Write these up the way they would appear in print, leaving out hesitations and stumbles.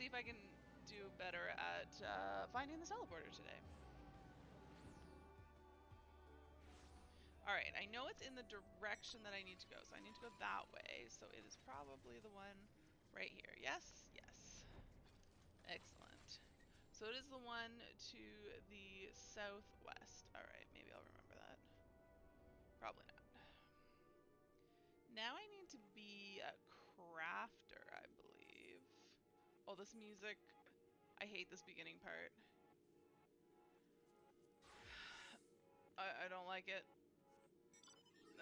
see if I can do better at finding the teleporter today. Alright, I know it's in the direction that I need to go, so I need to go that way. So it is probably the one right here. Yes? Yes. Excellent. So it is the one to the southwest. Alright, maybe I'll remember that. Probably not. Now I need to be a crafter, I believe. Oh, this music. I hate this beginning part. I don't like it.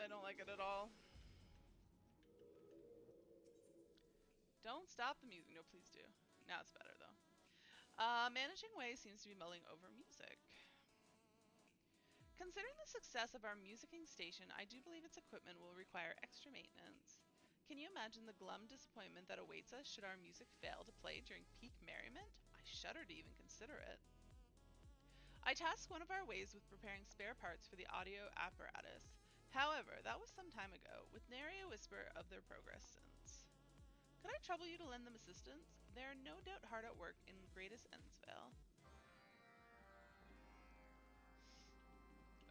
I don't like it at all. Don't stop the music. No, please do. Now it's better, though. Managing Way seems to be mulling over music. Considering the success of our musicking station, I do believe its equipment will require extra maintenance. Can you imagine the glum disappointment that awaits us should our music fail to play during peak merriment? I shudder to even consider it. I tasked one of our ways with preparing spare parts for the audio apparatus. However, that was some time ago, with nary a whisper of their progress since. Could I trouble you to lend them assistance? They are no doubt hard at work in Greatest Ennsvale.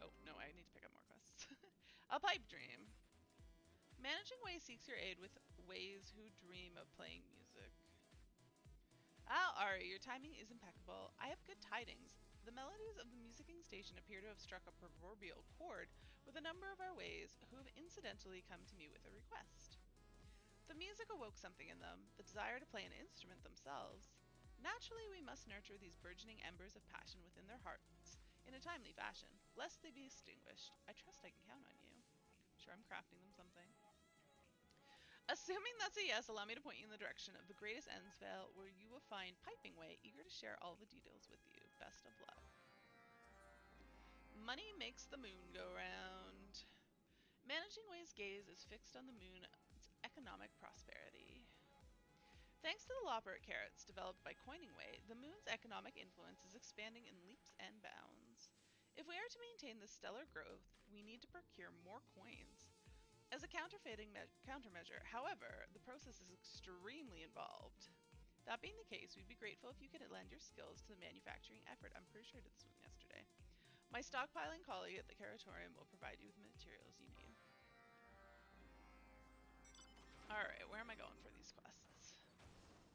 Oh, no, I need to pick up more quests. A pipe dream. Managing Way seeks your aid with ways who dream of playing music. Ah, Ari, your timing is impeccable. I have good tidings. The melodies of the musicking station appear to have struck a proverbial chord with a number of our ways who have incidentally come to me with a request. The music awoke something in them, the desire to play an instrument themselves. Naturally, we must nurture these burgeoning embers of passion within their hearts in a timely fashion, lest they be extinguished. I trust I can count on you. Sure, I'm crafting them something. Assuming that's a yes, allow me to point you in the direction of the Greatest Ennsvale, where you will find Piping Way, eager to share all the details with you. Best of luck. Money makes the moon go round. Managing Way's gaze is fixed on the moon's economic prosperity. Thanks to the Lopert carrots developed by Coining Way, the moon's economic influence is expanding in leaps and bounds. If we are to maintain this stellar growth, we need to procure more coins. As a countermeasure, however, the process is extremely involved. That being the case, we'd be grateful if you could lend your skills to the manufacturing effort. I'm pretty sure I did this one yesterday. My stockpiling colleague at the Caratorium will provide you with the materials you need. Alright, where am I going for these quests?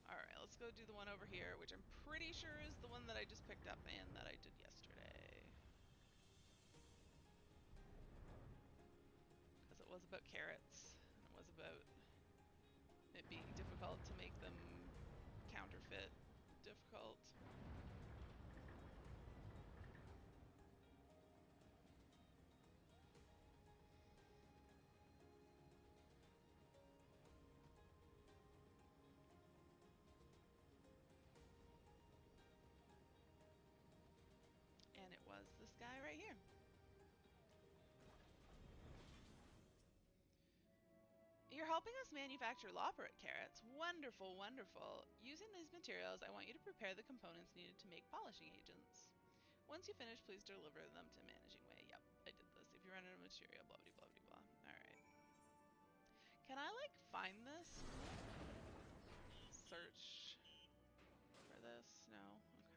Alright, let's go do the one over here, which I'm pretty sure is the one that I just picked up and that I did yesterday. Because it was about carrots, and it was about it being difficult to make them counterfeit difficult. And it was this guy right here. You're helping us manufacture Loperet carrots. Wonderful, wonderful. Using these materials, I want you to prepare the components needed to make polishing agents. Once you finish, please deliver them to Managing Way. Yep, I did this. If you run out of material, blah, blah, blah, blah, blah. Alright. Can I, like, find this? Search for this? No? Okay.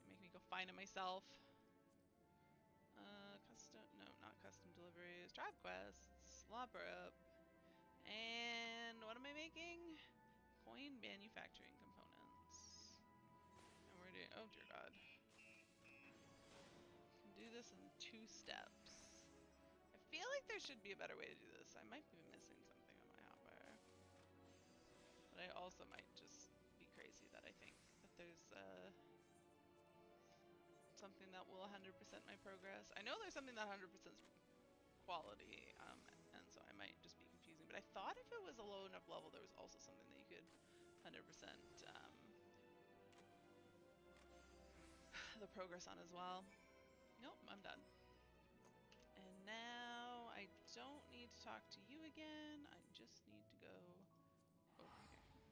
You make me go find it myself. Custom, no, not custom deliveries. Tribe quests. Lopper up. And what am I making? Coin manufacturing components. And we're doing, oh dear god. Can do this in 2 steps. I feel like there should be a better way to do this. I might be missing something on my hotbar. But I also might just be crazy that I think that there's something that will 100% my progress. I know there's something that 100% quality, and so I might just be confusing. But I thought if it was a low enough level, there was also something that you could 100% the progress on as well. Nope, I'm done. And now I don't need to talk to you again. I just need to go over here.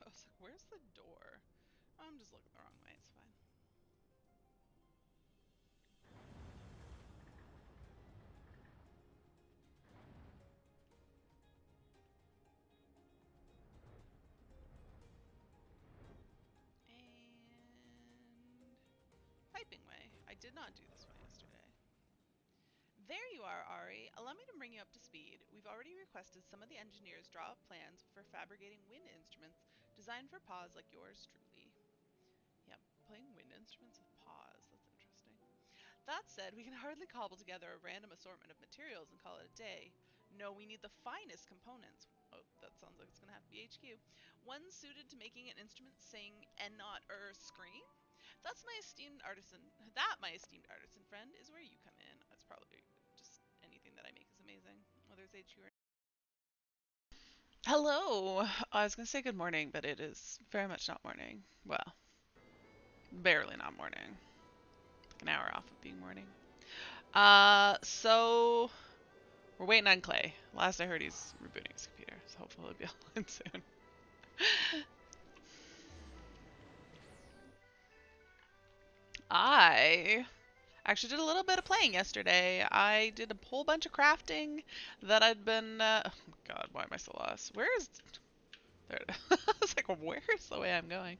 I was like, where's the door? I'm just looking the wrong way, it's fine. did not do this one yesterday. There you are, Ari. Allow me to bring you up to speed. We've already requested some of the engineers draw up plans for fabricating wind instruments designed for paws like yours truly. Yeah, playing wind instruments with paws. That's interesting. That said, we can hardly cobble together a random assortment of materials and call it a day. No, we need the finest components. Oh, that sounds like it's going to have to be HQ. One suited to making an instrument sing and not scream. My esteemed artisan friend, is where you come in. That's probably just anything that I make is amazing, whether it's HQ or. Hello. I was going to say good morning, but it is very much not morning. Well, barely not morning. Like an hour off of being morning. So we're waiting on Clay. Last I heard, he's rebooting his computer, so hopefully he'll be online soon. I actually did a little bit of playing yesterday. I did a whole bunch of crafting that I'd been. Oh God, why am I so lost? Where is? There. I was like, where's the way I'm going?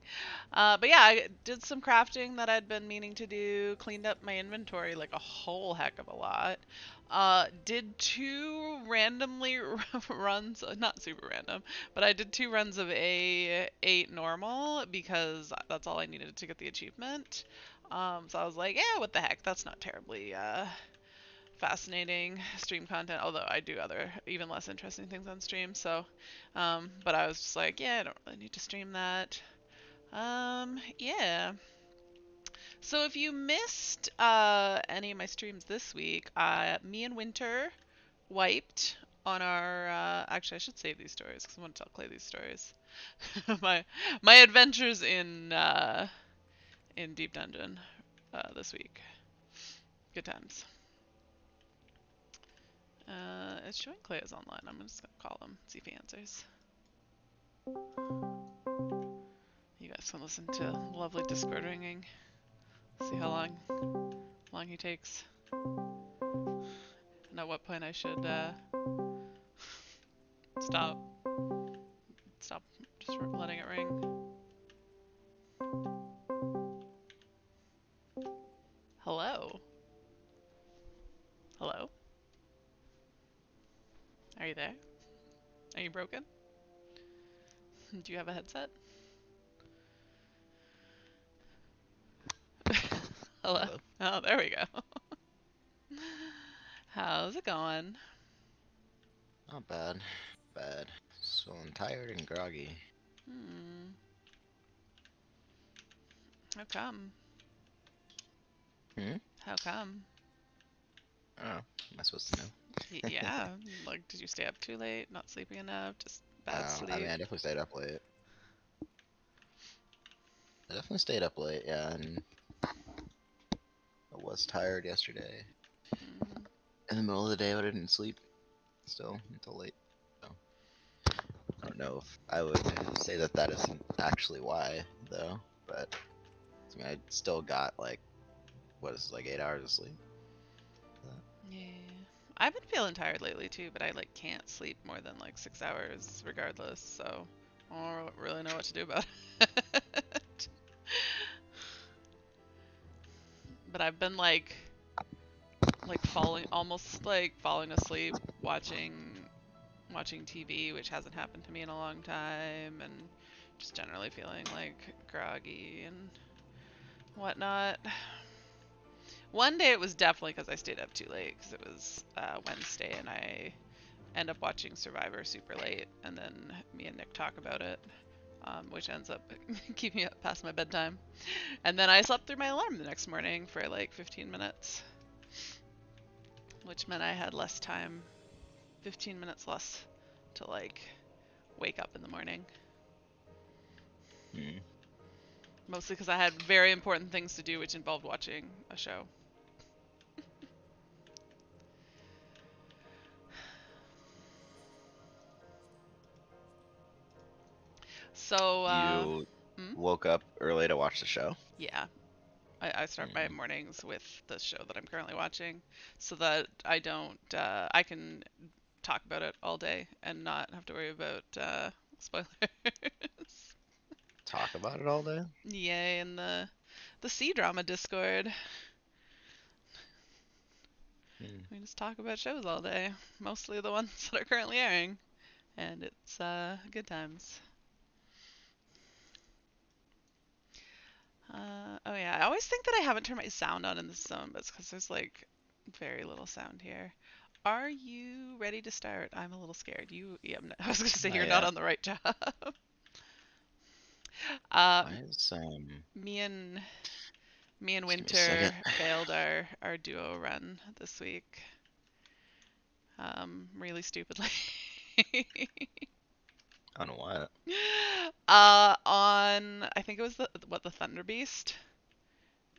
But yeah, I did some crafting that I'd been meaning to do. Cleaned up my inventory like a whole heck of a lot. Did two randomly runs, not super random, but I did two runs of A8 normal because that's all I needed to get the achievement. So I was like, yeah, what the heck? That's not terribly fascinating stream content, although I do other even less interesting things on stream. So, but I was just like, yeah, I don't really need to stream that. Yeah. So if you missed any of my streams this week, me and Winter wiped on our. Actually, I should save these stories because I want to tell Clay these stories. my my adventures in Deep Dungeon this week. Good times. It's showing Clay is online. I'm just gonna call him, see if he answers. You guys can listen to lovely Discord ringing. See how long he takes. And at what point I should stop just letting it ring. Hello? Hello? Are you there? Are you broken? Do you have a headset? Hello? Hello. Oh, there we go. How's it going? Not bad. Bad. So I'm tired and groggy. Hmm. How come? Hmm? How come? I don't know. Am I supposed to know? Yeah. Like, did you stay up too late? Not sleeping enough? Just bad I mean, sleep? I definitely stayed up late. I definitely stayed up late, yeah, and I was tired yesterday. Mm. In the middle of the day, but I didn't sleep still until late. So I don't know if I would say that that isn't actually why, though. But I mean, I still got like, what is it, like 8 hours of sleep? Yeah. I've been feeling tired lately too, but I like can't sleep more than like 6 hours regardless, so I don't really know what to do about it. But I've been falling almost like falling asleep watching TV, which hasn't happened to me in a long time, and just generally feeling like groggy and whatnot. One day it was definitely because I stayed up too late because it was Wednesday and I end up watching Survivor super late, and then me and Nick talk about it, which ends up keeping me up past my bedtime. And then I slept through my alarm the next morning for like 15 minutes, which meant I had less time, 15 minutes less to like wake up in the morning. Hmm. Mostly because I had very important things to do, which involved watching a show. So, You mm, woke up early to watch the show? yeah, I start my Hmm. mornings with the show that I'm currently watching, so that I don't, I can talk about it all day and not have to worry about spoilers. Talk about it all day? Yay, in the C drama Discord. Hmm. We just talk about shows all day, mostly the ones that are currently airing, and it's good times. Oh yeah, I always think that I haven't turned my sound on in the zone, but it's because there's like very little sound here. Are you ready to start? I'm a little scared. Yeah, I was gonna say Not you're not yet. on the right job. Uh, Why is me and me and Just give me a second. Winter failed our duo run this week. Really stupidly. On what? On I think it was the Thunder Beast.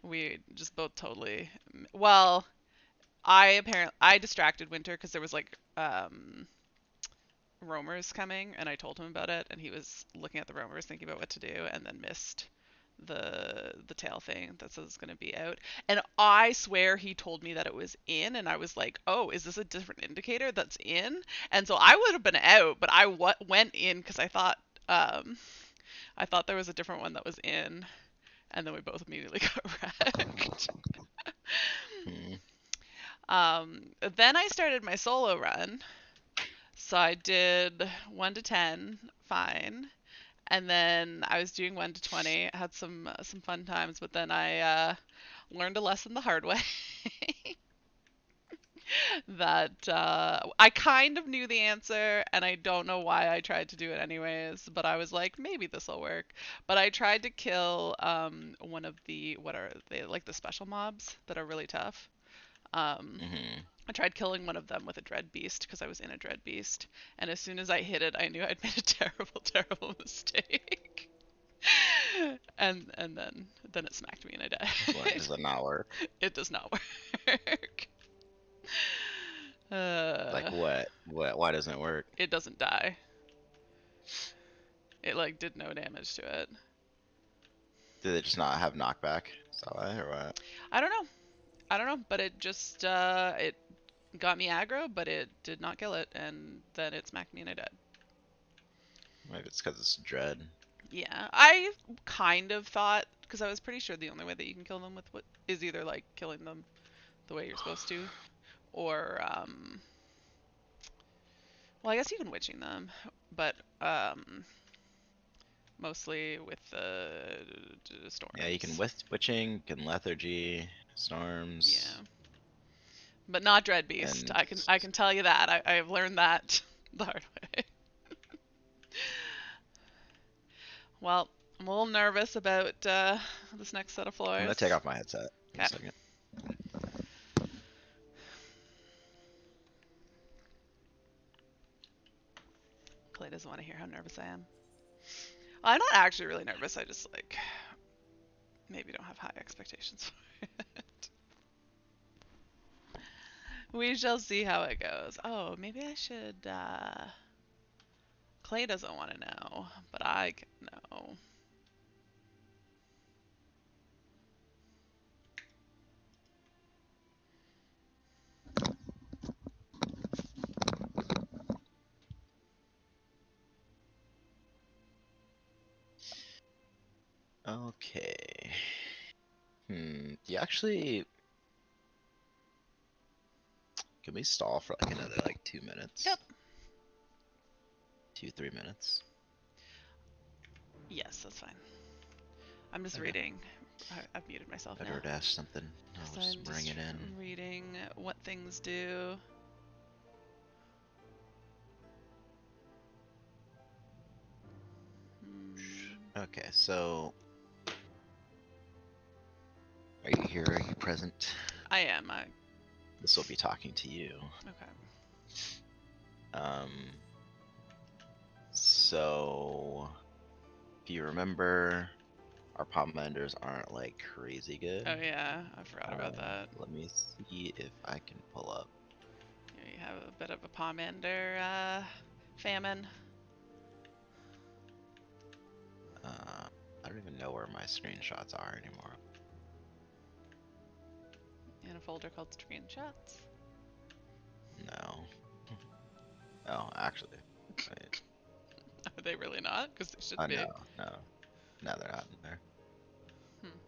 We just both totally. Well, I distracted Winter because there was like roamers coming, and I told him about it, and he was looking at the roamers, thinking about what to do, and then missed the tail thing that says it's going to be out. And I swear he told me that it was in, and I was like, oh, is this a different indicator that's in? And so I would have been out, but went in because I thought there was a different one that was in, and then we both immediately got wrecked. Hmm. Then I started my solo run. So I did 1 to 10, fine. And then I was doing 1 to 20, had some fun times, but then I learned a lesson the hard way. That I kind of knew the answer, and I don't know why I tried to do it anyways, but I was like, maybe this will work. But I tried to kill one of the, what are they, like the special mobs that are really tough. Um, Hmm. I tried killing one of them with a dread beast because I was in a dread beast, and as soon as I hit it, I knew I'd made a terrible, terrible mistake. And then it smacked me and I What died. does it not work? It does not work. Uh, Like what? What? Why doesn't it work? it doesn't die. It like did no damage to it. Did it just not have knockback? Is that why, or what? I don't know. I don't know, but it just it got me aggro, but it did not kill it, and then it smacked me and I died. Maybe it's because it's dread. Yeah, I kind of thought because I was pretty sure the only way that you can kill them with what is either like killing them the way you're supposed to, or well, I guess you can witching them, but mostly with the Yeah, you can storms. witching, you can lethargy, storms, Yeah, but not dread beast. and I can tell you that I've learned that the hard way. Well, I'm a little nervous about this next set of I'm gonna floors. take off my headset in a Okay. second. Clay doesn't want to hear how nervous I am. Well, I'm not actually really nervous. I just like maybe don't have high expectations for it. We shall see how it goes. Oh, maybe I should. Clay doesn't want to know, but I can know. Okay. Do you actually can we stall for like another like 2 minutes? Yep. 2, 3 minutes. Yes, that's fine. I'm just Okay. reading. I've muted myself Better now. dash something. I'll So just I'm bring just it in. reading what things do. Hmm. Okay, so are you here? Are you present? I am. This will be talking to you. Okay. Um, so if you remember, our palm benders aren't like crazy good. Oh yeah, I forgot about that. Let me see if I can pull up. Yeah, you have a bit of a pomander famine. I don't even know where my screenshots are anymore. In a folder called screenshots. No. Oh, actually, wait. Are they really not? Because they should Oh be. no, no, no, they're not in there. Hmm.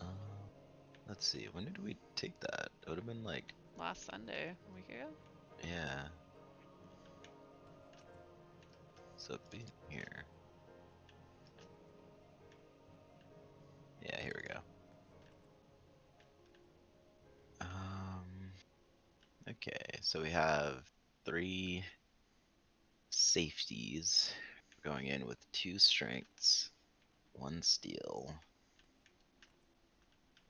Uh, let's see. When did we take that? It would have been like, Last Sunday, a week ago. yeah. So be here. Yeah, here we go. Okay, so we have 3 safeties going in with 2 strengths, 1 steel.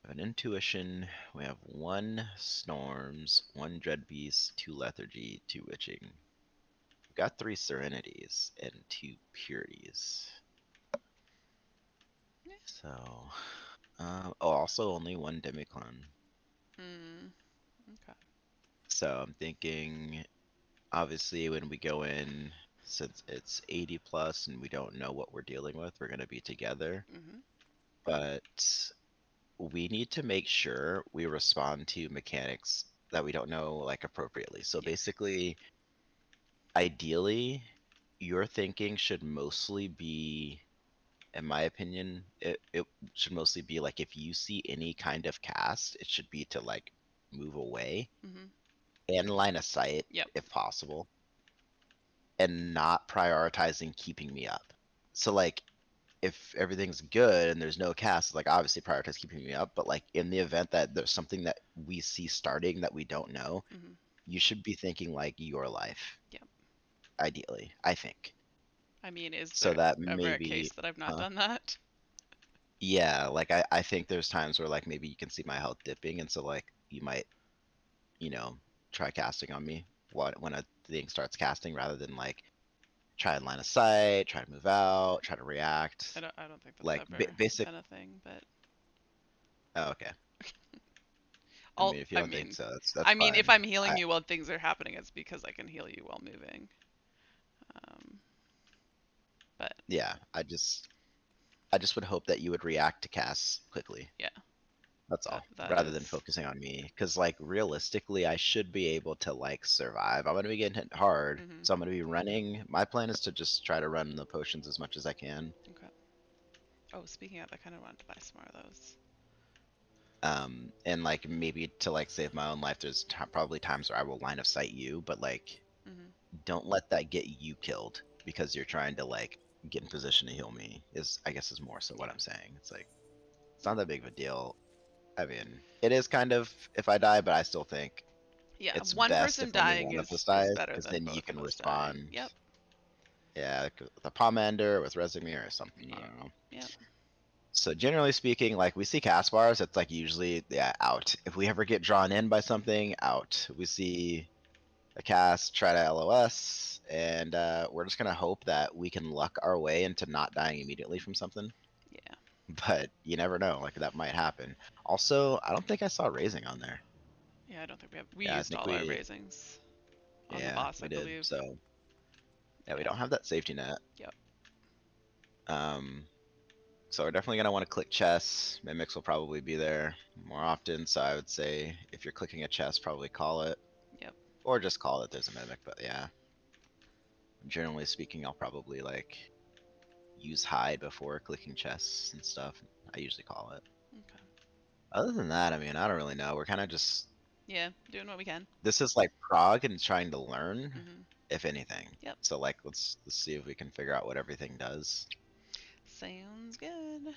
We have an intuition. We have 1 storms, 1 dread beast, 2 lethargy, 2 witching. We've got 3 serenities and 2 purities. Yeah. So, oh, also only 1 demiclone. Hmm. Okay. So I'm thinking, obviously, when we go in, since it's 80 plus and we don't know what we're dealing with, we're going to be together. Mhm. But we need to make sure we respond to mechanics that we don't know like appropriately. So Yeah. basically, ideally, your thinking should mostly be, in my opinion, it should mostly be like if you see any kind of cast, it should be to like move away Mhm. and line of sight Yep. if possible, and not prioritizing keeping me up. So like if everything's good and there's no cast, like obviously prioritize keeping me up. But like in the event that there's something that we see starting that we don't know, Mhm. you should be thinking like your life, Yep. ideally, I think. I mean, is So there that ever a case maybe, that I've not huh? done that? Yeah, like I think there's times where like maybe you can see my health dipping, and so like you might, you know, try casting on me when a thing starts casting rather than like try and line of sight, try to move out, try to react. I don't think that's Like ever basic. been a thing, but Oh, okay. I all mean, if you I don't think mean, so, that's I mean, if fine. I'm healing you while things are happening, it's because I can heal you while moving. Um, but Yeah, I just would hope that you would react to casts quickly. yeah, That's that all, that rather than is. focusing on me. Because like realistically, I should be able to like survive. I'm gonna be getting hit hard, Mhm. so I'm gonna be running. My plan is to just try to run the potions as much as I can. Okay. Oh, speaking of, I kind of wanted to buy some more of those. And like maybe to like save my own life, there's probably times where I will line of sight you, but like Mhm. don't let that get you killed because you're trying to like get in position to heal me. Is I guess is more so what Yeah. I'm saying. It's like it's Yep. not that big of a deal. I mean, it is kind of if I die, but I still think Yeah. it's One best person if only dying one of us is dies, better because than then you both can of us dying. respond. Yep. Yeah, like with a Pomander, with Resimir, or something. I Yep. don't know. Yep. So generally speaking, like we see cast bars, it's like usually yeah out. If we ever get drawn in by something, out. We see a cast, try to LOS, and we're just gonna hope that we can luck our way into not dying immediately from something. Yeah. But you never know, like that might happen. Also, I don't think I saw raising on there. Yeah. I don't think we have. We Yeah, I used think all our we, raisings on the yeah, boss, I we did. believe. So yeah, we Yeah. don't have that safety net. Yep. Um, so we're definitely gonna want to click chess. Mimics will probably be there more often. So I would say if you're clicking a chess, probably call it, Yep. or just call it there's a mimic. But yeah, generally speaking, I'll probably like use hide before clicking chess and stuff. I usually call it. Okay. Other than that, I mean, I don't really know. We're kind of just Yeah. Doing what we can. this is like prog and trying to learn, Mhm. if anything. Yep. So like let's see if we can figure out what everything does. Sounds good.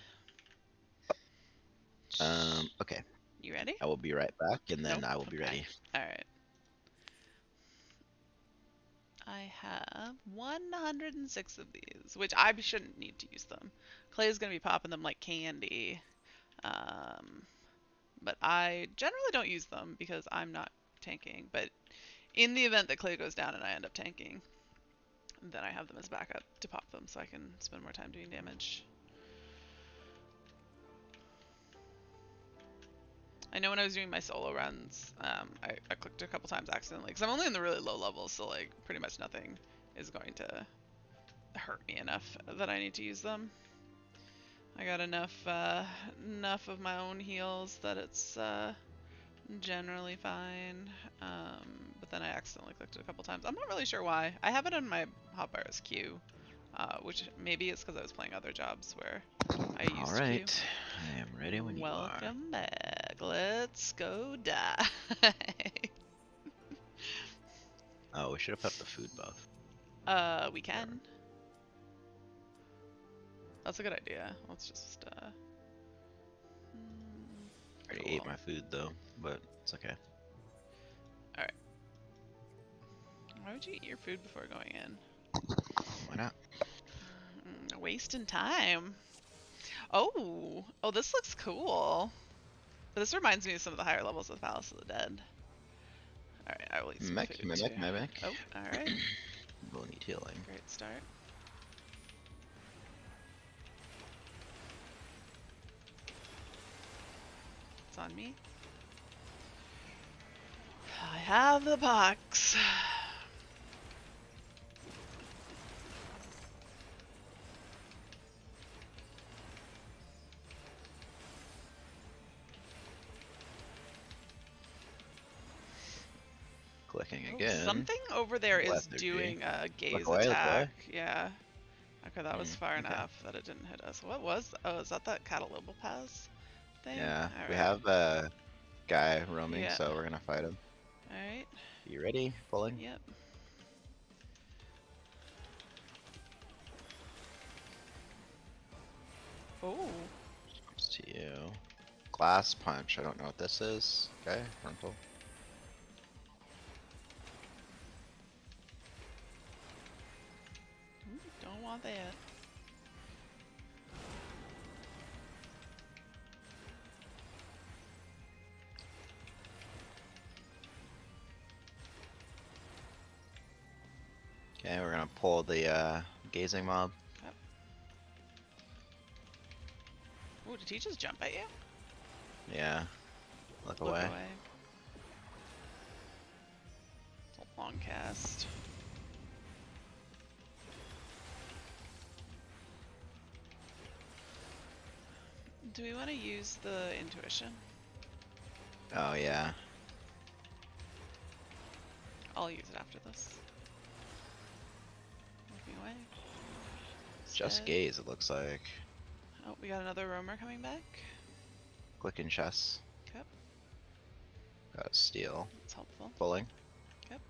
Okay. You ready? I will be right back, and then Nope. I will be Okay. ready. All right. I have 106 of these, which I shouldn't need to use them. Clay's gonna be popping them like candy. Um, but I generally don't use them because I'm not tanking. But in the event that Clay goes down and I end up tanking, then I have them as backup to pop them so I can spend more time doing damage. I know when I was doing my solo runs, I clicked a couple times accidentally because I'm only in the really low levels, so like pretty much nothing is going to hurt me enough that I need to use them. I got enough of my own heals that it's generally fine. But then I accidentally clicked it a couple times. I'm not really sure why. I have it in my hotbars queue, which maybe it's because I was playing other jobs where I All used Q. right. I am ready when you are. Welcome back. like, let's go die. Oh, we should have put the food buff. We can. That's a good idea. Let's just, I already ate cool. my food though, but it's okay. Alright. Why would you eat your food before going in? Why not? Wasting time. Oh, this looks cool. But this reminds me of some of the higher levels of Palace of the Dead. Alright, I will eat some food too. Mimic. Oh, alright. We'll need healing. Great start. It's on me. I have the box. Clicking Oh, again. something over there is Lethargy. doing a gaze Look away, attack. Yeah. Okay, that was far okay. enough that it didn't hit us. What was? Oh, is that Catalobopaz thing? Yeah, All we right. have a guy roaming, Yeah. so we're gonna fight him. Alright. You ready? Pulling? Yep. Oh. Comes to you. Glass punch. I don't know what this is. Okay, frontal. Don't want that. Okay, we're gonna pull the gazing mob. Yep. Oh, did he just jump at you? Yeah. Look Look away. It's a long cast. Do we want to use the intuition? Oh yeah. I'll use it after this. Looking away. Just Stead. gaze, it looks like. Oh, we got another roamer coming back. Clicking chess. Yep. Got steel. That's helpful. Pulling. Yep.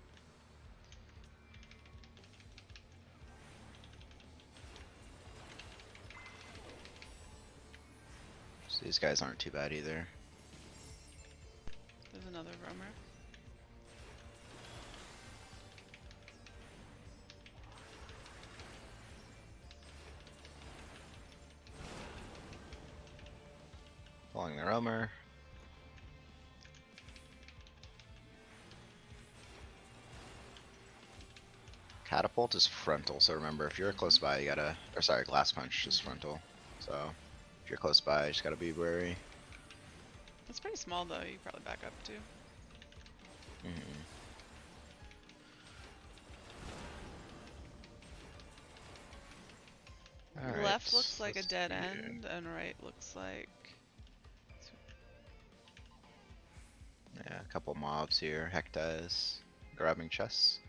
So these guys aren't too bad either. There's another roamer. Pulling the roamer. Catapult is frontal, so remember if you're close by you gotta, or sorry, glass punch is frontal. So if you're close by you just gotta be wary. It's pretty small though, you can probably back up too. Alright, Left looks like a let's dead see here. end, and right looks like... Yeah, a couple mobs here. Hecta is grabbing chests.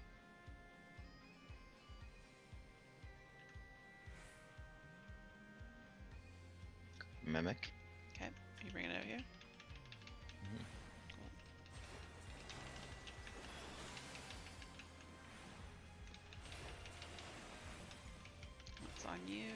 Mimic. Okay, you bring it out here. What's on you?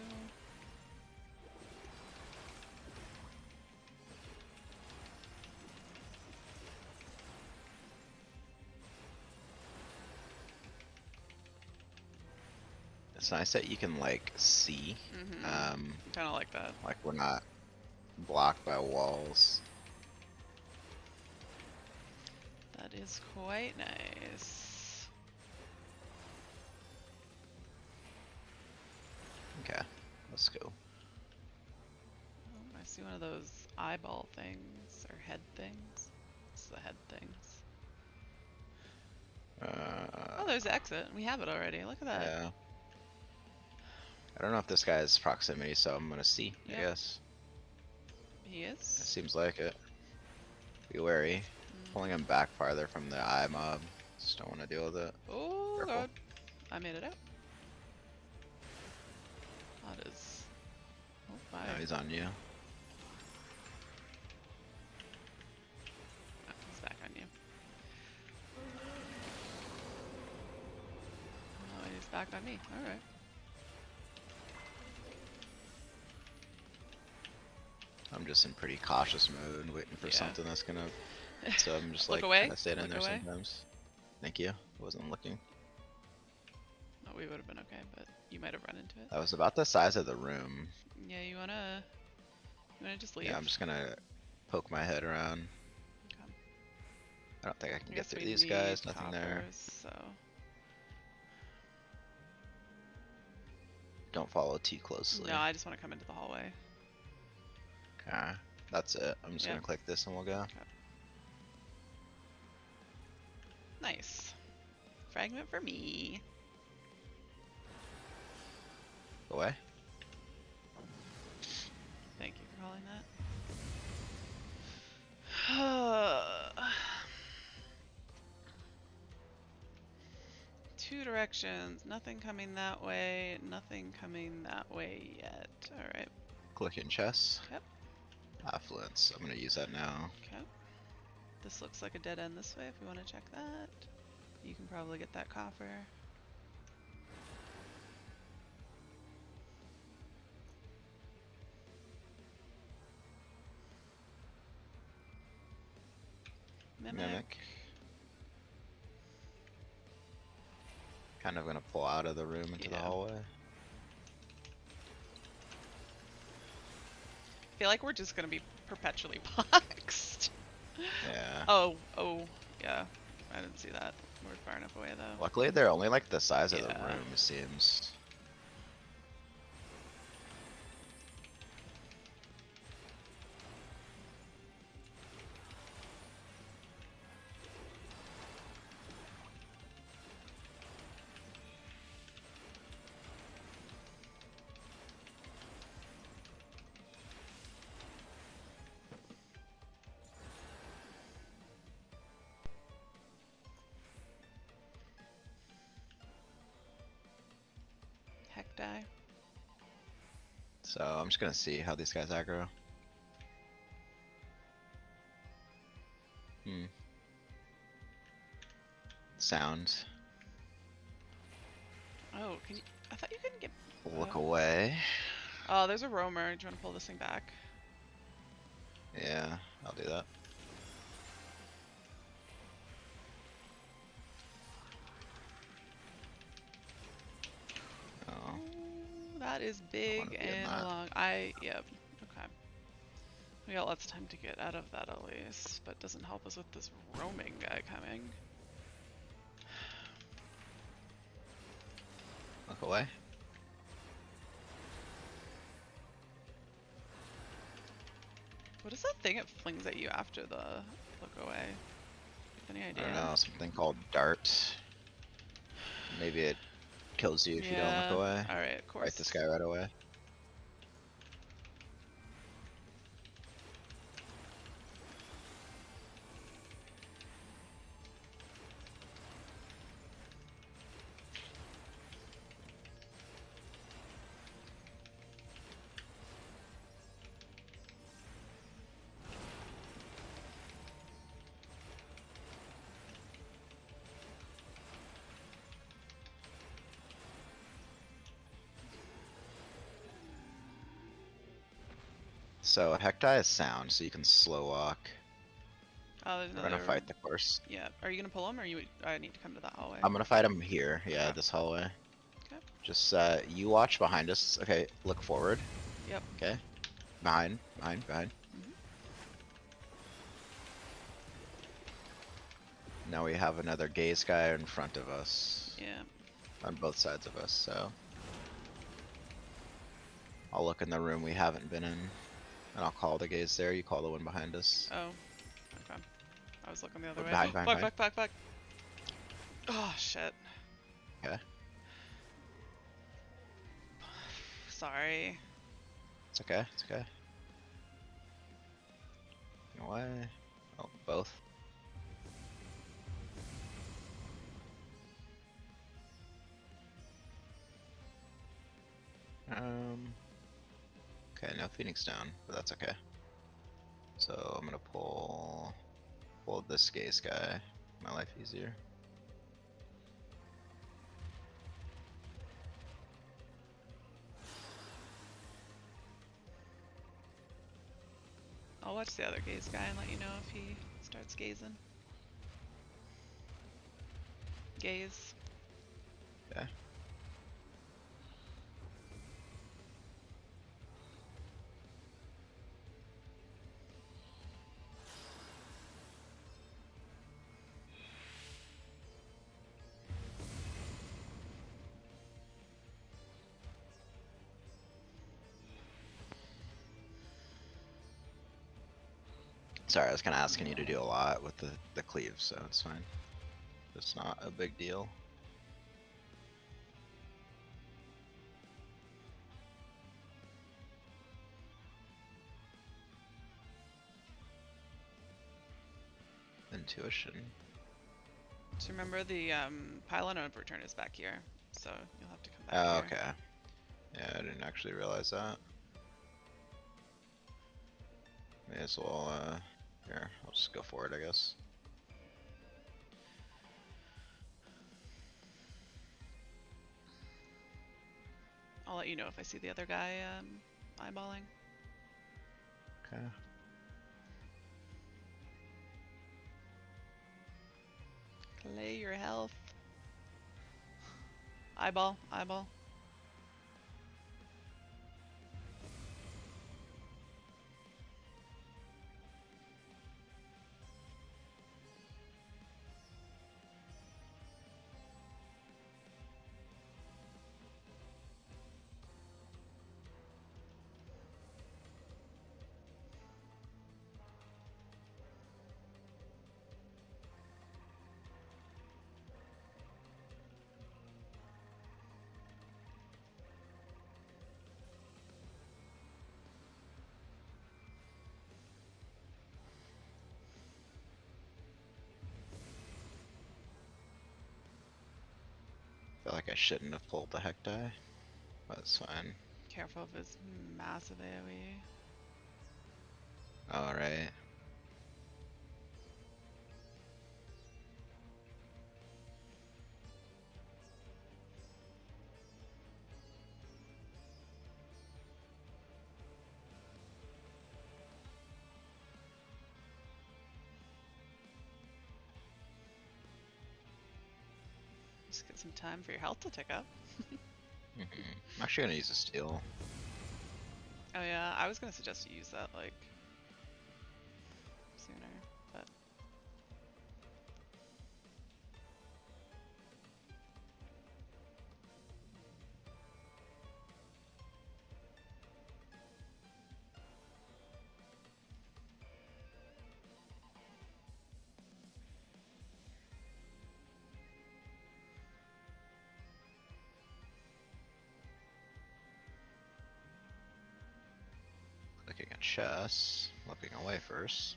It's nice that you can like see. Kind of like that. Like we're not blocked by walls. That is quite nice. Okay, let's go. Oh, I see one of those eyeball things, or head things. It's the head things. Oh, there's the exit. We have it already. Look at that. Yeah. I don't know if this guy is proximity, so I'm gonna see, Yep. I guess. He It is. seems like it. Be wary. Pulling him back farther from the eye mob. Just don't want to deal with it. Oh Careful. god. I made it out. That is... Oh, bye. No, he's on you. back on me. All right. I'm just in pretty cautious mode, waiting for Yeah. something that's gonna. So I'm just Look like away. kind of staying in Look there away. sometimes. Thank you. I wasn't looking. No, we would have been okay, but you might have run into it. That was about the size of the room. Yeah, you wanna just leave? Yeah, I'm just gonna poke my head around. Okay. I don't think I can I get guess through we these need guys. Nothing there. coppers, so Don't follow too closely. no, I just want to come into the hallway. Okay, that's it. I'm just Yep. gonna click this and we'll go. Okay. Nice. Fragment for me. Go away. Thank you for calling that. Two directions. Nothing coming that way. Nothing coming that way yet. Alright. Clicking chess. Yep. Affluence. I'm gonna use that now. Okay. This looks like a dead end this way if we want to check that. You can probably get that coffer. Mimic. Kind of gonna pull out of the room into the hallway. I feel like we're just gonna be perpetually boxed. Yeah. Oh, yeah. I didn't see that. We're far enough away though. Luckily, they're only like the size of the Yeah. room, it seems. Heck die. So I'm just gonna see how these guys aggro. Sound. Oh, can you? I thought you couldn't get. Look away. Oh, there's a roamer. Do you want to pull this thing back? Yeah, I'll do that. Oh, Ooh, that is big and long. Yep. Okay. We got lots of time to get out of that at least, but doesn't help us with this roaming guy coming. look away. What is that thing it flings at you after the look away? Any idea? I don't know, something called dart. Maybe it kills you if you don't look away. Alright, of course. Fight this guy right away. So Hektai is sound, so you can slow walk. Oh, there's We're another. gonna fight the course. Yeah. Are you gonna pull him, or I need to come to that hallway? I'm gonna fight him here. Yeah, Okay. this hallway. Okay. Just you watch behind us. Okay, look forward. Yep. Okay. Behind. Mhm. Now we have another gaze guy in front of us. Yeah. On both sides of us, so. I'll look in the room we haven't been in. And I'll call the gaze there, you call the one behind us. Oh. Okay. I was looking the other way. Behind. Fuck. Oh shit. Okay. Sorry. It's okay, it's okay. Why? Oh, both. Okay, no Phoenix down, but that's okay. So I'm gonna pull this gaze guy. My life easier. watch the other gaze guy and let you know if he starts gazing. Gaze. Okay. Sorry, I was kind of asking you to do a lot with the cleave, so it's fine. It's not a big deal. Intuition. So remember the pylon of return is back here, so you'll have to come back Oh, here. okay. Yeah, I didn't actually realize that. May as well, here, I'll just go for it, I guess. I'll let you know if I see the other guy eyeballing. Okay. Play your health. Eyeball, eyeball. Feel like I shouldn't have pulled the heck die, but it's fine. Careful of his massive AoE. Alright. Just get some time for your health to tick up. I'm actually gonna use a steal. Oh yeah, I was gonna suggest you use that like sooner, but Clicking a chess, looking away first.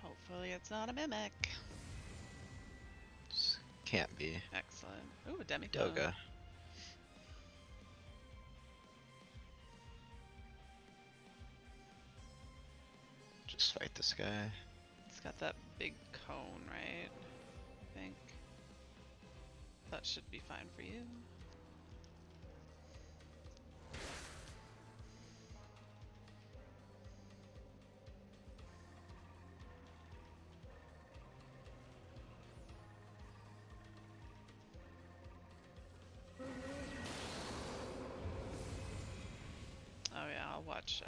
hopefully it's not a mimic. This can't be. Excellent. Ooh, a demi Doga. Just fight this guy. It's got that big cone, right? I think. That should be fine for you. Oh yeah, I'll watch,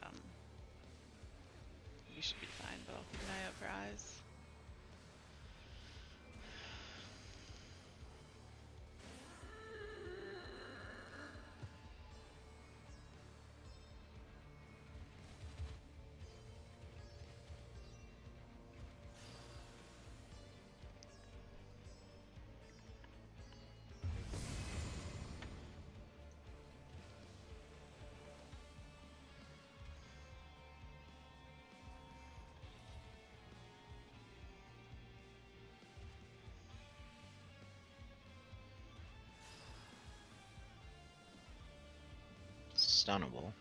you should be fine, but I'll keep an eye out for eyes. Stunnable.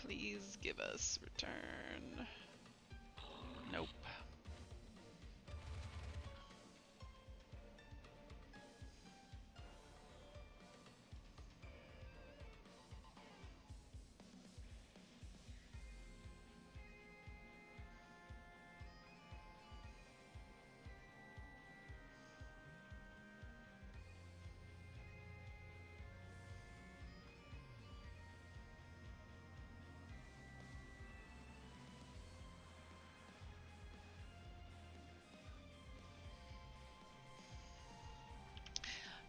Please give us return. Nope.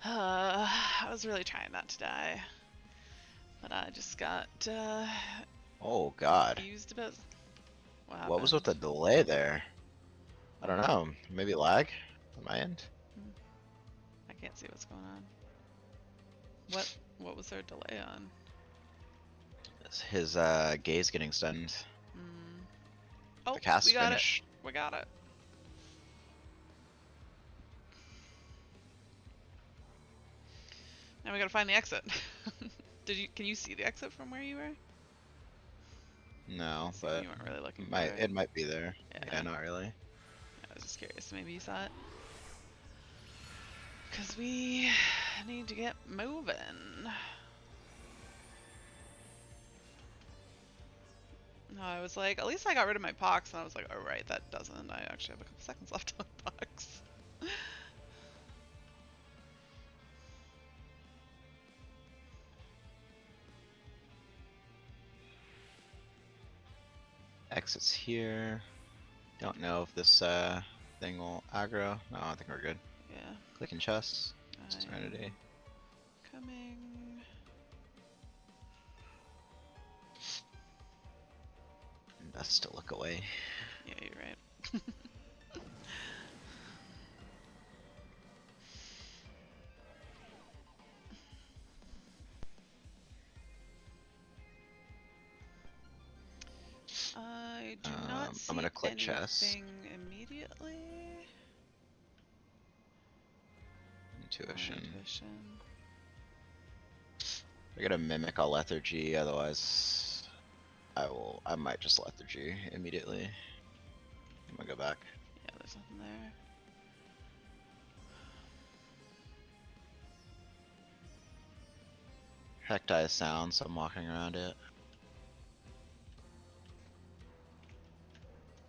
I was really trying not to die, but I just got Oh god. confused about what What was with happened. the delay there? I don't know. Maybe lag on my end? I can't see what's going on. What was there a delay on? His gaze getting stunned. Hmm. Oh, The cast we got it. finished. We got it. Now we gotta find the exit. Can you see the exit from where you were? No, So but you weren't really looking for it might be there. Yeah. Yeah, not really. I was just curious. Maybe you saw it. Because we need to get moving. No, I was like, at least I got rid of my pox, and I was like, oh right, that doesn't. I actually have a couple seconds left on pox. Exits here. Don't know if this thing will aggro. No, I think we're good. Yeah. Clicking chest. Serenity. Coming. Best to look away. Yeah, you're right. I do not see I'm gonna click anything chest. immediately. Intuition. Intuition. I gotta mimic a lethargy, otherwise I might just lethargy immediately. I'm gonna go back. Yeah, there's nothing there. Hecti is sound, so I'm walking around it.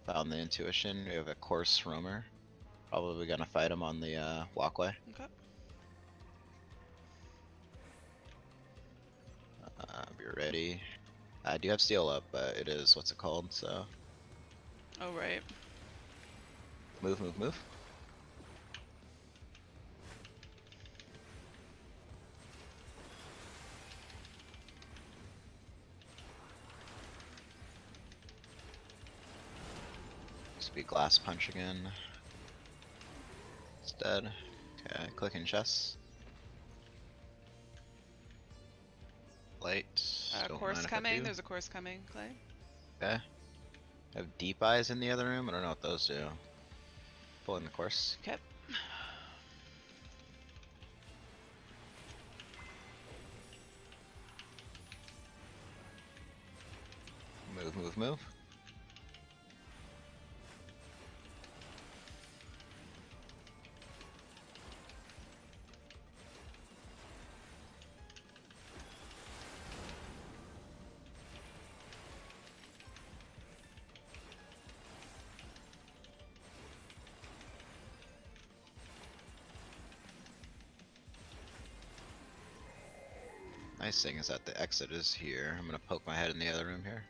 Found the intuition. We have a course roamer. Probably gonna fight him on the walkway. Okay. Be ready. I do have steel up, but it is what's it called, so Oh right. move, move, move. Speed glass punch again. It's dead. Okay, clicking chest. Light. Don't Course mind if I coming. do. There's a course coming, Clay. Okay. I have deep eyes in the other room. I don't know what those do. Pulling the course. Okay. Move, move, move. Nice thing is that the exit is here. I'm gonna poke my head in the other room here.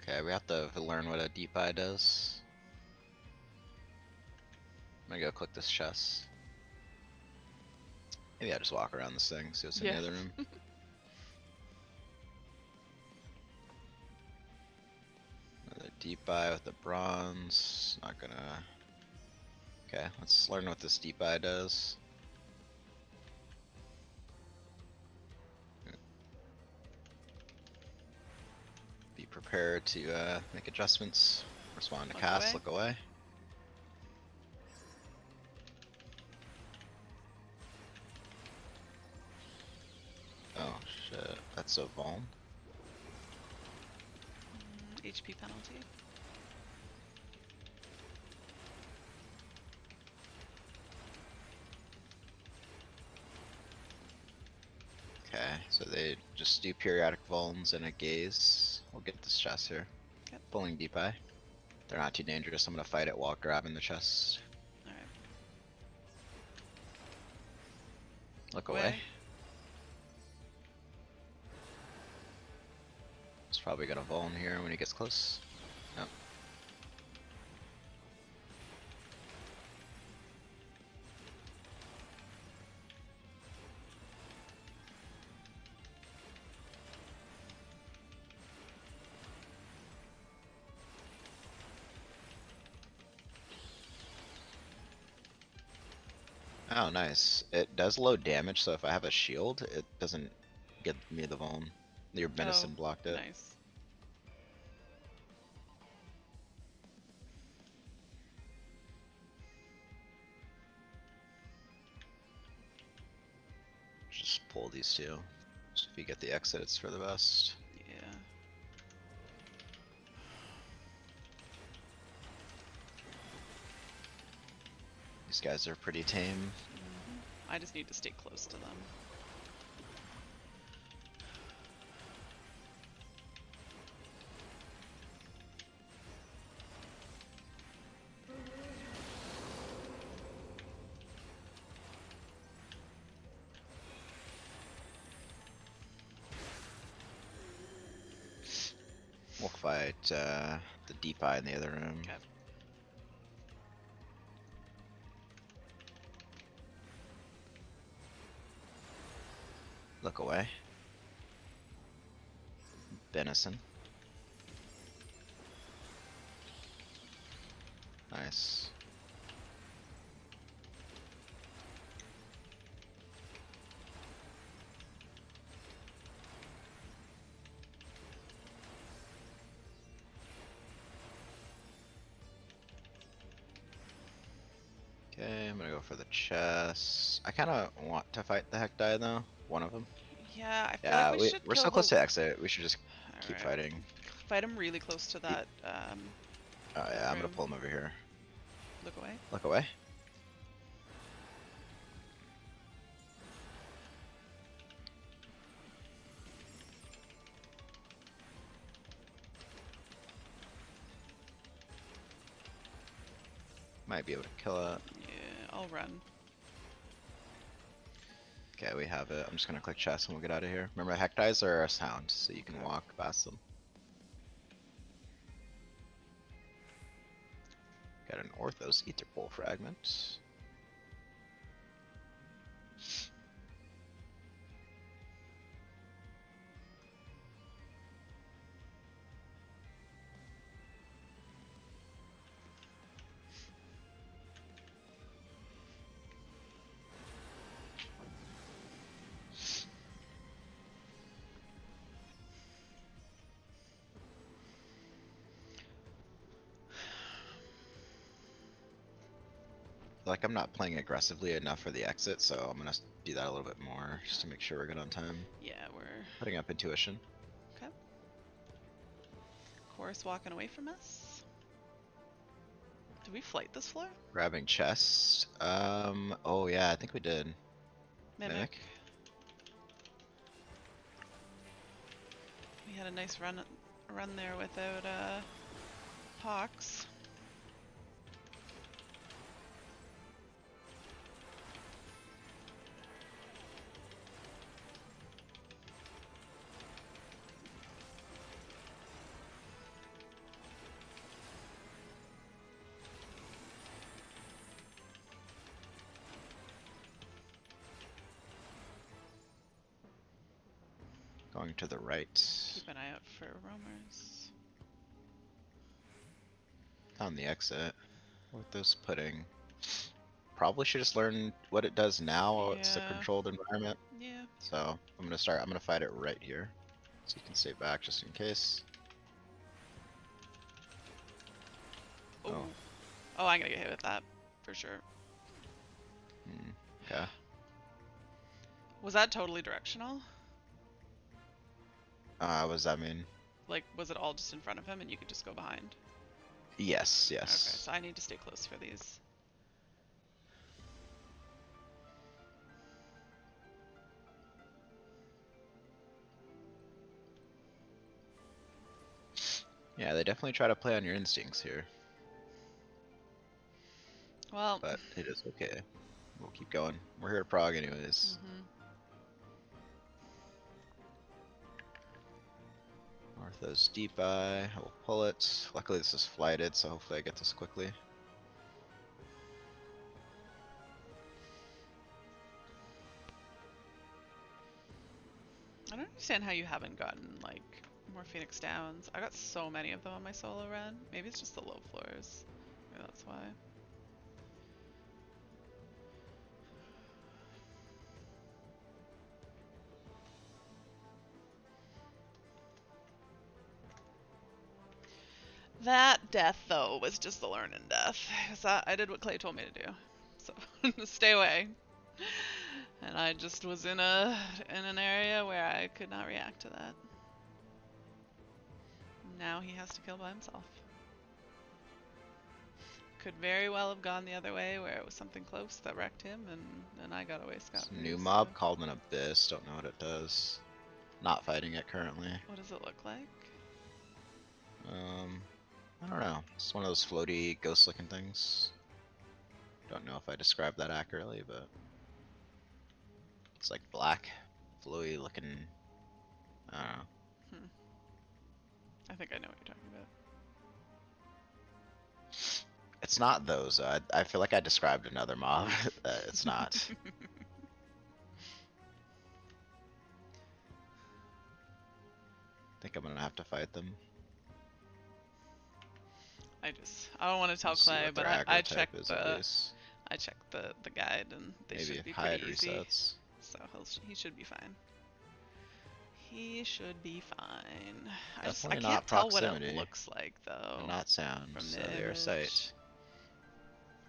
Okay, we have to learn what a deep eye does. I'm gonna go click this chest. Maybe I just walk around this thing, see what's in the other room. Another deep eye with the bronze. Not gonna. Okay, let's learn what this deep eye does. Be prepared to make adjustments. Respond to cast, look away. Oh shit, that's a vuln. HP penalty. Okay, so they just do periodic vulns and a gaze. We'll get this chest here. Yep. Pulling deep eye. They're not too dangerous. I'm gonna fight it while grabbing the chest. Alright. Look away. He's probably gonna vuln here when he gets close. Yep. Oh, nice. It does low damage, so if I have a shield, it doesn't get me the vuln. Your Oh, medicine blocked it. nice. Just pull these two. So if you get the exit, it's for the best. Yeah. These guys are pretty tame. I just need to stay close to them. We'll fight the deep eye in the other room. Okay. Look away. Venison. Nice. Okay, I'm gonna go for the chest. I kind of want to fight the Hektai though. One of them. Yeah, I feel Yeah, like we should we're kill so close the... to exit. We should just keep Alright. fighting. Fight him really close to that, Oh that yeah, I'm gonna room. pull him over here. Look away. Look away. Might be able to kill it. Yeah, I'll run. Okay, we have it. I'm just gonna click chest and we'll get out of here. Remember, Hektais are a sound, so you can Okay. walk past them. Got an Orthos Ether Pole fragment. Like, I'm not playing aggressively enough for the exit, so I'm gonna do that a little bit more just to make sure we're good on time. Yeah, we're... Putting up intuition. Okay. Chorus walking away from us. Did we flight this floor? Grabbing chest. Oh yeah, I think we did. Mimic. We had a nice run there without Hawks. Going to the right. Keep an eye out for roamers. On the exit. With this pudding. Probably should just learn what it does now. It's a Yeah. controlled environment. Yeah. So I'm gonna fight it right here. So you can stay back just in case. Oh. Oh. Oh, I'm gonna get hit with that for sure. Okay. Was that totally directional? What does that mean? Like, was it all just in front of him and you could just go behind? Yes, Okay, yes. so I need to stay close for these. Yeah, they definitely try to play on your instincts here. Well, But it is okay. We'll keep going. We're here to prog anyways. Orthos deep eye. I will pull it. Luckily this is flighted, so hopefully I get this quickly. I don't understand how you haven't gotten, like, more Phoenix Downs. I got so many of them on my solo run. Maybe it's just the low floors. Maybe that's why. That death, though, was just the learning death. 'Cause I did what Clay told me to do. So, stay away. And I just was in an area where I could not react to that. Now he has to kill by himself. Could very well have gone the other way where it was something close that wrecked him and I got away scot-free. New mob called an abyss. Don't know what it does. Not fighting it currently. What does it look like? I don't know. It's one of those floaty ghost-looking things. Don't know if I described that accurately, but it's like black, flowy looking. I don't know. I think I know what you're talking about. It's not those. I feel like I described another mob. It's not. I think I'm gonna have to fight them. I don't want to tell Let's see Clay, what but their I aggro type checked is at the least. guide and they Maybe should be hide pretty easy. resets. So he should be fine. He should be fine. I Definitely can't not tell what it proximity. looks like though. And not sound, from so the they are image. sight.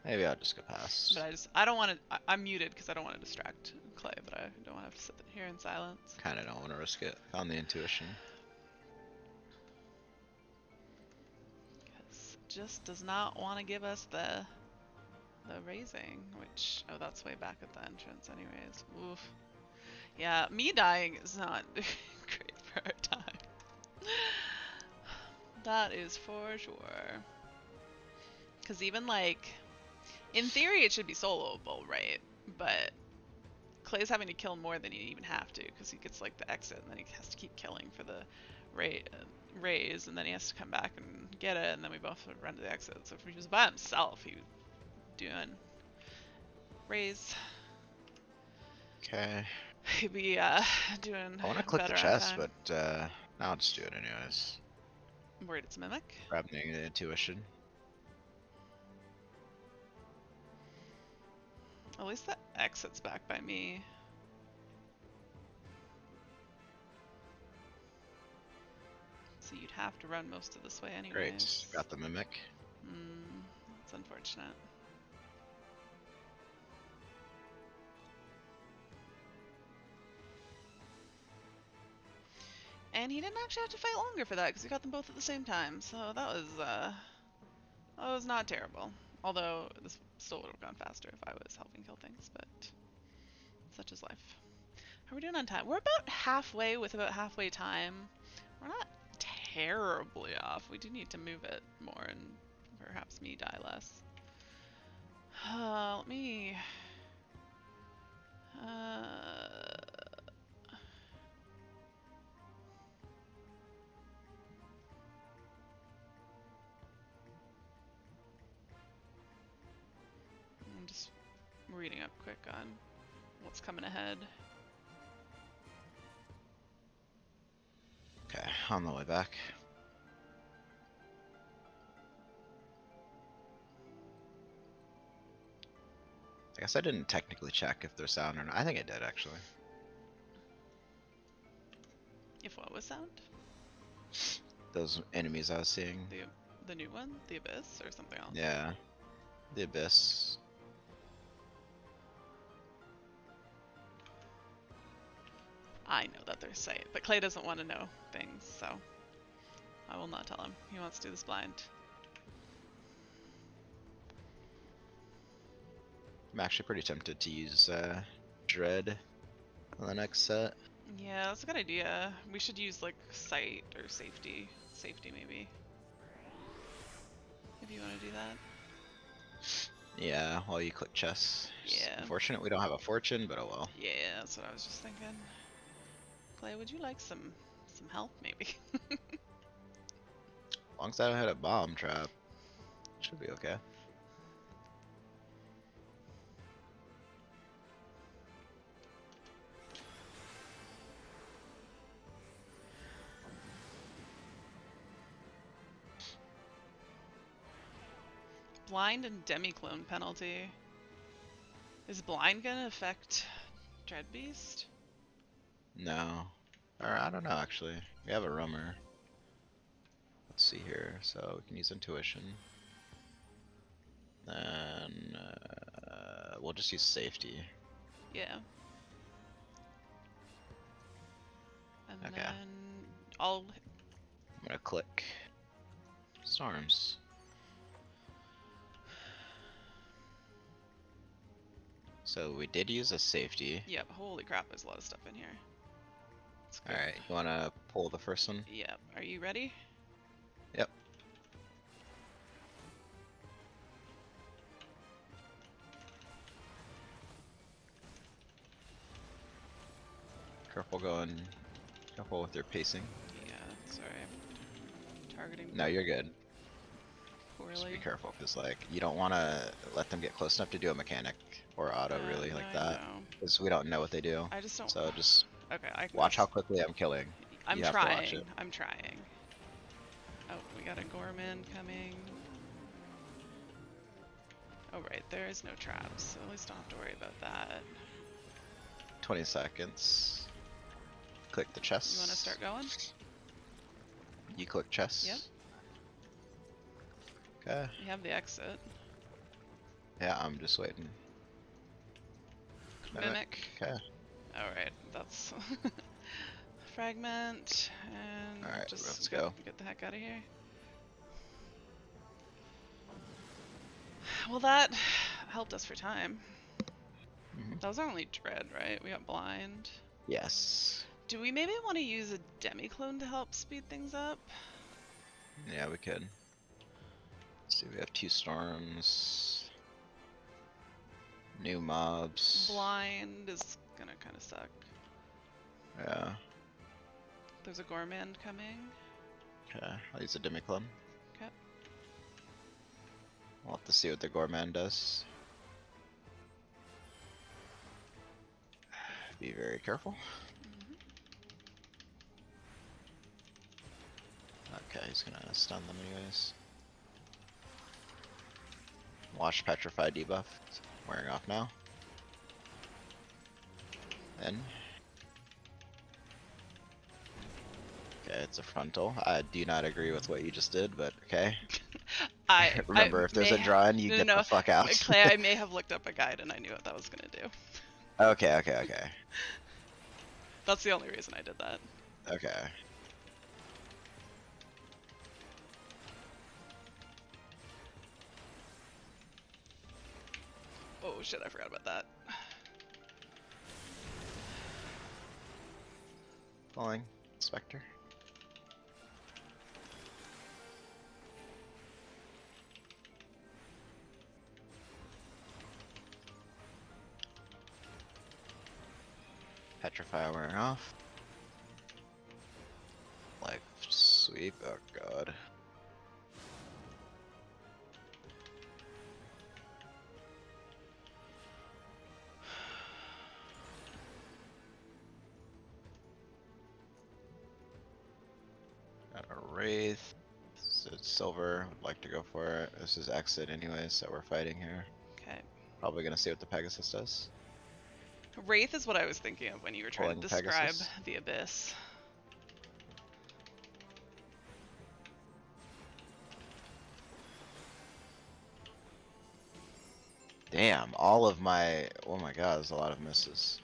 Maybe I'll just go past. But I don't want to. I'm muted because I don't want to distract Clay, but I don't want to have to sit here in silence. Kind of don't want to risk it on the intuition. Because it just does not want to give us the raising, which that's way back at the entrance, anyways. Oof. Yeah, me dying is not great for our time. That is for sure. Because even like, in theory, it should be soloable, right? But Clay's having to kill more than he even have to, because he gets like the exit, and then he has to keep killing for the raise, and then he has to come back and get it, and then we both would run to the exit. So if he was by himself, he would doing raise. Okay. He'd be doing. I want to click the better on chest, time. but I'll just do it anyways. I'm worried it's mimic. Grab the intuition. At least the exit's back by me. So you'd have to run most of this way anyways. Great. Got the mimic. That's unfortunate. And he didn't actually have to fight longer for that because we got them both at the same time. So that was not terrible. Although this still would have gone faster if I was helping kill things, but such is life. How are we doing on time? We're about halfway with about halfway time. We're not terribly off. We do need to move it more and perhaps me die less. Let me... I'm just reading up quick on what's coming ahead. Okay, on the way back. I guess I didn't technically check if there's sound or not. I think I did actually. If what was sound? Those enemies I was seeing. The new one? The Abyss or something else? Yeah. The abyss. I know that they're safe, but Clay doesn't want to know things, so I will not tell him. He wants to do this blind. I'm actually pretty tempted to use Dread on the next set. Yeah, that's a good idea. We should use like sight or safety. Safety maybe. If you want to do that. Yeah, while you click chess. Yeah. Unfortunate we don't have a fortune, but oh well. Yeah, that's what I was just thinking. Clay, would you like some help maybe? As long as I don't hit a bomb trap, should be okay. Blind and demi-clone penalty. Is blind gonna affect Dreadbeast? No. Or I don't know actually. We have a rummer. let's see here. So we can use intuition. Then we'll just use safety. Yeah. And Okay. then I'll. I'm gonna click storms. So we did use a safety. Yep. Holy crap! There's a lot of stuff in here. All right, you wanna pull the first one? Yep. Are you ready? Yep. Careful with your pacing. Yeah. Sorry. I'm targeting. No, you're good. Poorly. Just be careful, because like you don't want to let them get close enough to do a mechanic or auto really like that, because we don't know what they do. I just don't. So just Okay. watch how quickly I'm killing. I'm You have to watch trying. it. I'm trying. Oh, we got a Gorman coming. Oh right, there is no traps, so at least don't have to worry about that. 20 seconds. Click the chest. You want to start going? You click chest. Yep. Okay. We have the exit. Yeah, I'm just waiting. Mimic. Okay. Alright, that's fragment, and Alright, just let's go. Get the heck out of here. Well, that helped us for time. That was our only dread, right? We got blind. Yes. Do we maybe want to use a demi-clone to help speed things up? Yeah, we could. Let's see, we have 2 storms. New mobs. Blind is gonna kind of suck. Yeah. There's a Gorman coming. Okay, I'll use a Demiclone. Okay. We'll have to see what the Gorman does. Be very careful. Okay, he's gonna stun them anyways. Watch Petrify debuff. It's wearing off now. Then. Okay, it's a frontal. I do not agree with what you just did, but okay. Remember, if there's a drawing, you get the fuck out. Clay, I may have looked up a guide and I knew what that was gonna do. Okay. That's the only reason I did that. Okay. Oh shit, I forgot about that. Falling. Spectre. Petrify wearing off. Like, sweep. Oh god. Got a Wraith. So it's silver. Would like to go for it. This is exit anyways, so we're fighting here. Okay. Probably gonna see what the Pegasus does. Wraith is what I was thinking of when you were trying to describe Pegasus. the abyss. Damn, all of my... Oh my god, there's a lot of misses.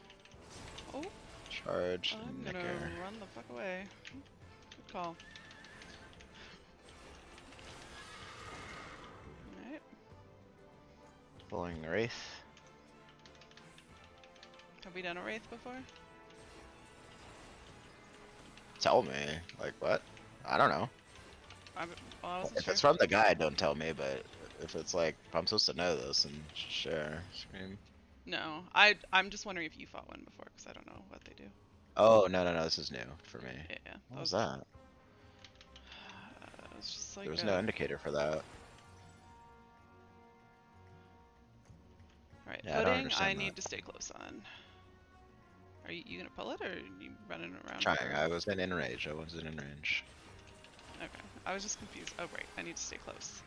Oh. Charge, I'm gonna Nicker. run the fuck away. Good call. Alright. Pulling the Wraith. Have we done a Wraith before? Tell me. Like, what? I don't know. I wasn't If sure. it's from the guide, don't tell me, but if it's like, if I'm supposed to know this, and share. Scream. No, I'm just wondering if you fought one before, because I don't know what they do. Oh, no, this is new for me. Yeah. What was that? It was just like There was no indicator for that. Alright, Yeah, I don't pudding, understand I that. need to stay close on. Are you gonna pull it, or are you running around? Trying, I was in range, I wasn't in range. Okay, I was just confused. Oh right, I need to stay close.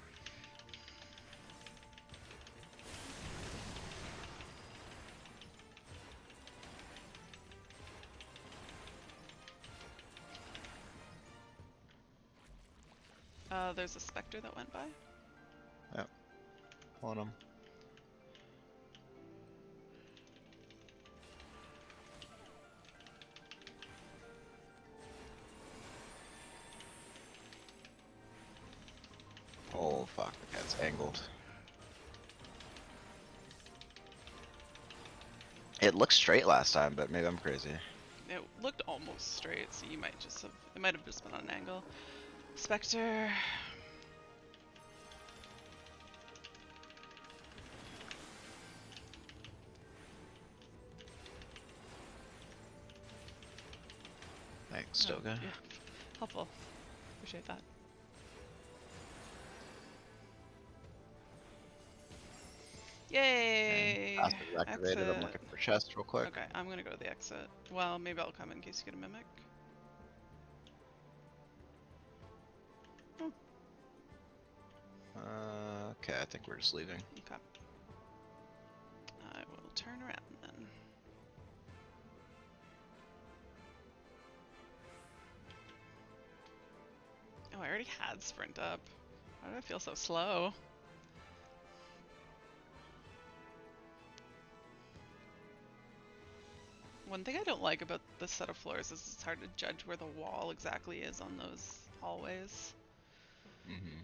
There's a specter that went by. Yep. Pulling them. Oh fuck, the cat's angled. It looked straight last time, but maybe I'm crazy. It looked almost straight, so you might just have. It might have just been on an angle. Spectre. Thanks, still good. Yeah, helpful. Appreciate that. Yay! Passive activated. I'm Exit. looking for chest real quick. Okay, I'm gonna go to the exit. Well, maybe I'll come in case you get a mimic. Oh, Okay, I think we're just leaving. okay. I will turn around then. Oh, I already had sprint up. Why do I feel so slow? One thing I don't like about this set of floors is it's hard to judge where the wall exactly is on those hallways. Mm-hmm.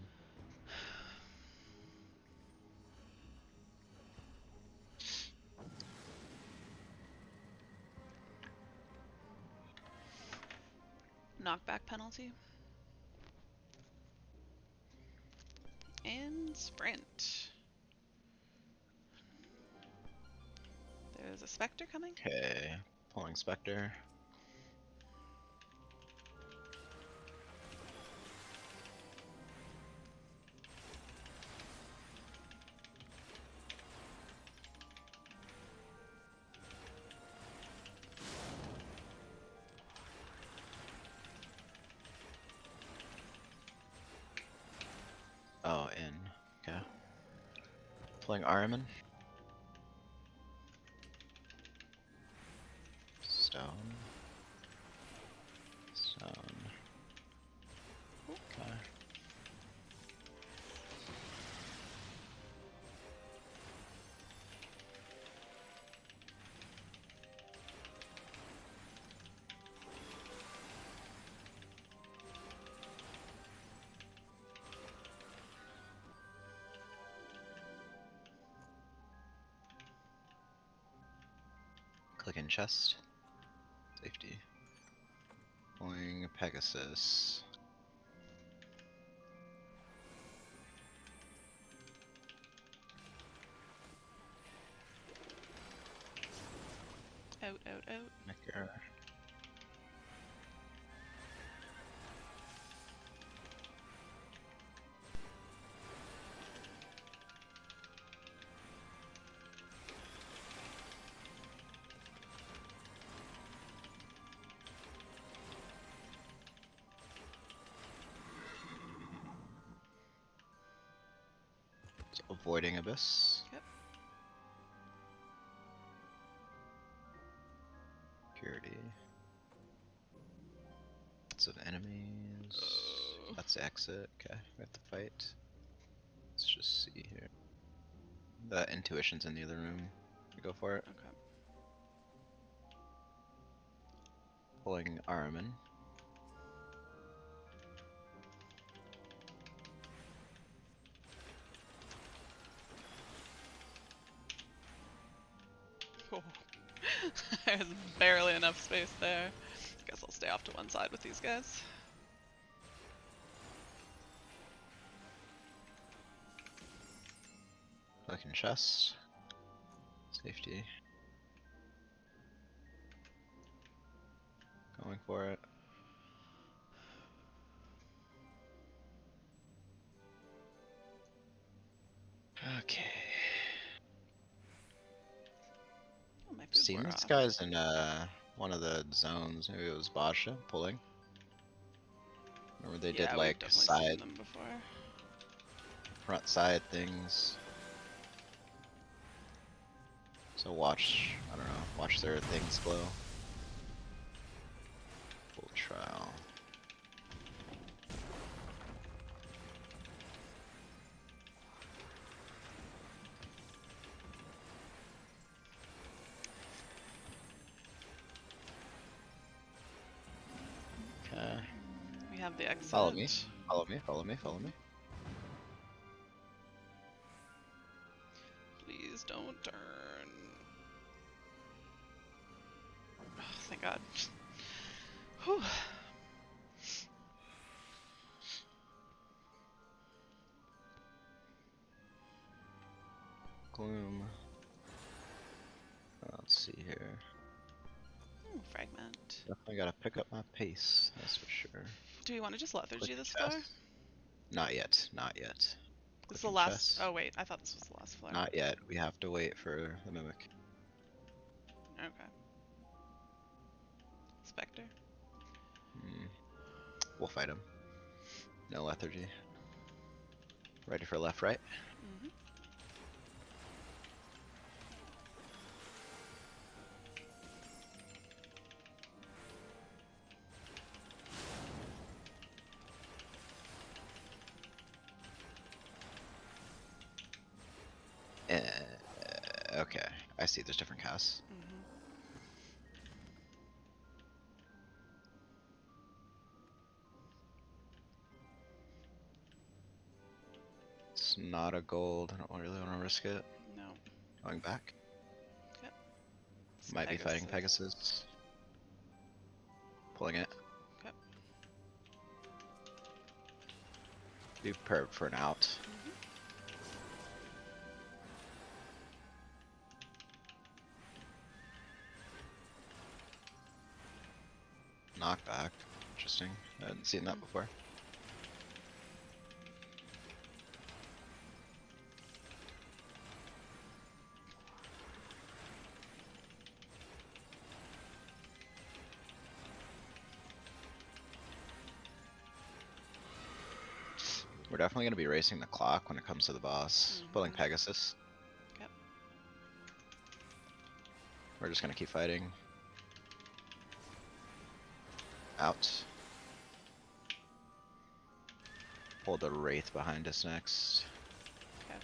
Knockback penalty. And sprint. There's a specter coming. Okay, pulling Spectre. Oh, in. Okay. Pulling Ahriman. Stone. Stone. Okay. Clicking chest. Safety. Pulling Pegasus. Out, out, out. Nicker. So avoiding Abyss. Yep. Purity. Lots of enemies. Oh. That's the exit. Okay, we have to fight. Let's just see here. The intuition's in the other room. Go for it. Okay. Pulling Ahriman. Oh. There's barely enough space there. Guess I'll stay off to one side with these guys. Clicking chest. Safety. Going for it. Okay. Oh, my food Seen wore these off. guys in one of the zones. Maybe it was Basha pulling. Remember they did Yeah, like we've definitely side, seen them before. front side things. So watch, I don't know, watch their things glow. Full trial. Okay. We have the exit. Follow me. Follow me. Follow me. Follow me. Please don't turn. Oh, thank God. Whew. Gloom. Let's see here. Ooh, fragment. Definitely gotta pick up my pace. That's for sure. Do we want to just lethargy Click this floor? chest. Not yet. Not yet. This is the Clicking last. chest. Oh wait, I thought this was the last floor. Not yet. We have to wait for the mimic. Okay. Spectre. We'll fight him. No lethargy. Ready for left, right? Mm-hmm. Okay. I see. There's different casts. Mm-hmm. It's not a gold. I don't really want to risk it. No. Going back. Yep. It's Might be fighting Pegasus. Pulling it. Okay. Be prepared for an out. Mm-hmm. Knockback. Interesting. I hadn't seen that before. We're definitely going to be racing the clock when it comes to the boss. Mhm. Pulling Pegasus. Yep. We're just going to keep fighting. Out. Pull the Wraith behind us next. Okay.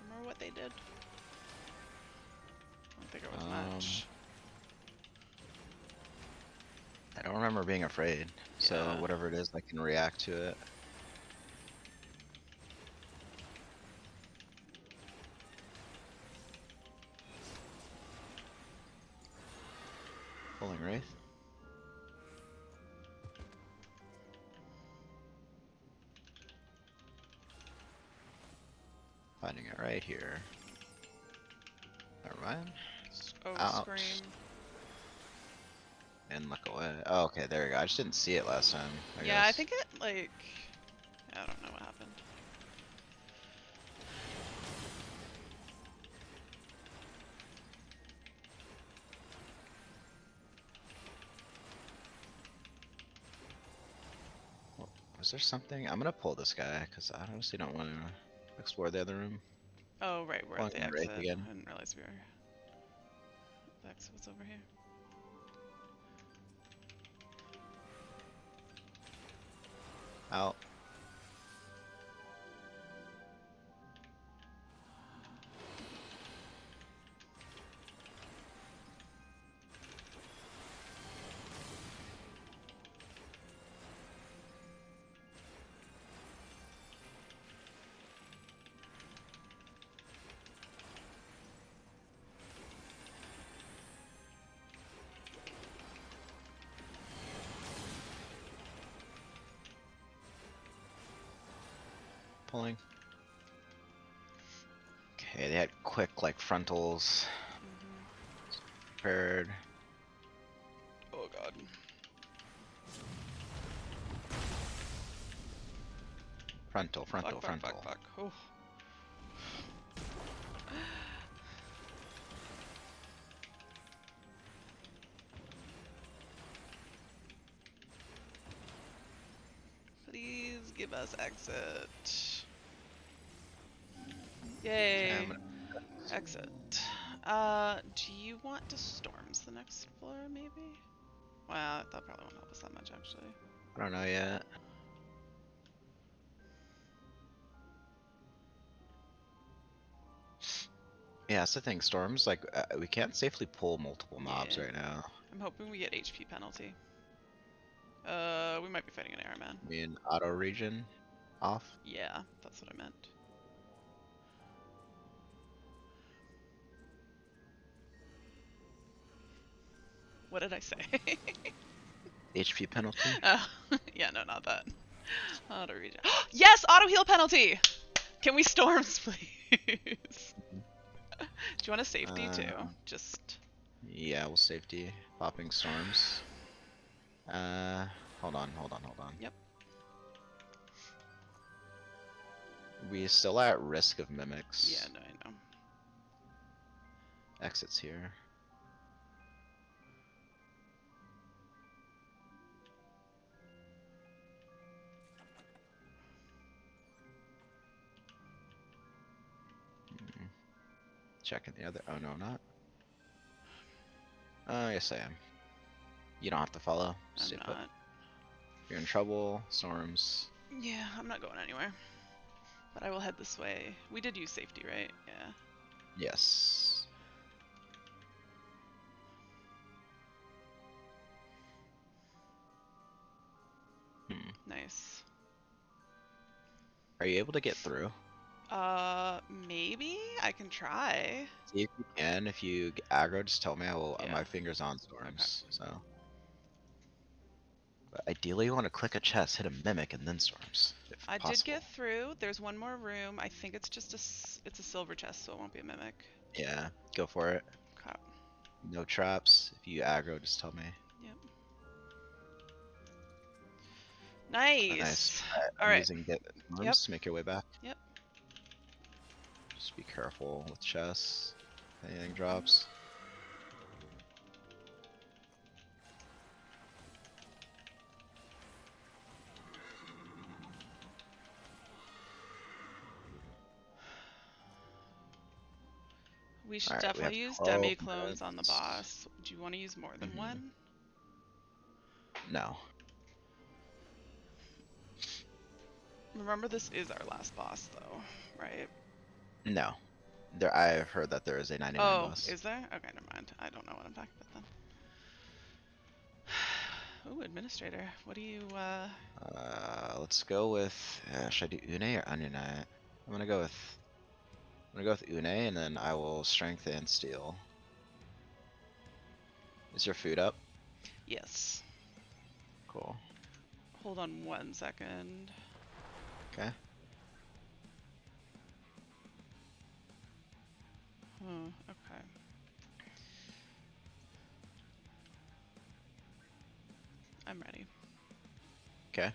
Remember what they did? I don't think it was much. I don't remember being afraid, so Yeah. whatever it is, I can react to it. Pulling Wraith. Finding it right here. Never mind. Oh, Out. scream. And look away. Oh, okay, there we go. I just didn't see it last time. Yeah, I think it, like... I don't know what happened. Was there something? I'm gonna pull this guy, because I honestly don't want to explore the other room. Oh, right, we're at Pulling the in Wraith exit. again. I didn't realize we were... The exit was over here. Out. Pulling. Okay, they had quick, like, frontals. Prepared. Oh, God. Frontal, frontal, Fuck, frontal. fuck, fuck, fuck. Oh. Please give us exit. Yay. Okay, Exit. Do you want to storms the next floor, maybe? Well, that probably won't help us that much, actually. I don't know yet. Yeah, that's the thing. Storms, like, we can't safely pull multiple mobs Yeah. right now. I'm hoping we get HP penalty. We might be fighting an airman. I mean, auto regen off. Yeah, that's what I meant. What did I say? HP penalty. Oh, yeah, no, not that. Auto regen. Yes, auto heal penalty. Can we storms, please? Do you want a safety too? Just. Yeah, we'll safety popping storms. Hold on. Yep. We still at risk of mimics. Yeah, no, I know. Exits here. Checking the other. Oh no, not. Yes I am. You don't have to follow. I'm Stay not. put. If you're in trouble, storms. Yeah, I'm not going anywhere. But I will head this way. We did use safety, right? Yeah. Yes. Nice. Are you able to get through? Maybe I can try. See if you can. If you aggro, just tell me. I will. Yeah. My fingers on storms. Okay. So. But ideally, you want to click a chest, hit a mimic, and then storms. If I possible. did get through. There's one more room. I think it's just it's a silver chest, so it won't be a mimic. Yeah, go for it. Okay. No traps. If you aggro, just tell me. Yep. Nice. Nice. All right. Using get arms Yep. to make your way back. Yep. Just be careful with chests. If anything drops. We should Alright, definitely we have use 12 demi clones on the minutes. boss. Do you want to use more than one? No. Remember, this is our last boss, though, right? No. I've heard that there is a 99 boss. Is there? Okay, never mind. I don't know what I'm talking about then. Ooh, administrator. What do you, Let's go with. Should I do Une or Onion Knight? I'm gonna go with Une, and then I will strength and steel. Is your food up? Yes. Cool. Hold on 1 second. Okay. Okay. I'm ready. Okay.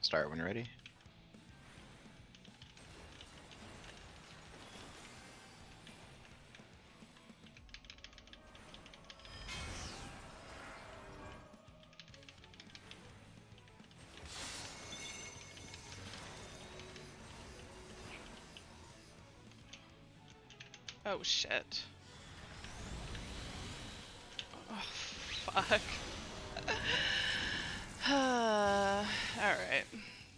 Start when you're ready. Oh, shit. Oh, fuck. Alright.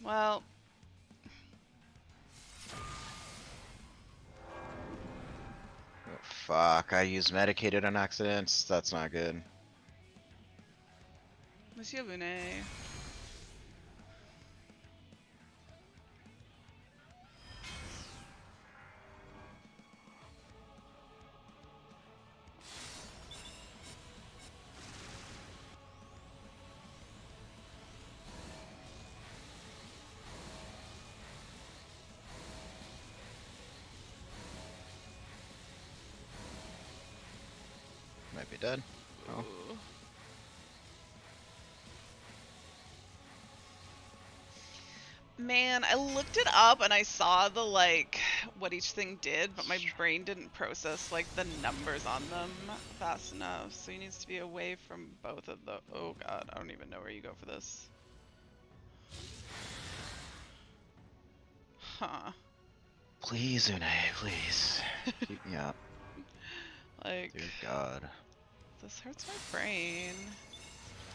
Well. Oh, fuck, I used medicated on accident. That's not good. Monsieur Lune. Might be dead. Oh. Ooh. Man, I looked it up and I saw the, like, what each thing did, but my brain didn't process, like, the numbers on them fast enough. So he needs to be away from both of the. Oh god, I don't even know where you go for this. Huh. Please, Une, please. Keep me up. Like. Dear God. This hurts my brain.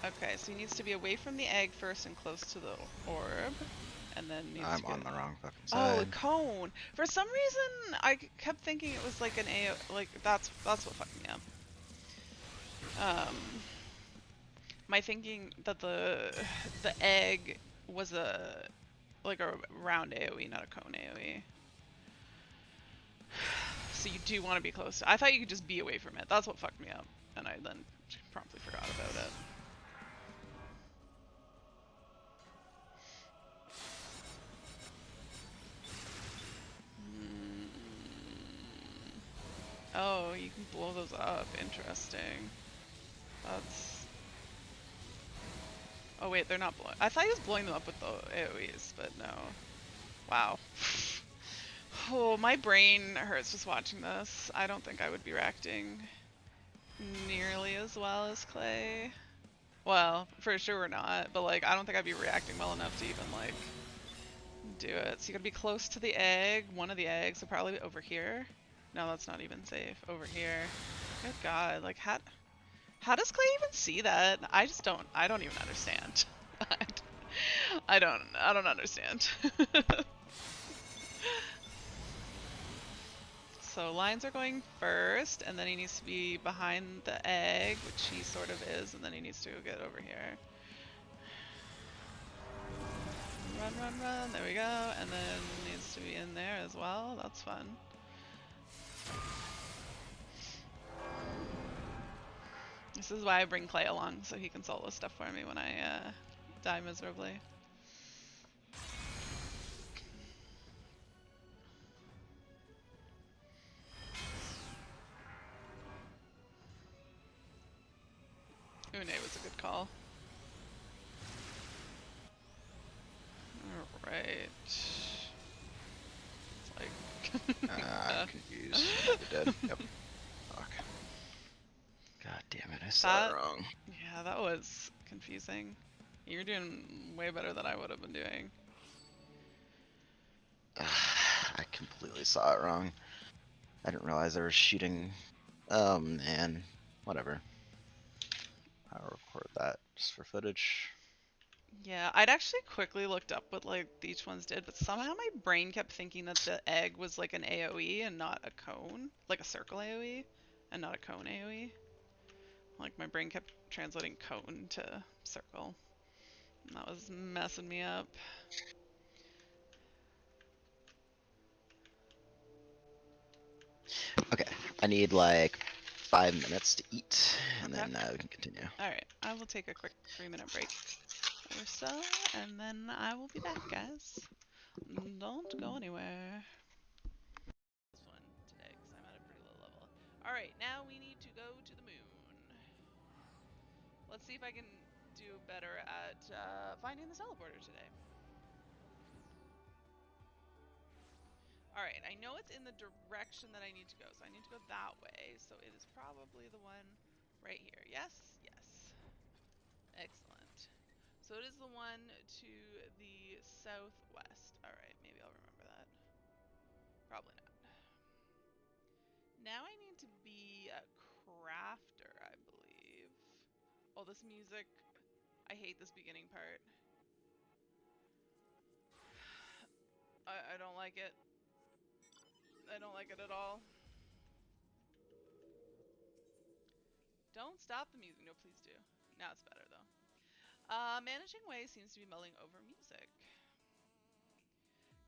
Okay, so he needs to be away from the egg first and close to the orb. And then needs I'm to be on the wrong fucking side. Oh, a cone. For some reason, I kept thinking it was like an AO. Like that's what fucked me up. My thinking that the egg was a like a round AoE, not a cone AoE. So you do want to be close. I thought you could just be away from it. That's what fucked me up, and I then promptly forgot about it. Mm. Oh, you can blow those up. Interesting. That's. Oh wait, they're not blowing. I thought he was blowing them up with the AoEs, but no. Wow. Oh, my brain hurts just watching this. I don't think I would be reacting nearly as well as Clay. Well, for sure not, but like I don't think I'd be reacting well enough to even like do it. So you gotta be close to the egg, one of the eggs, so probably over here. No, that's not even safe. Over here. Good God, like how does Clay even see that? I don't even understand. I don't understand. So lines are going first, and then he needs to be behind the egg, which he sort of is, and then he needs to get over here. Run, run, run, there we go, and then needs to be in there as well, that's fun. This is why I bring Clay along, so he can solo stuff for me when I die miserably. Une was a good call. Alright. It's like... I'm confused. You're dead. Yep. Fuck. God damn it, I saw it wrong. Yeah, that was confusing. You're doing way better than I would have been doing. I completely saw it wrong. I didn't realize they were shooting. Oh man. Whatever. I'll record that just for footage. Yeah, I'd actually quickly looked up what like each ones did, but somehow my brain kept thinking that the egg was like an AoE and not a cone, like a circle AoE, and not a cone AoE. Like my brain kept translating cone to circle, and that was messing me up. Okay, I need like 5 minutes to eat, and Okay. then we can continue. Alright, I will take a quick 3-minute break or so, and then I will be back, guys. Don't go anywhere. This one today, because I'm at a pretty low level. Alright, now we need to go to the moon. Let's see if I can do better at finding the teleporter today. Alright, I know it's in the direction that I need to go, so I need to go that way. So it is probably the one right here. Yes? Yes. Excellent. So it is the one to the southwest. Alright, maybe I'll remember that. Probably not. Now I need to be a crafter, I believe. Oh, this music. I hate this beginning part. I don't like it. I don't like it at all. Don't stop the music. No, please do. Now it's better, though. Managing Way seems to be mulling over music.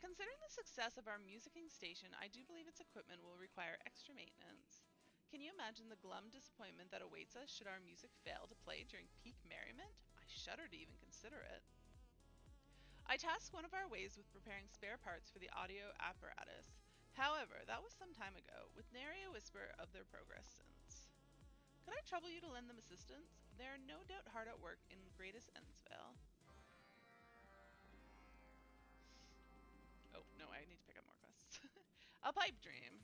Considering the success of our musicking station, I do believe its equipment will require extra maintenance. Can you imagine the glum disappointment that awaits us should our music fail to play during peak merriment? I shudder to even consider it. I tasked one of our ways with preparing spare parts for the audio apparatus. However, that was some time ago, with nary a whisper of their progress since. Could I trouble you to lend them assistance? They are no doubt hard at work in Greatest Ensvale. Oh, no, I need to pick up more quests. A pipe dream.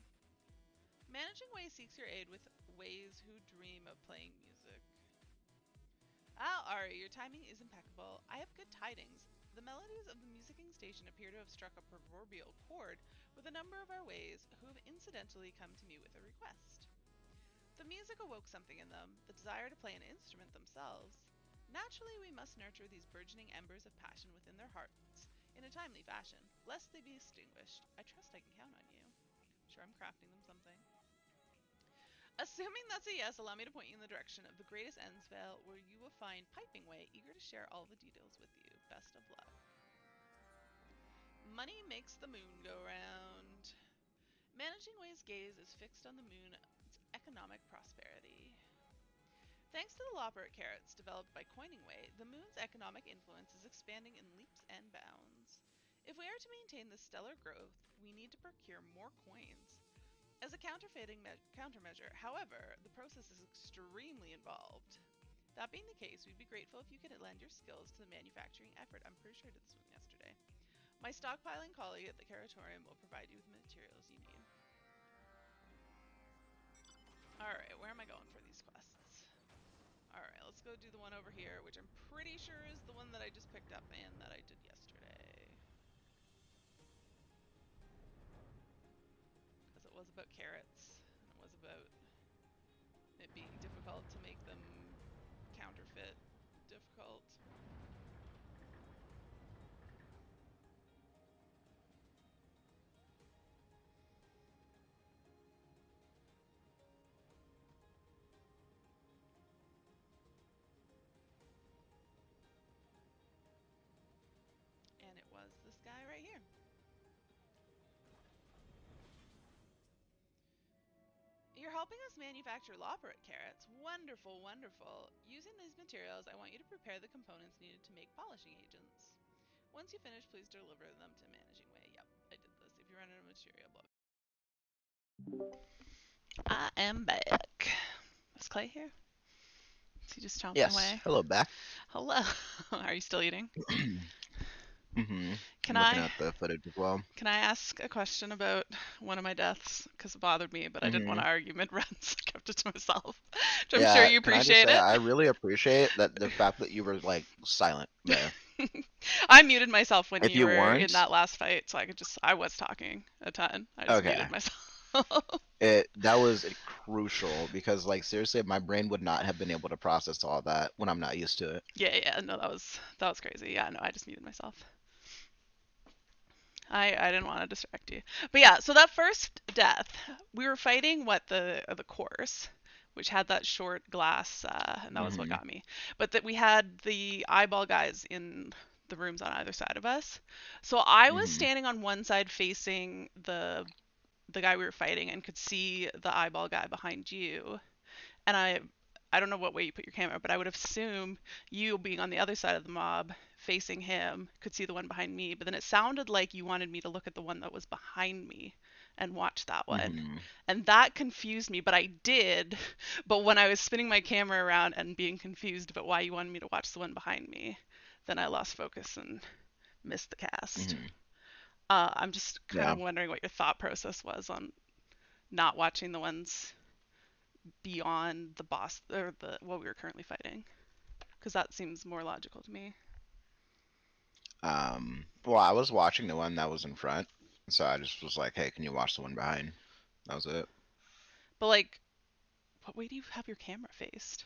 Managing Way seeks your aid with ways who dream of playing music. Ah, Ari, your timing is impeccable. I have good tidings. The melodies of the musicking station appear to have struck a proverbial chord with a number of our ways who have incidentally come to me with a request. The music awoke something in them, the desire to play an instrument themselves. Naturally, we must nurture these burgeoning embers of passion within their hearts in a timely fashion, lest they be extinguished. I trust I can count on you. Sure, I'm crafting them something. Assuming that's a yes, allow me to point you in the direction of the greatest ends vale, where you will find Piping Way, eager to share all the details with you. Best of luck. Money makes the moon go round. Managing Way's gaze is fixed on the moon's economic prosperity. Thanks to the Lopper carrots developed by Coining Way, the moon's economic influence is expanding in leaps and bounds. If we are to maintain this stellar growth, we need to procure more coins. As a countermeasure, however, the process is extremely involved. That being the case, we'd be grateful if you could lend your skills to the manufacturing effort. I'm pretty sure I did this one yesterday. My stockpiling colleague at the Caratorium will provide you with the materials you need. Alright, where am I going for these quests? Alright, let's go do the one over here, which I'm pretty sure is the one that I just picked up and that I did yesterday. Because it was about carrots, and it was about it being difficult to make them counterfeit difficult. And it was this guy right here. You're helping us manufacture Loperate carrots. Wonderful, wonderful. Using these materials, I want you to prepare the components needed to make polishing agents. Once you finish, please deliver them to Managing Way. Yep, I did this. If you run out of material, blah. I am back. Is Clay here? Is he just chomping Yes. away? Hello, back. Hello. Are you still eating? Mm-hmm. Can I'm looking I at the footage as well. can I ask a question about one of my deaths? Because it bothered me, but I didn't want Mm-hmm. to argue mid-run, so I kept it to myself. Which I'm sure Yeah, you can I just appreciate say it. I really appreciate that the fact that you were like silent there. I muted myself when If you you were in weren't, that last fight, so I was talking a ton. I just okay, muted myself. that was crucial because like seriously, my brain would not have been able to process all that when I'm not used to it. Yeah, no, that was crazy. Yeah, no, I just muted myself. I didn't want to distract you. But yeah, so that first death, we were fighting the course, which had that short glass, and that was what Mm-hmm. got me. But that we had the eyeball guys in the rooms on either side of us. So I was Mm-hmm. standing on one side facing the guy we were fighting and could see the eyeball guy behind you. And I don't know what way you put your camera, but I would assume you being on the other side of the mob facing him could see the one behind me, but then it sounded like you wanted me to look at the one that was behind me and watch that one. Mm-hmm. And that confused me, but I did. But when I was spinning my camera around and being confused about why you wanted me to watch the one behind me, then I lost focus and missed the cast. Mm-hmm. I'm just kind Yeah. of wondering what your thought process was on not watching the ones beyond the boss or the what we were currently fighting, because that seems more logical to me. Well, I was watching the one that was in front, so I just was like, "Hey, can you watch the one behind?" That was it. But like, what way do you have your camera faced?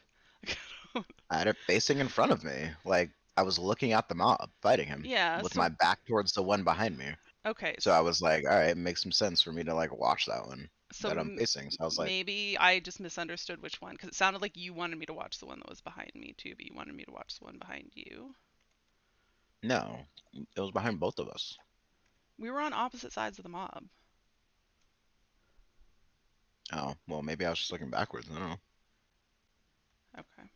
I had it facing in front of me, like I was looking at the mob fighting him Yeah. with my So back towards the one behind me. okay. So I was like, "All right, it makes some sense for me to like watch that one So that I'm facing." So I was like, maybe I just misunderstood which one, because it sounded like you wanted me to watch the one that was behind me too, but you wanted me to watch the one behind you. "No, it was behind both of us." We were on opposite sides of the mob. Oh, well, maybe I was just looking backwards. I don't know. Okay.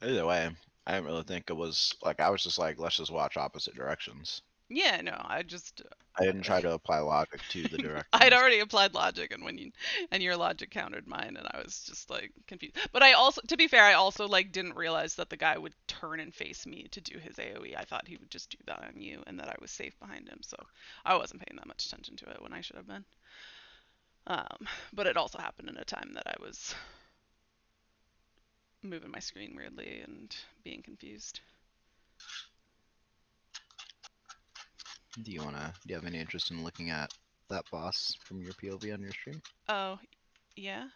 Either way, I didn't really think it was like I was just like, let's just watch opposite directions. Yeah. No. I just. I didn't try to apply logic to the I'd directions. already applied logic, and your logic countered mine, and I was just like confused. But I also, to be fair, I also like didn't realize that the guy would turn and face me to do his AOE. I thought he would just do that on you, and that I was safe behind him. So I wasn't paying that much attention to it when I should have been. But it also happened in a time that I was moving my screen weirdly and being confused. Do you have any interest in looking at that boss from your POV on your stream? Oh, yeah.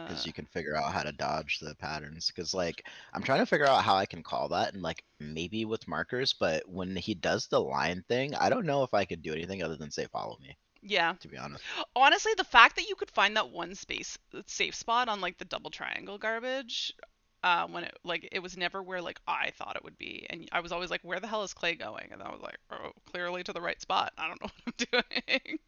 Because Uh, you can figure out how to dodge the patterns. Because like I'm trying to figure out how I can call that and like maybe with markers, but when he does the line thing, I don't know if I could do anything other than say follow me. Yeah. to be honest. Honestly, the fact that you could find that one space safe spot on like the double triangle garbage, when it was never where like I thought it would be, and I was always like, where the hell is Clay going? And I was like, oh, clearly to the right spot. I don't know what I'm doing.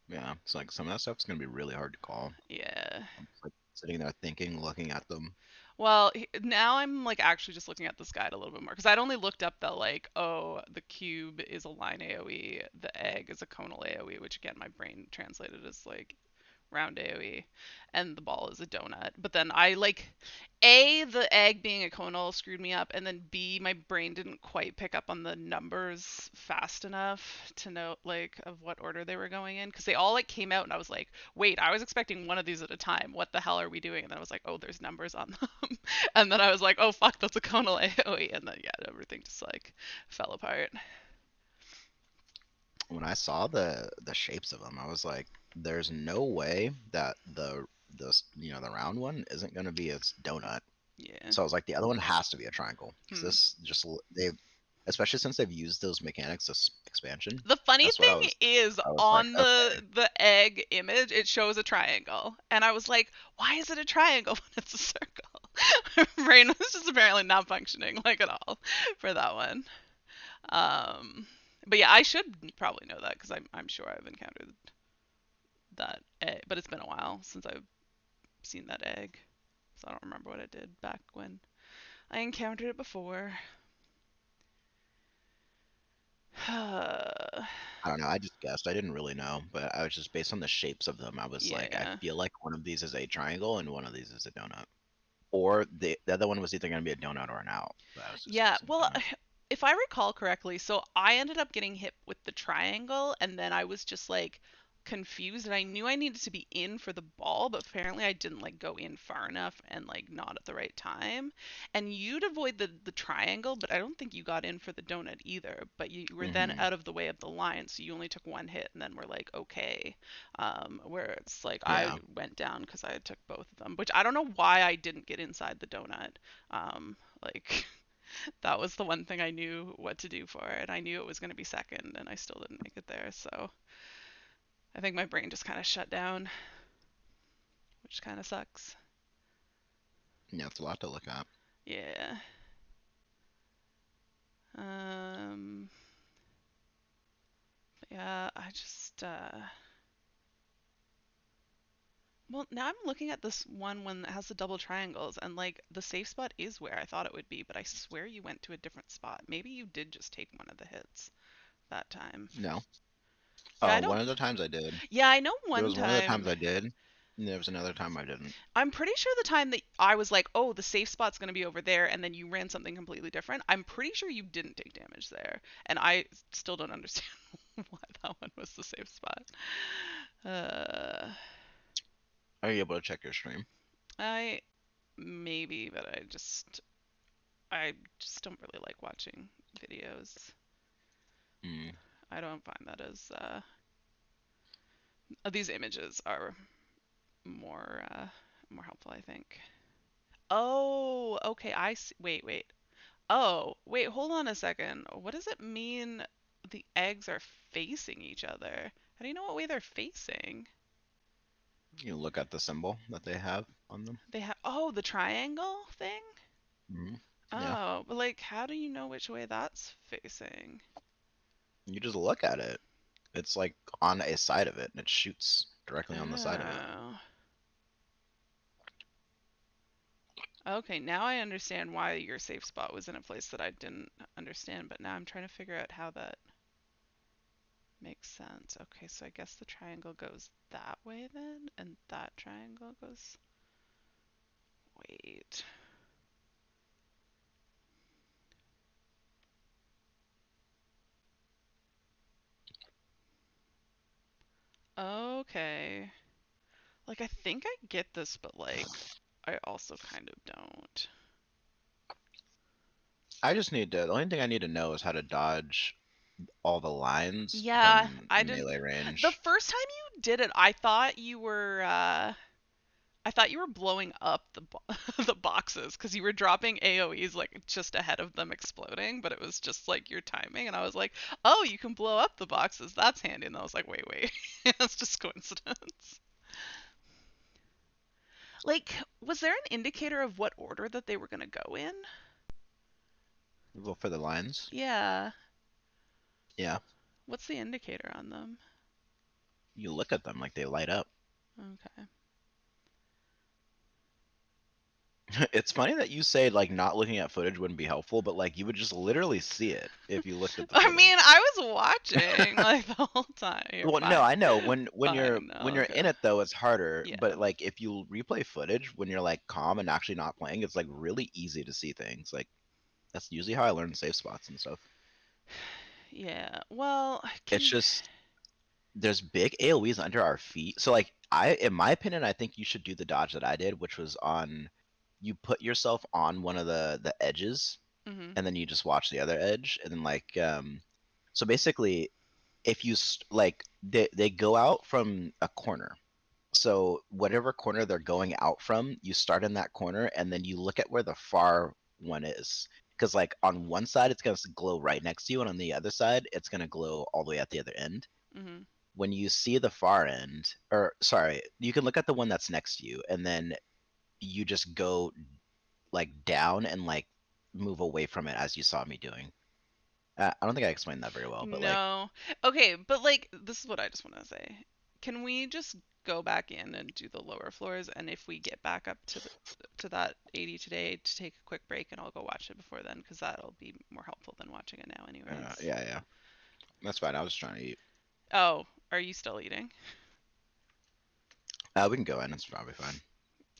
Yeah, it's like some of that stuff's gonna be really hard to call. Yeah. I'm just like sitting there thinking, looking at them. Well, now I'm like actually just looking at this guide a little bit more because I'd only looked up that like, oh, the cube is a line AoE, the egg is a conal AoE, which again my brain translated as like round AoE, and the ball is a donut. But then I like A, the egg being a conal screwed me up, and then B, my brain didn't quite pick up on the numbers fast enough to know like of what order they were going in because they all like came out and I was like, wait, I was expecting one of these at a time. What the hell are we doing? And then I was like, oh, there's numbers on them. And then I was like, oh fuck, that's a conal AoE, and then yeah, everything just like fell apart. When I saw the shapes of them, I was like, "There's no way that the round one isn't gonna be a donut." Yeah. So I was like, the other one has to be a triangle because Hmm. this just they've especially since they've used those mechanics this expansion. The funny That's what thing is, I was like, on okay, the egg image, it shows a triangle, and I was like, "Why is it a triangle when it's a circle?" My brain was just apparently not functioning like at all for that one. Um, but yeah, I should probably know that because I'm sure I've encountered that egg, but it's been a while since I've seen that egg, so I don't remember what it did back when I encountered it before. I don't know. I just guessed. I didn't really know, but I was just based on the shapes of them. I was like, I Yeah. feel like one of these is a triangle and one of these is a donut, or the other one was either gonna be a donut or an out. But I was just Yeah, guessing well, donut. if I recall correctly, so I ended up getting hit with the triangle, and then I was just like confused, and I knew I needed to be in for the ball, but apparently I didn't like go in far enough and like not at the right time. And you'd avoid the triangle, but I don't think you got in for the donut either. But you were then Hmm. out of the way of the line, so you only took one hit, and then we're like, okay. Where it's like I Yeah. went down because I took both of them, which I don't know why I didn't get inside the donut. Like that was the one thing I knew what to do for, and I knew it was going to be second, and I still didn't make it there. So I think my brain just kind of shut down, which kind of sucks. Yeah, it's a lot to look at. Yeah. Um. Yeah. I just. Well, now I'm looking at this one that has the double triangles, and like the safe spot is where I thought it would be, but I swear you went to a different spot. Maybe you did just take one of the hits that time. No. Yeah, I One don't. of the times I did. Yeah, I know There one was one of the times time. I did, and there was another time I didn't. I'm pretty sure the time that I was like, oh, the safe spot's going to be over there, and then you ran something completely different, I'm pretty sure you didn't take damage there. And I still don't understand why that one was the safe spot. Uh, Are you able to check your stream? I maybe, but I just don't really like watching videos. Mm. I don't find that as these images are more helpful, I think. Oh, okay. I see. Wait. Oh, wait, hold on a second. What does it mean the eggs are facing each other? How do you know what way they're facing? You look at the symbol that they have on them. They have, oh, the triangle thing? Mm. Yeah. Oh, but like, how do you know which way that's facing? You just look at it. It's like on a side of it, and it shoots directly on the side of it. Oh. Okay, now I understand why your safe spot was in a place that I didn't understand, but now I'm trying to figure out how that makes sense. Okay, so I guess the triangle goes that way then, and that triangle goes. Wait. Okay. Like, I think I get this, but like, I also kind of don't. I just need to. The only thing I need to know is how to dodge all the lines Yeah, from I didn't. melee The range. first time you did it, I thought you were, I thought you were blowing up the boxes because you were dropping AoEs like just ahead of them exploding, but it was just like your timing, and I was like, oh, you can blow up the boxes. That's handy. And I was like, wait, that's just coincidence. Like, was there an indicator of what order that they were gonna go in? Well, for the lines, Yeah. yeah, What's the indicator on them? you look at them like they light up. Okay. It's funny that you say like not looking at footage wouldn't be helpful, but like you would just literally see it if you looked at the I mean, footage. I was watching like the whole time. You're Well, no, fine. I know when you're Fine. when No, you're okay. in it though, it's harder. Yeah. But like if you replay footage when you're like calm and actually not playing, it's like really easy to see things. Like that's usually how I learn safe spots and stuff. Yeah. Well, It's can. just there's big AoEs under our feet. So like in my opinion, I think you should do the dodge that I did, which was on you put yourself on one of the edges Mhm. and then you just watch the other edge and then like so basically if you like they go out from a corner. So whatever corner they're going out from, you start in that corner and then you look at where the far one is. Because like on one side it's gonna glow right next to you, and on the other side it's gonna glow all the way at the other end. Mhm. When you see the far end, or sorry, you can look at the one that's next to you, and then you just go like down and like move away from it as you saw me doing. I don't think I explained that very well, but like, No. Okay, but like this is what I just want to say. Can we just go back in and do the lower floors, and if we get back up to that 80 today, to take a quick break, and I'll go watch it before then because that'll be more helpful than watching it now anyways. yeah, yeah, that's fine. I was just trying to eat. Oh, are you still eating? We can go in. It's probably fine.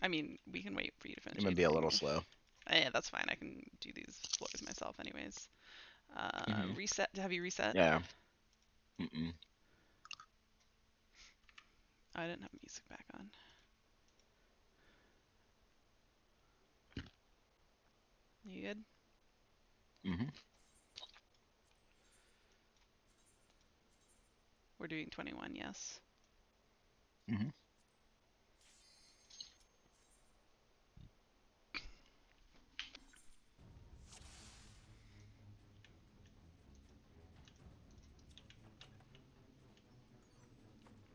I mean, we can wait for you to It finish might be a little eating. slow. Yeah, that's fine. I can do these floors myself anyways. Hmm. Reset. Have you reset? Yeah. Mm-mm. Oh, I didn't have music back on. You good? Hmm. We're doing 21, yes. Hmm.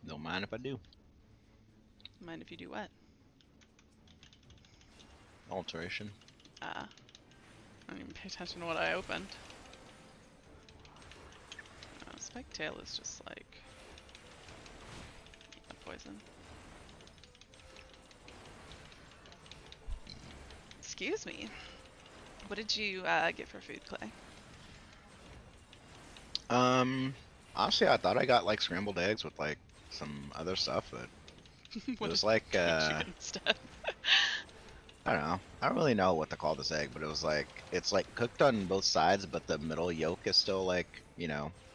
Don't mind if I do. Mind if you do what? Alteration. I don't even pay attention to what I opened. Spike tail is just like a poison. Excuse me. What did you get for food, Clay? Um, Honestly, I thought I got like scrambled eggs with like some other stuff, but it What was did like you get instead? I don't know. I don't really know what to call this egg, but it was like it's like cooked on both sides, but the middle yolk is still like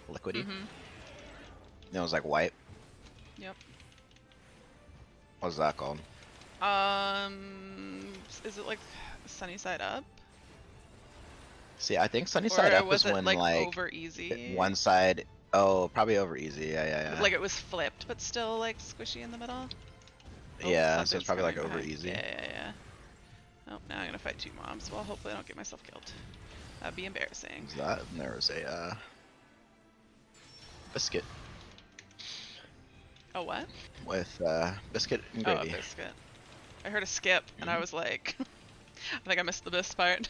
liquidy. Mm-hmm. And it was like white. Yep. What's that called? Is it like sunny side up? See, I think sunny side Or up was is it when like like over easy? one side. Oh, probably over easy. Yeah, yeah, Like it was flipped, but still like squishy in the middle? yeah. Oh, Yeah, so it's something's probably like coming over behind. easy. Yeah. Oh, now I'm gonna fight two mobs. Well, hopefully I don't get myself killed. That'd be embarrassing. Is that? And there was a biscuit Oh, what? with biscuit and Oh, a gravy. biscuit. I heard a skip, and I Hmm. was like, I think I missed the best part.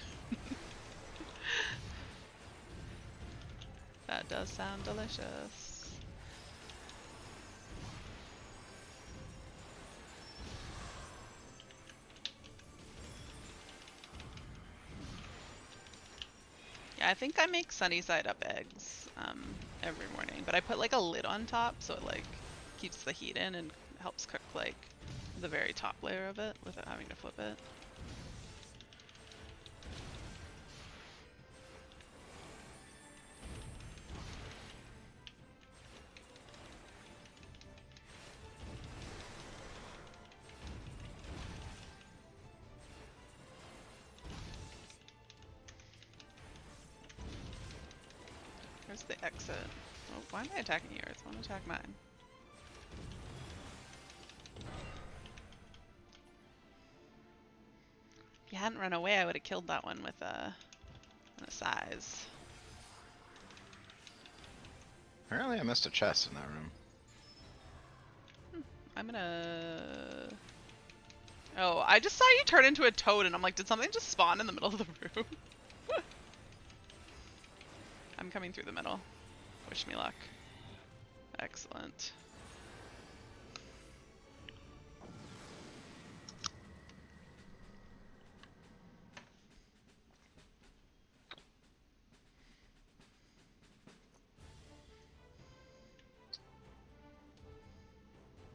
That does sound delicious. Yeah, I think I make sunny side up eggs every morning, but I put like a lid on top so it like keeps the heat in and helps cook like the very top layer of it without having to flip it. Where's the exit? Oh, why am I attacking yours? I want to attack mine. you hadn't run away, I would have killed that one with a size. Apparently I missed a chest in that room. I'm gonna... Oh, I just saw you turn into a toad, and I'm like, did something just spawn in the middle of the room? I'm coming through the middle. Wish me luck. Excellent.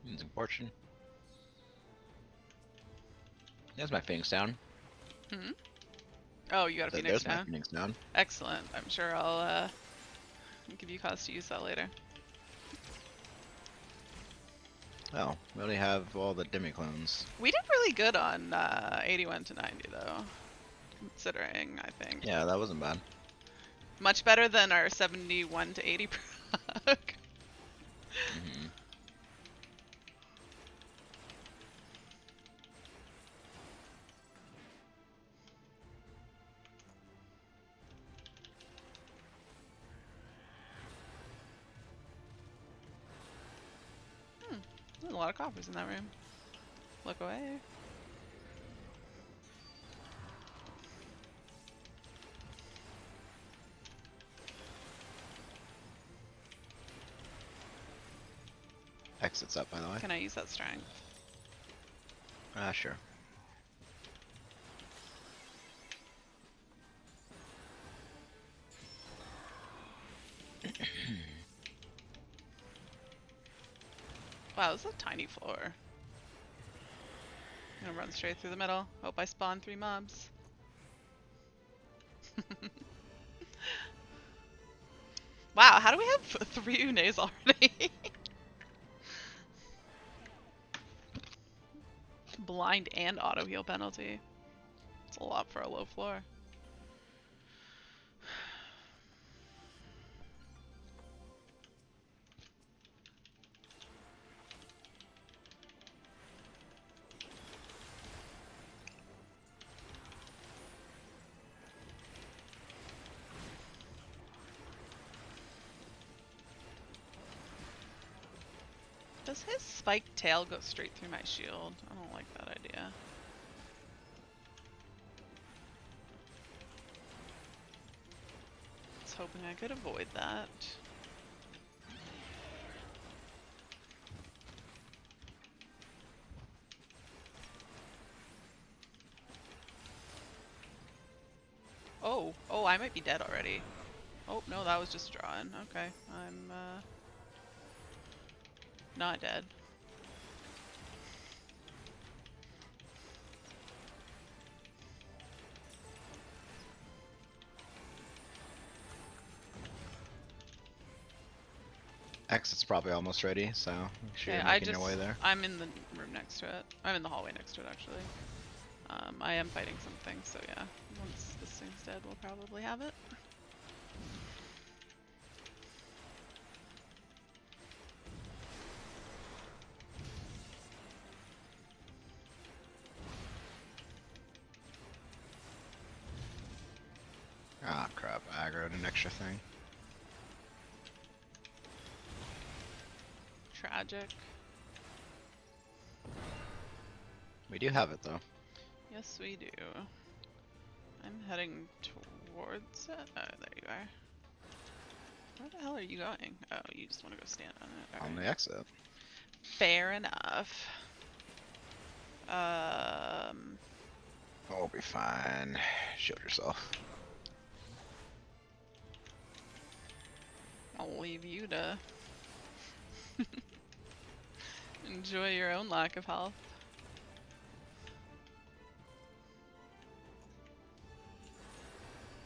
Using fortune. There's my Phoenix down. Hmm? Oh, you got a Phoenix There's down? my Phoenix down. Excellent. I'm sure I'll give you cause to use that later. Oh, we only have all the demi-clones. We did really good on 81 to 90, though. Considering, I think. Yeah, that wasn't bad. Much better than our 71 to 80 proc. Mm-hmm. There's a lot of coppers in that room. Look away. Exit's up, by the way. Can I use that strength? Sure. Wow, this is a tiny floor. I'm gonna run straight through the middle. Hope I spawn 3 mobs. Wow, how do we have 3 Unays already? Blind and auto heal penalty. It's a lot for a low floor. Does his spiked tail go straight through my shield? I don't like that idea. I was hoping I could avoid that. Oh, I might be dead already. Oh, no, that was just drawing. Okay, I'm, not dead. Exit's probably almost ready, so make sure you're I making your way there. I'm in the room next to it. I'm in the hallway next to it, actually. I am fighting something, so yeah. Once this thing's dead, we'll probably have it. Ah, crap. I aggroed an extra thing. Tragic. We do have it, though. Yes, we do. I'm heading towards it. Oh, there you are. Where the hell are you going? Oh, you just want to go stand on it. On Alright. the exit. Fair enough. We'll be fine. Shield yourself. I'll leave you to enjoy your own lack of health.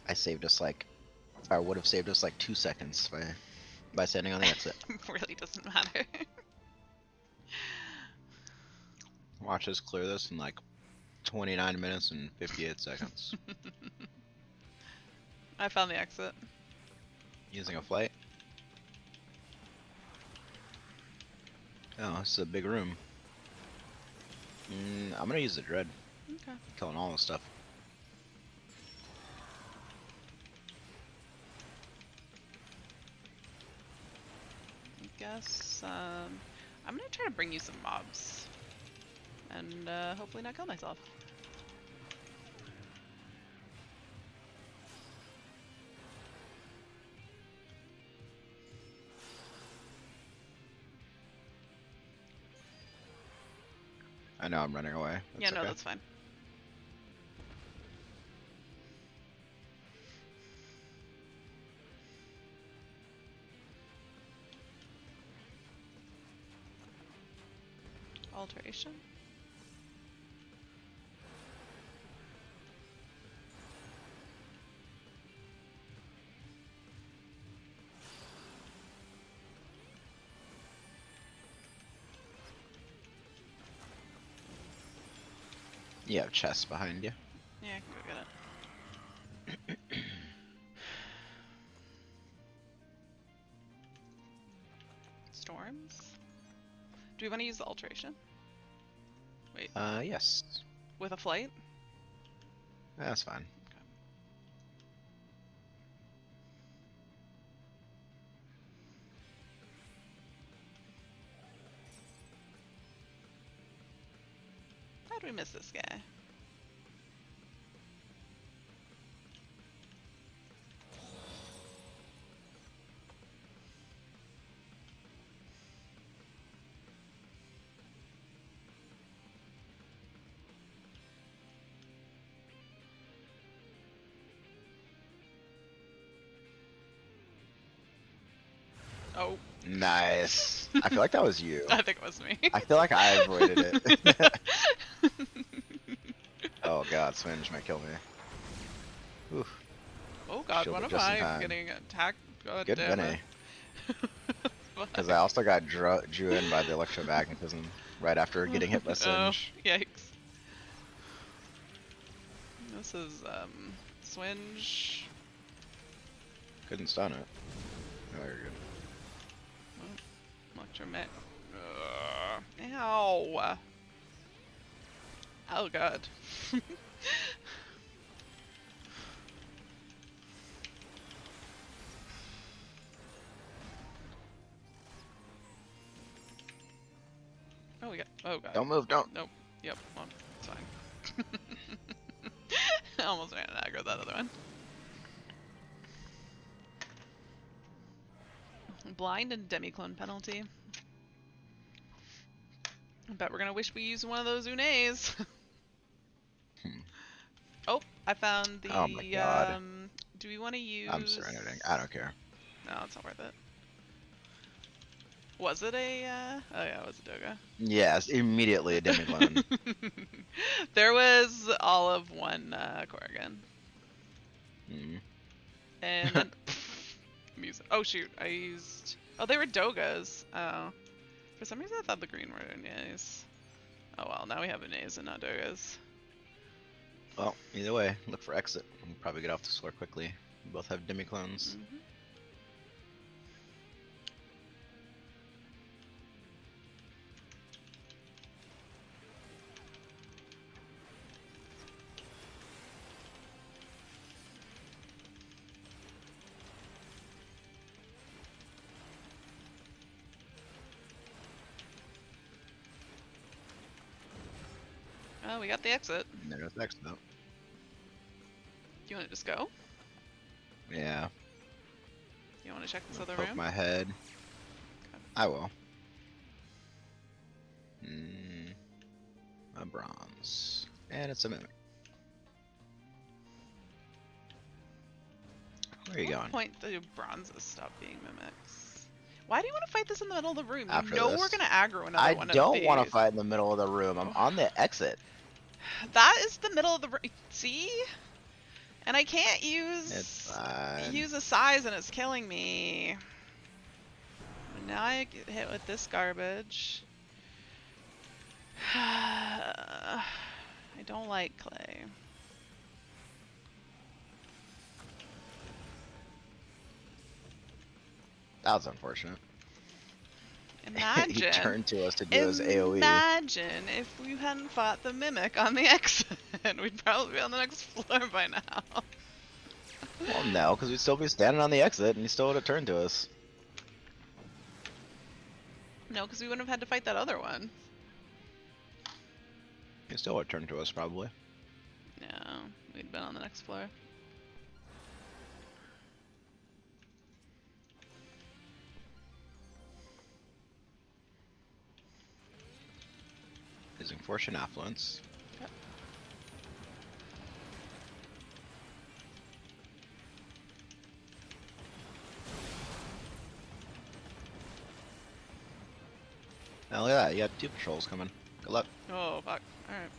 I saved us like, or would have saved us like 2 seconds by standing on the exit. Really doesn't matter. Watch us clear this in like 29 minutes and 58 seconds. I found the exit. Using a flight. Oh, this is a big room. I'm gonna use the dread. Okay. Killing all this stuff. guess I'm gonna try to bring you some mobs. And hopefully not kill myself. I know I'm running away. Yeah, no, okay. that's fine. Alteration? You have chests behind you. Yeah, I can go get it. Storms? Do we want to use the alteration? Wait. Yes. With a flight? That's fine. How'd we miss this guy? Oh. Nice. I feel like that was you. I think it was me. I feel like I avoided it. Oh god, Swinge might kill me. Oof. Oh god, Shielded what am just in I time. getting attacked? God Good damn Vinny. Because it. I also got drew in by the electromagnetism right after getting hit by Oh, Swinge. yikes. This is, Swinge. Couldn't stun it. Oh, you're good. Electromag. Ow. Oh god. Oh, we got. Oh god. Don't move, don't. Nope. Yep. Well, it's fine. I almost ran an aggro that other one. Blind and demi-clone penalty. I bet we're gonna wish we used one of those Unays. Oh, I found the. Oh my god. Do we want to use? I'm surrendering. I don't care. No, it's not worth it. Was it a? Oh yeah, it was a Doga. Yes, immediately a demi-clone. There was all of one Corrigan. Mm. And then, music. Oh shoot, I used. Oh, they were Dogas. Oh, for some reason I thought the green were Unays. Oh well, now we have Unays and not Dogas. Well, either way, look for exit. We'll probably get off this floor quickly. We both have demi-clones. Mm-hmm. Oh, we got the exit. And there goes the exit though. Do you want to just go? Yeah. You want to check this I'll other poke room? my head. Okay. I will. A bronze. And it's a mimic. Where are you At what going? point do bronzes stop being mimics? Why do you want to fight this in the middle of the room? After you know this. we're gonna aggro another I one of don't these. want to fight in the middle of the room. I'm on the exit. That is the middle of the room. See? And I can't It's fine. use a size and it's killing me. And now I get hit with this garbage. I don't like clay. That was unfortunate. Imagine. He turned to us to do his AoE. Imagine if we hadn't fought the mimic on the exit. We'd probably be on the next floor by now. Well, no, because we'd still be standing on the exit and he still would have turned to us. No, because we wouldn't have had to fight that other one. He still would turn to us, probably. No, we'd been on the next floor. Using Fortune Affluence. Yep. Now look at that, you got 2 patrols coming. Good luck. Oh, fuck. Alright.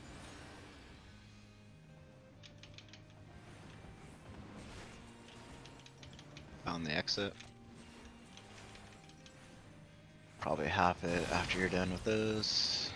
Found the exit. Probably half it after you're done with those.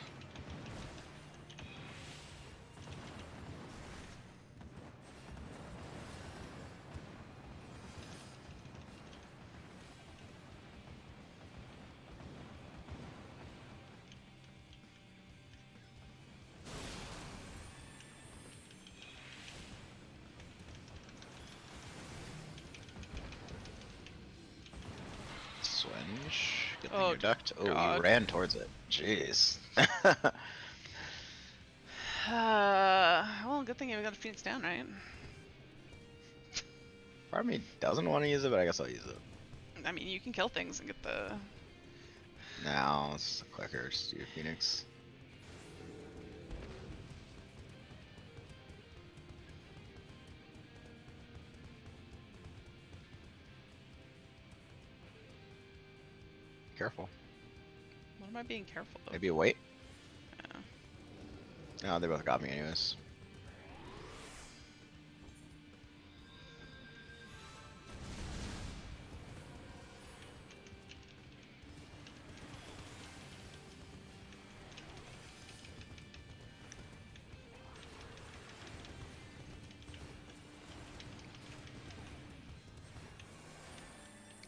Swinge. Good thing Oh, you ducked. Oh, God. you ran towards it. Jeez. Well, good thing we got a Phoenix down, right? Part of me doesn't want to use it, but I guess I'll use it. I mean, you can kill things and get the... Now, it's a clicker. Just do your Phoenix. Careful. What am I being careful of? Maybe wait. Yeah. No, they both got me anyways.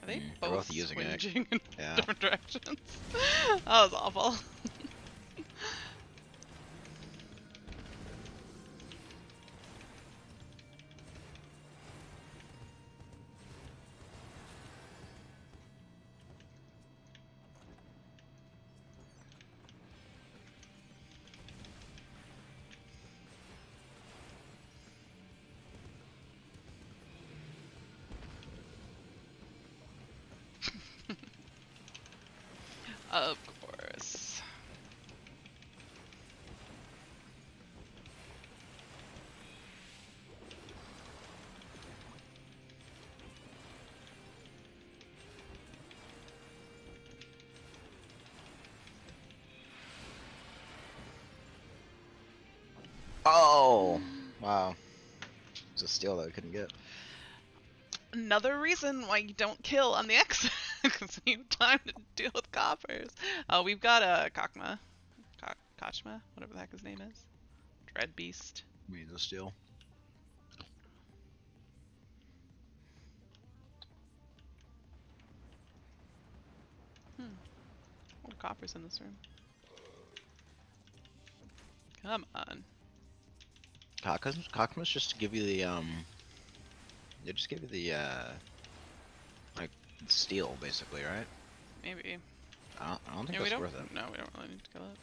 Are they they're both both using it. swinging in Yeah. different directions? That was awful. Of course. Oh! Wow. It's a steal that I couldn't get. Another reason why you don't kill on the exit, because you have time to deal with coppers. Oh, we've got a Kakma. Kachma? Whatever the heck his name is. Dread Beast. We need a steal. What are coppers in this room? Come on. Cockmas just to give you the they just give you the like steal basically, right? Maybe. I don't think Yeah, we that's don't. worth it. No, we don't really need to kill it.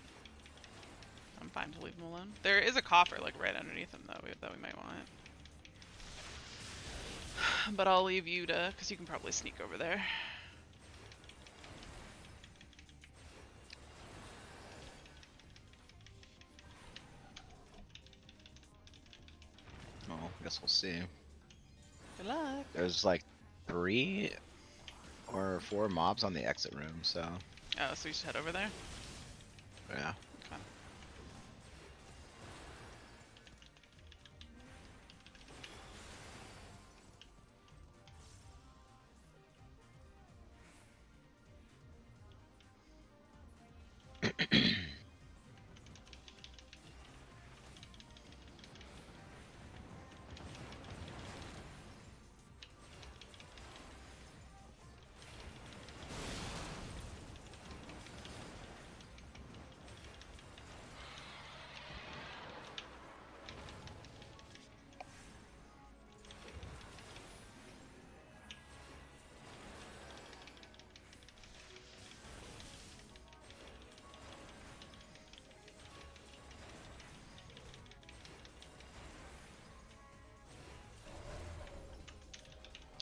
I'm fine to leave him alone. There is a coffer like right underneath him though that we might want. But I'll leave you to, because you can probably sneak over there. Well, I guess we'll see. Good luck. There's like 3 or 4 mobs on the exit room, so Oh, so we should head over there? yeah. Okay.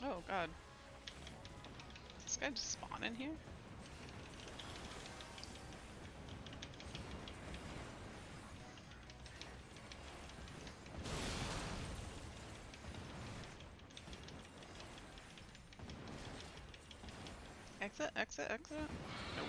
Oh god. Does this guy just spawn in here? Exit, exit, exit. Nope.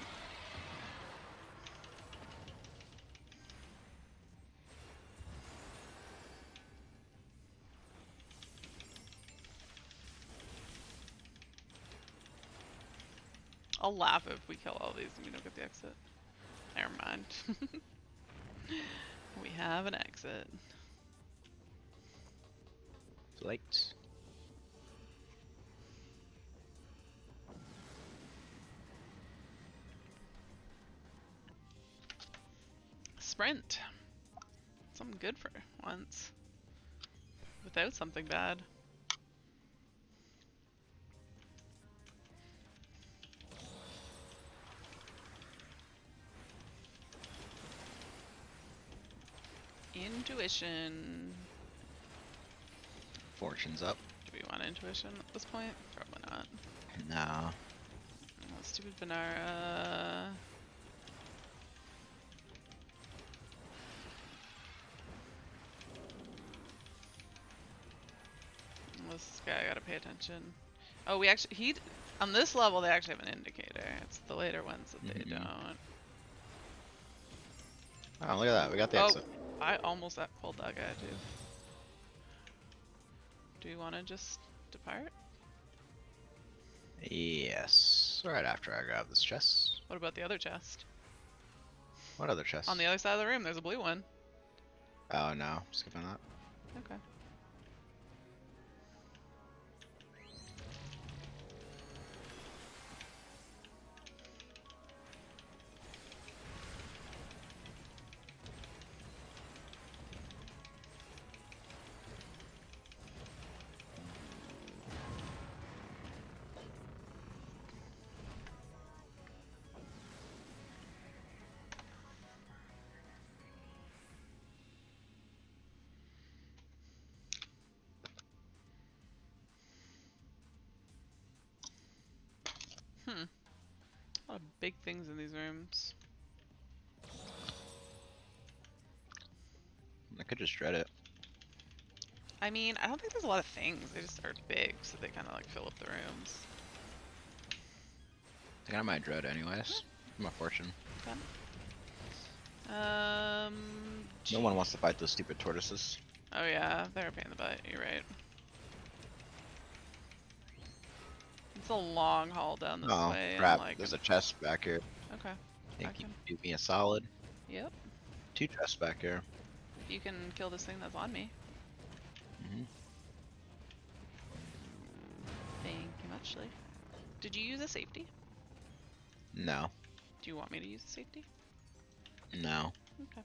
I'll laugh if we kill all these and we don't get the exit. Never mind. We have an exit. Lights. Sprint. Something good for once. Without something bad. Intuition. Fortune's up. Do we want intuition at this point? Probably not. No. Oh, stupid Banara. This guy gotta pay attention. Oh, we actually, on this level they actually have an indicator. It's the later ones that they don't. Oh, look at that. We got the exit. I almost pulled that guy too. Do you want to just depart? Yes. Right after I grab this chest. What about the other chest? What other chest? On the other side of the room, there's a blue one. Oh no, skipping that. Okay. A lot of big things in these rooms. I could just dread it. I mean, I don't think there's a lot of things. They just are big, so they kind of like fill up the rooms. I think I might dread anyways. My fortune. Okay. No one wants to fight those stupid tortoises. Oh yeah, they're a pain in the butt. You're right. It's a long haul down this way. Crap. Like, There's a chest back here. okay. Think you can do me a solid? Yep. 2 chests back here. If you can kill this thing that's on me. Thank you muchly. Did you use a safety? No. Do you want me to use a safety? No. Okay.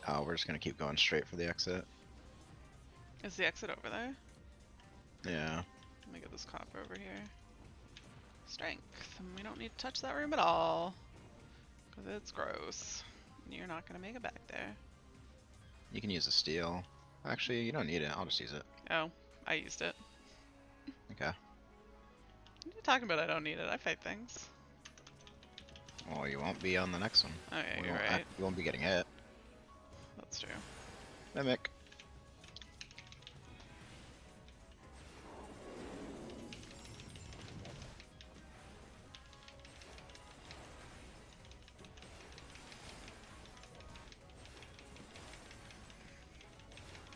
Oh, we're just gonna keep going straight for the exit. Is the exit over there? Yeah. Let me get this copper over here. Strength. And we don't need to touch that room at all. Because it's gross. You're not going to make it back there. You can use a steel. Actually, you don't need it. I'll just use it. Oh, I used it. Okay. What are you talking about? I don't need it. I fight things. Well, you won't be on the next one. Oh yeah, you're right. You won't be getting hit. That's true. Mimic.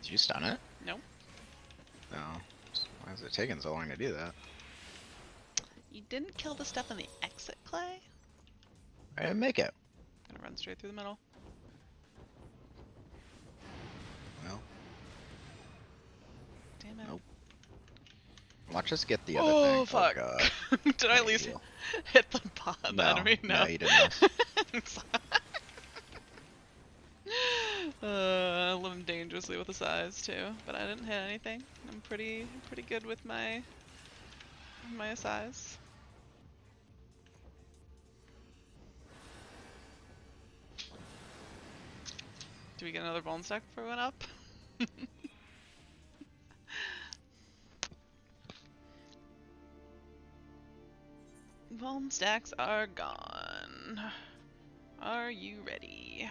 Did you stun it? No. No. Why is it taking so long to do that? You didn't kill the stuff in the exit, Clay? I didn't make it. Gonna run straight through the middle. Well. Damn it. Nope. Watch us get the other Oh, thing. fuck. Oh, God. Did I at least hit the enemy? No, you didn't. Living dangerously with the size too, but I didn't hit anything. I'm pretty good with my size. Do we get another bone stack before we went up? Bone stacks are gone. Are you ready?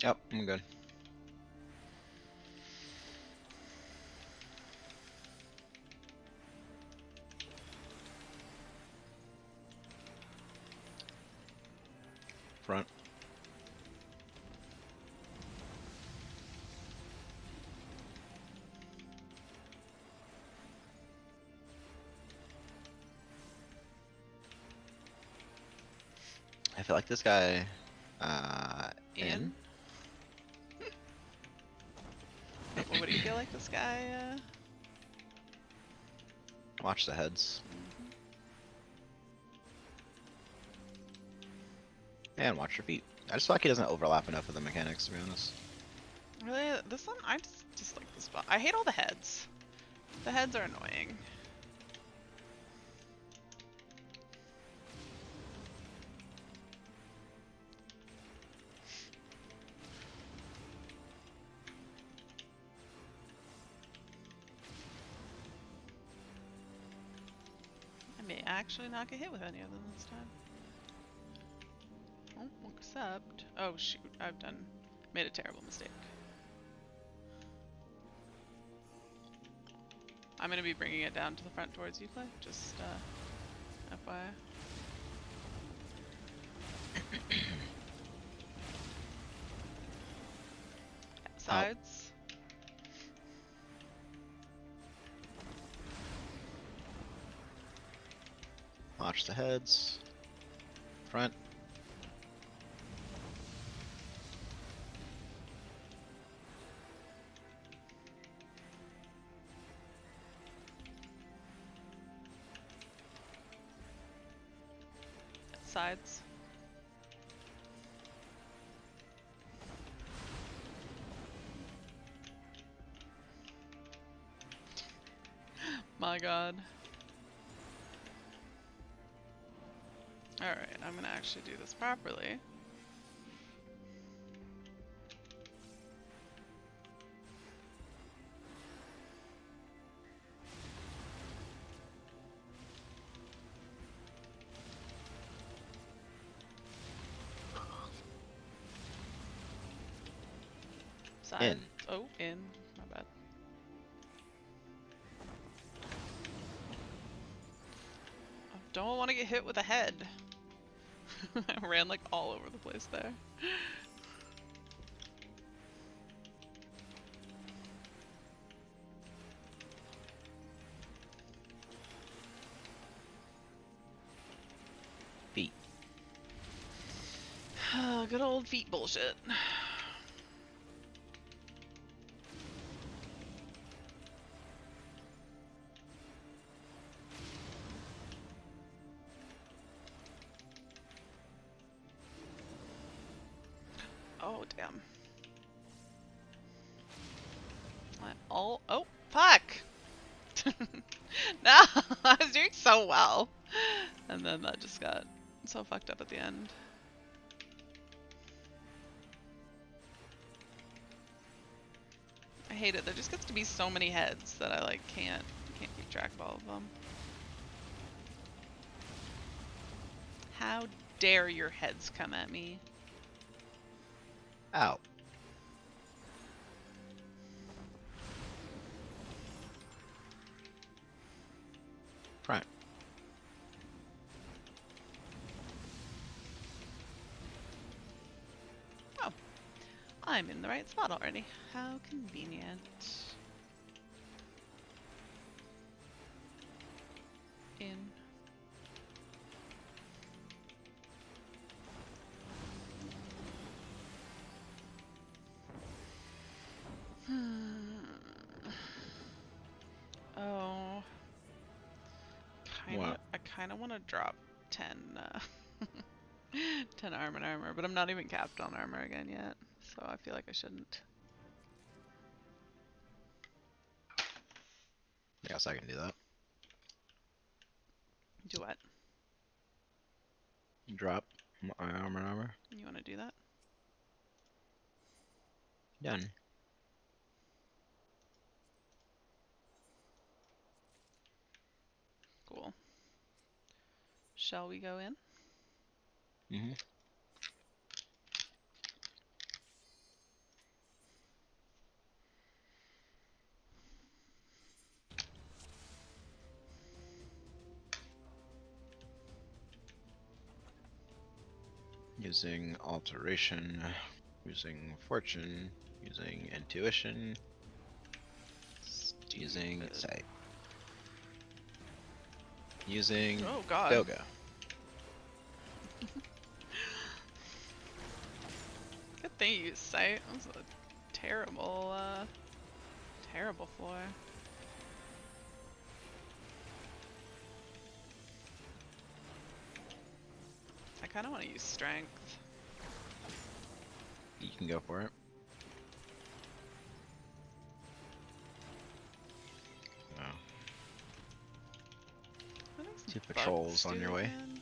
Yep, I'm good. Front. I feel like this guy, in. What do you feel like this guy, Watch the heads. And watch your feet. I just feel like he doesn't overlap enough with the mechanics, to be honest. Really? This one? I just like this spot. I hate all the heads. The heads are annoying. I may actually not get hit with any of them this time. Oh, except... Oh shoot, made a terrible mistake. I'm gonna be bringing it down to the front towards you, Clay. Just, FYI. Sides. Watch the heads. Front. Sides. My god. Alright, I'm gonna actually do this properly. Sides. In. Oh, in. My bad. I don't want to get hit with a head. I ran like all over the place there. Feet. Good old feet bullshit. Oh, damn. Oh, fuck! No, I was doing so well. And then that just got so fucked up at the end. I hate it. There just gets to be so many heads that I like can't keep track of all of them. How dare your heads come at me? Ow. Front. Oh, I'm in the right spot already. How convenient. In. Oh. What? I kind of want to drop 10, 10 armor and armor, but I'm not even capped on armor again yet, so... though I feel like I shouldn't. I guess I can do that. Do what? Drop my armor. You want to do that? Done. Cool. Shall we go in? Mm-hmm. Using alteration, using fortune, using intuition, using sight, using Oh god. yoga. Good thing you used sight. That was a terrible, terrible floor. I kind of want to use strength. You can go for it. No. What are some 2 bugs patrols on your way. doing?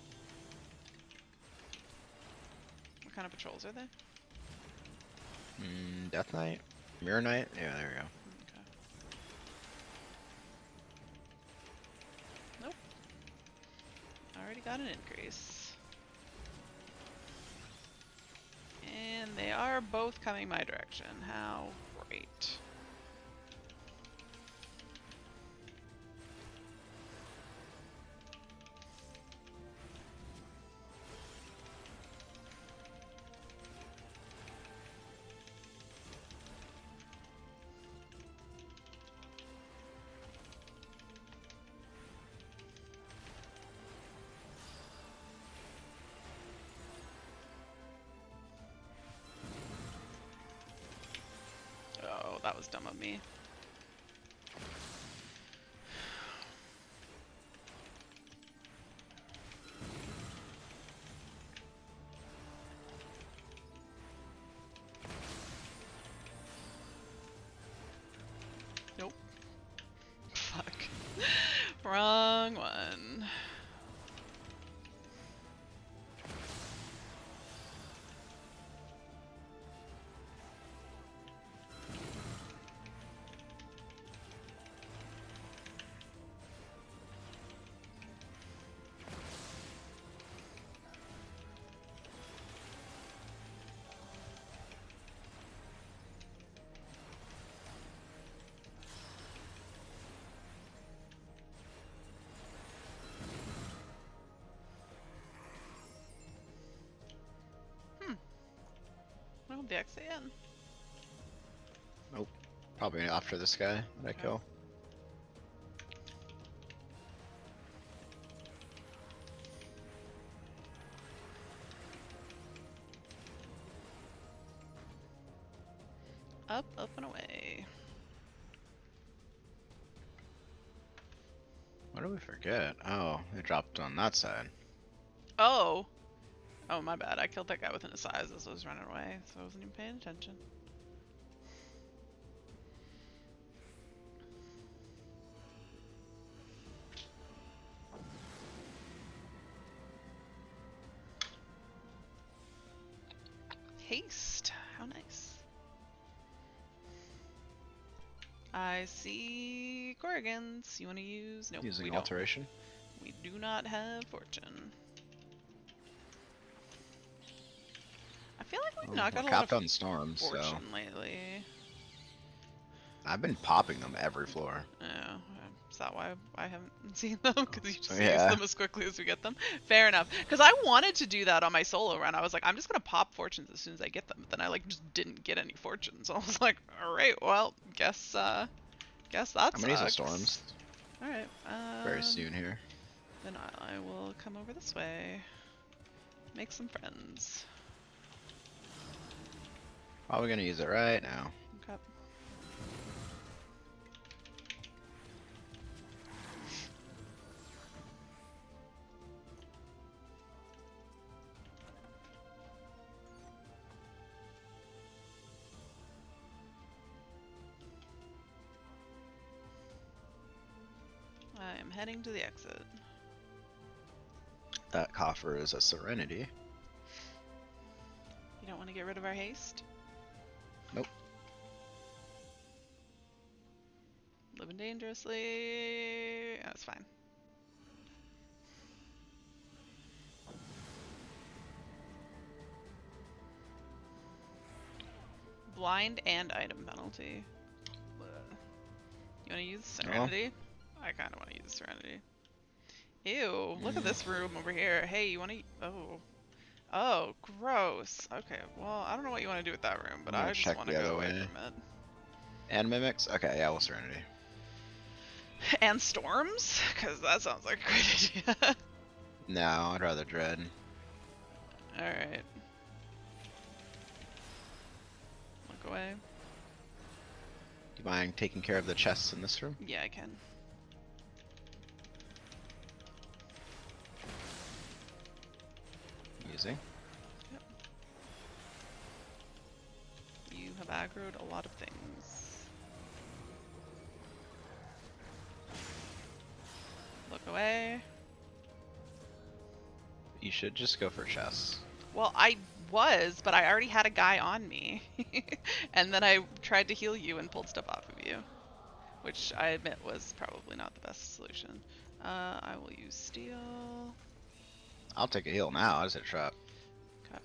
What kind of patrols are they? Death Knight? Mirror Knight? Yeah, there we go. Okay. Nope. Already got an increase. And they are both coming my direction. How great. Oh, that was dumb of me. Nope. Fuck. Wrong one. Oh, the XAN. Nope. Probably after this guy that I Okay. kill. Up, up, and away. What did we forget? Oh, they dropped on that side. Oh! Oh, my bad. I killed that guy within his size as I was running away, so I wasn't even paying attention. Haste. How nice. I see Corrigans. You want to use? Nope, we Using don't. alteration. We do not have fortune. I feel like we've not We're got a lot capped of on storms, so fortune lately. I've been popping them every floor. Yeah, is that why I haven't seen them? Because you just use Yeah. them as quickly as we get them? Fair enough. Because I wanted to do that on my solo run. I was like, I'm just going to pop fortunes as soon as I get them. But then I like just didn't get any fortunes. So I was like, alright, well, guess that I'm gonna use the sucks. storms Alright. very soon here. Then I will come over this way. Make some friends. Probably gonna use it right now. Okay. heading to the exit. That coffer is a Serenity. You don't want to get rid of our haste? Nope. Living dangerously. That's fine. Blind and item penalty. You want to use Serenity? I kind of want to use Serenity. Ew, look at this room over here. Hey, you want to... Oh. Oh, gross. Okay, well, I don't know what you want to do with that room, but I just want to go away from it. And mimics? Okay, yeah, well, Serenity. And storms? Because that sounds like a great idea. No, I'd rather dread. Alright. Look away. Do you mind taking care of the chests in this room? Yeah, I can. Using. Yep. You have aggroed a lot of things. Look away. You should just go for chests. Well, I was, but I already had a guy on me. And then I tried to heal you and pulled stuff off of you. Which I admit was probably not the best solution. I will use steel. I'll take a heal now. I just hit a trap. Okay.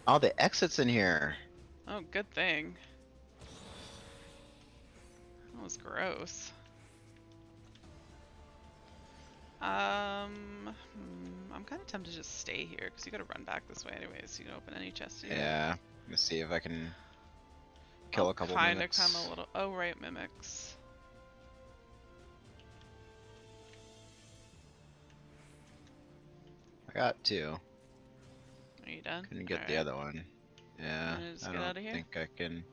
Oh, the exit's in here. Oh, good thing. That was gross. I'm kind of tempted to just stay here because you gotta run back this way anyways. So you can open any chest you Yeah. Let's see if I can kill a couple mimics. Kinda come a little. Oh right, mimics. I got two. Are you done? Couldn't get the other one. Yeah. Just I get don't out of here? think I can.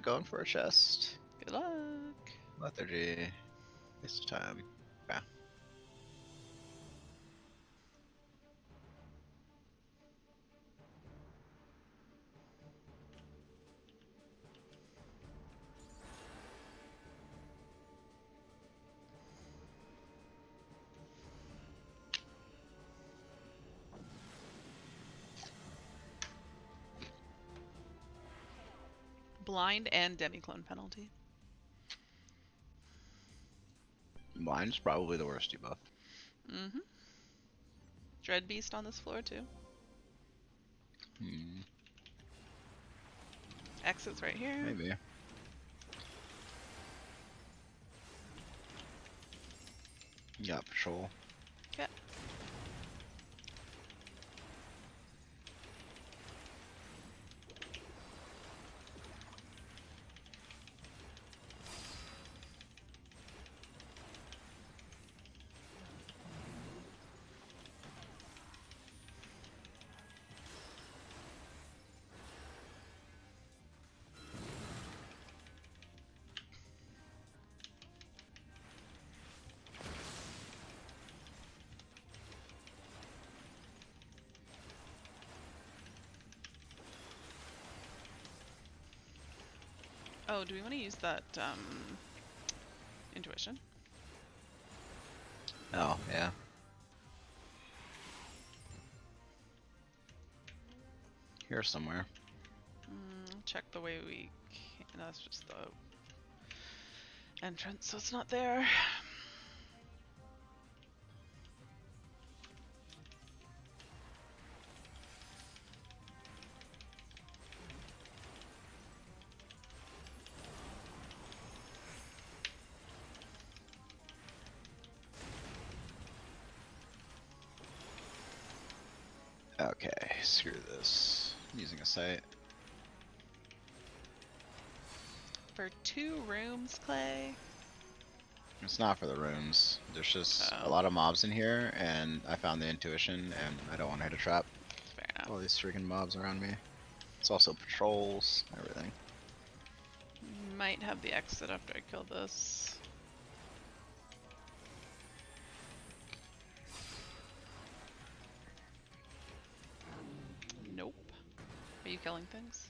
Going for a chest. Good luck. Lethargy. Waste of time. Okay. Blind and demi-clone penalty. Blind's probably the worst debuff. Mm-hmm. Dread Beast on this floor too. Exits right here. Maybe. Yeah, patrol. Okay. Oh, do we want to use that intuition? Oh, yeah. Here somewhere. Check the way we came. No, that's just the entrance, so it's not there. Okay, screw this. I'm using a sight. For 2 rooms, Clay? It's not for the rooms. There's just a lot of mobs in here, and I found the intuition, and I don't want to hit a trap. Fair enough. All these freaking mobs around me. It's also patrols, everything. Might have the exit after I kill this. Nope. Are you killing things?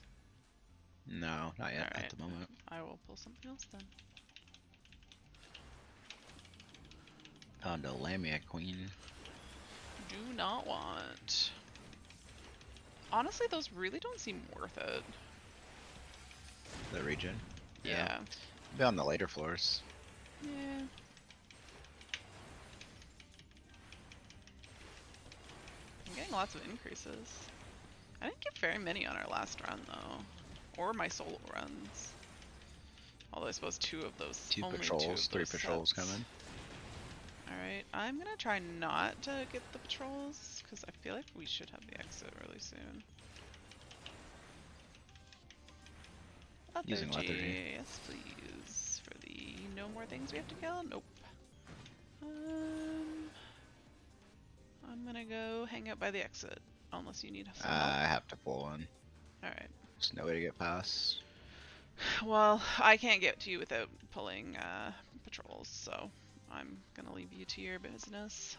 No, not yet Alright. at the moment. I will pull something else then. Oh no, Lamia Queen. Do not want. Honestly, those really don't seem worth it. The region. Yeah. Be on the later floors. Yeah. I'm getting lots of increases. I didn't get very many on our last run though. Or my solo runs. Although I suppose two of those. Two only patrols, two of three those patrols sets. coming. Alright, I'm gonna try not to get the patrols, because I feel like we should have the exit really soon. Using lethargy. Yes, please. For the no more things we have to kill? Nope. I'm gonna go hang out by the exit, unless you need some help. I have to pull one. Alright. There's no way to get past. Well, I can't get to you without pulling patrols, so I'm gonna leave you to your business.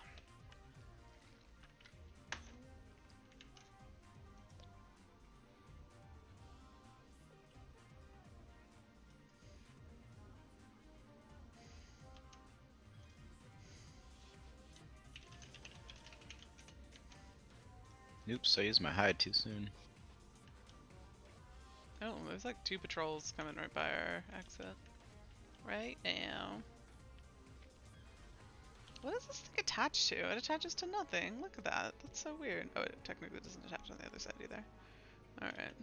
Oops, I used my hide too soon. Oh, there's like two patrols coming right by our exit. Right now. What is this thing attached to? It attaches to nothing. Look at that. That's so weird. Oh, it technically doesn't attach on the other side either. Alright.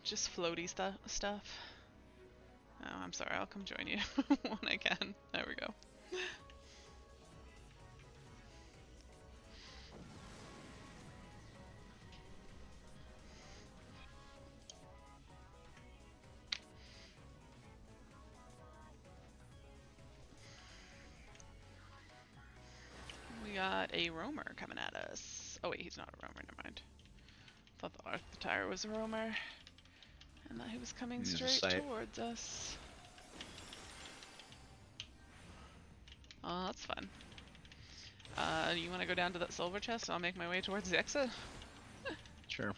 Just floaty stuff. Oh, I'm sorry. I'll come join you when I can. There we go. We got a roamer coming at us. Oh wait, he's not a roamer, never mind. Thought the tire was a roamer. And that he was coming Use a straight sight. towards us. Oh, that's fun. You want to go down to that silver chest and I'll make my way towards the exit? Sure.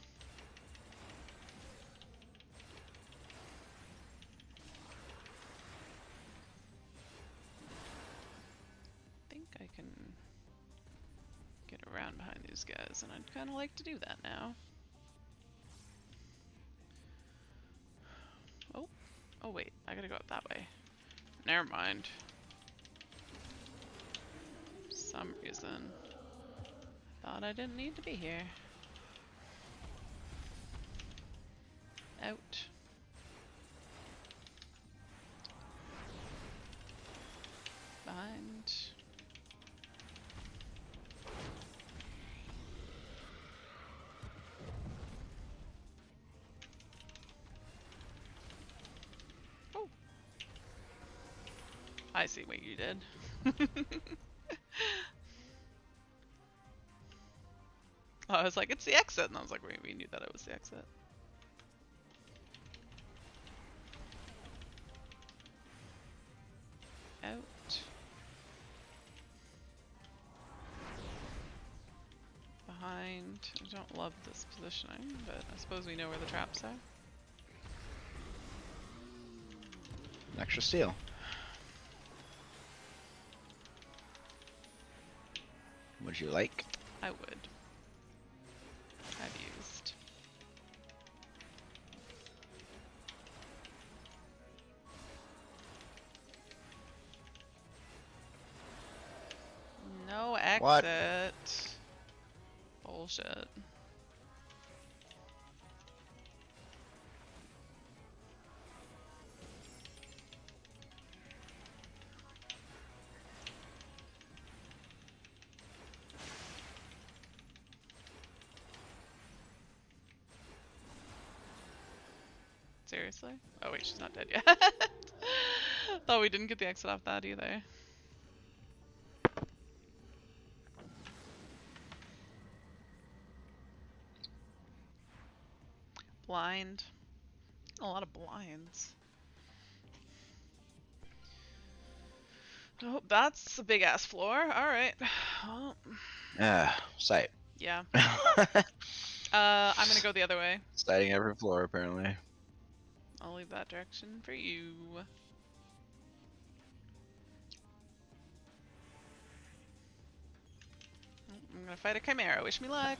I think I can get around behind these guys, and I'd kind of like to do that now. Oh wait, I gotta go up that way. Never mind. For some reason, thought I didn't need to be here. Out. Behind. Oh. I see what you did. I was like, it's the exit, and I was like, we knew that it was the exit. Out. Behind. I don't love this positioning, but I suppose we know where the traps are. Extra steel. Would you like? I would. I've used. No exit. What? Bullshit. Seriously? Oh wait, she's not dead yet. Thought we didn't get the exit off that either. Blind. A lot of blinds. Oh, that's a big ass floor. Alright. Well, Sight. yeah. I'm gonna go the other way. Sighting every floor apparently. I'll leave that direction for you. I'm gonna fight a chimera. Wish me luck.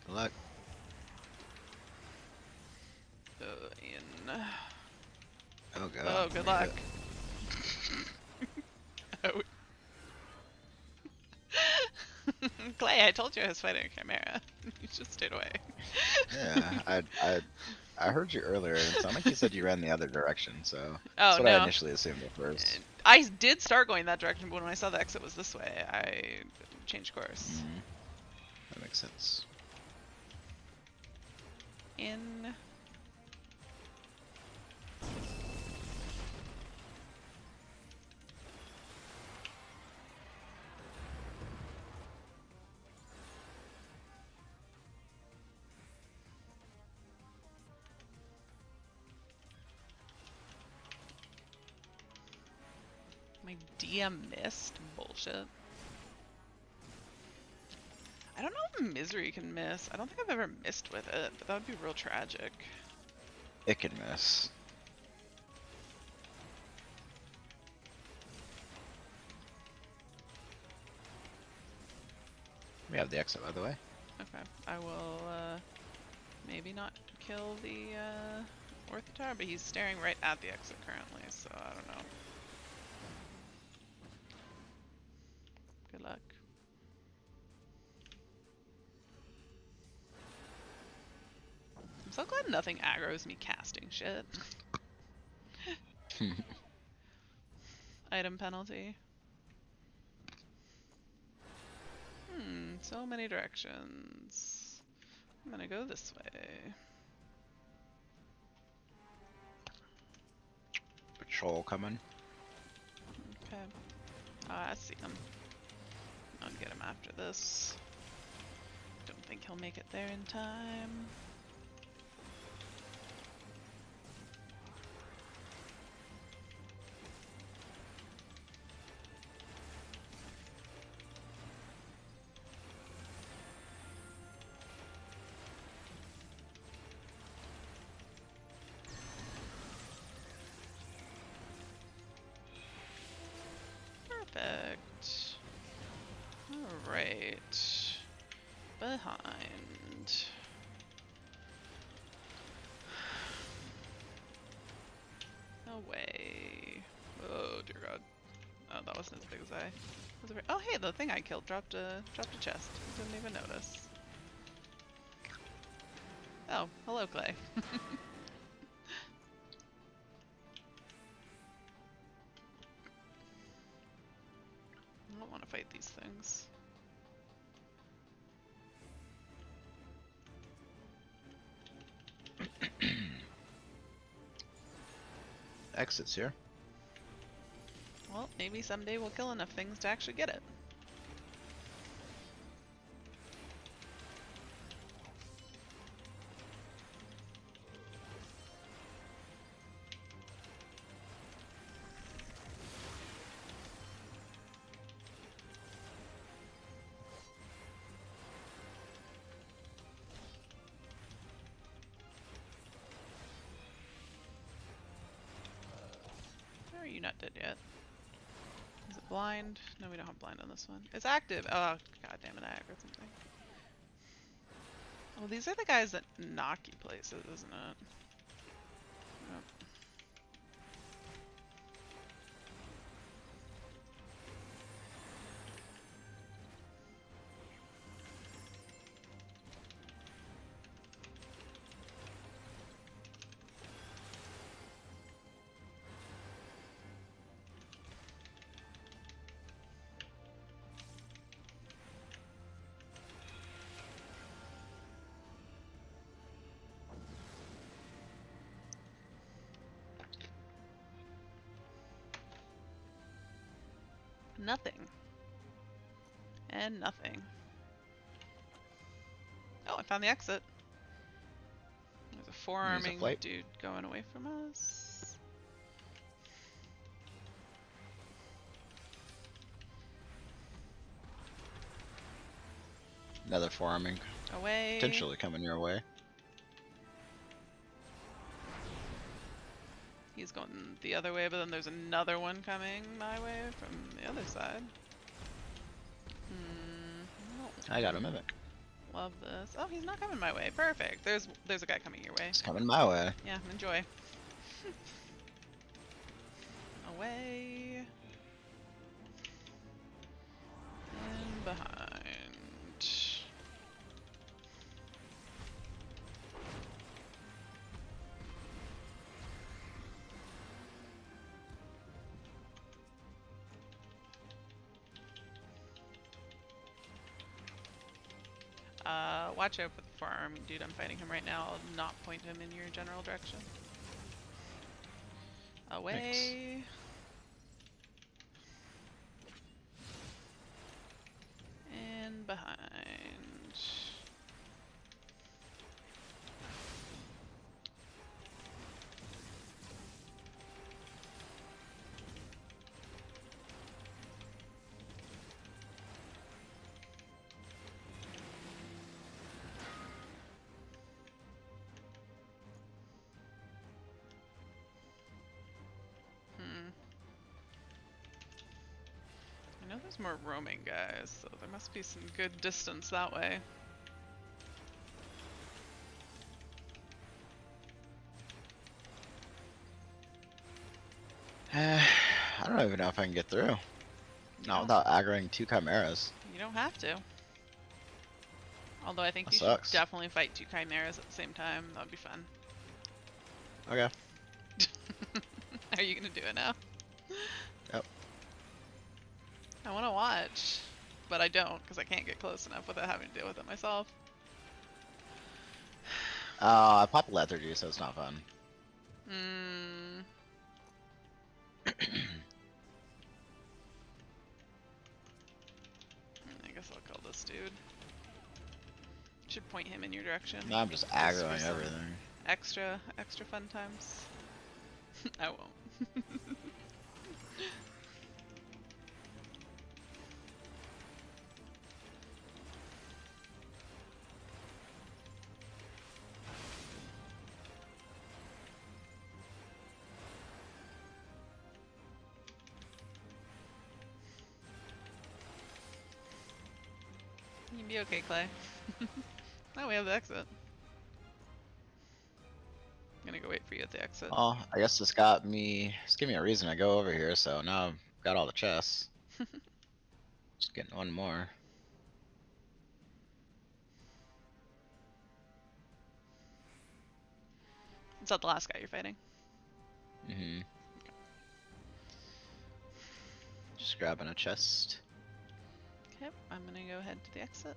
Good luck. In. Oh god. Oh, good luck. Oh. Clay, I told you I was fighting a chimera. You just stayed away. Yeah, I heard you earlier, and it sounded like you said you ran the other direction, so Oh that's what I no. initially assumed at first. I did start going that direction, but when I saw the exit was this way, I changed course. That makes sense. In. My DM missed? Bullshit. I don't know if Misery can miss. I don't think I've ever missed with it, but that would be real tragic. It can miss. We have the exit, by the way. Okay, I will maybe not kill the Orthotar, but he's staring right at the exit currently, so I don't know. Good luck. I'm so glad nothing aggroes me casting shit. Item penalty. So many directions. I'm gonna go this way. Patrol coming. Okay. I see him. I'll get him after this. Don't think he'll make it there in time. Perfect. Alright. Behind. Away. Oh dear god. Oh, that wasn't as big as I was afraid. Oh hey, the thing I killed dropped a chest. Didn't even notice. Oh, hello Clay. I don't want to fight these things. Exits here. Well, maybe someday we'll kill enough things to actually get it. Or are you not dead yet? Is it blind? No, we don't have blind on this one. It's active. Oh, god damn it, I aggroed something. Well, these are the guys that knock you places, isn't it? Yep. Nothing. And nothing. Oh, I found the exit. There's a four-arming dude going away from us. Another four-arming. Away. Potentially coming your way. He's going the other way, but then there's another one coming my way from the other side. I got a mimic. Love this. Oh, he's not coming my way. Perfect. There's a guy coming your way. It's coming my way. Yeah, enjoy. Away. And behind. Watch out for the farm. Dude, I'm fighting him right now. I'll not point him in your general direction. Away. And behind. I know there's more roaming guys, so there must be some good distance that way. I don't even know if I can get through. Not don't- without aggroing 2 chimeras. You don't have to. Although I think That you sucks. should definitely fight 2 chimeras at the same time. That would be fun. Okay. Are you gonna do it now? Yep. I want to watch, but I don't because I can't get close enough without having to deal with it myself. I pop lethargy, so it's not fun. I guess I'll kill this dude. Should point him in your direction. No, I'm just for aggroing some everything. Extra fun times. I won't. You can be okay, Clay. Oh, we have the exit. I'm gonna go wait for you at the exit. Oh, I guess this gave me a reason to go over here, so now I've got all the chests. Just getting one more. Is that the last guy you're fighting? Mm-hmm. Just grabbing a chest. Okay, I'm gonna go ahead to the exit.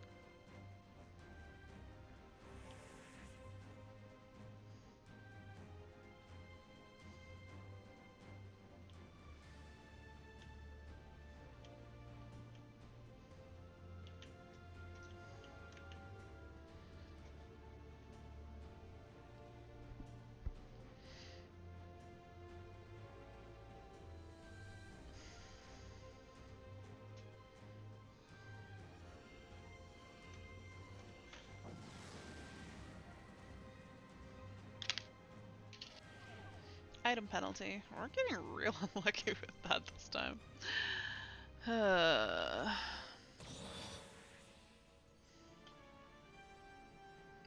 Item penalty. We're getting real unlucky with that this time.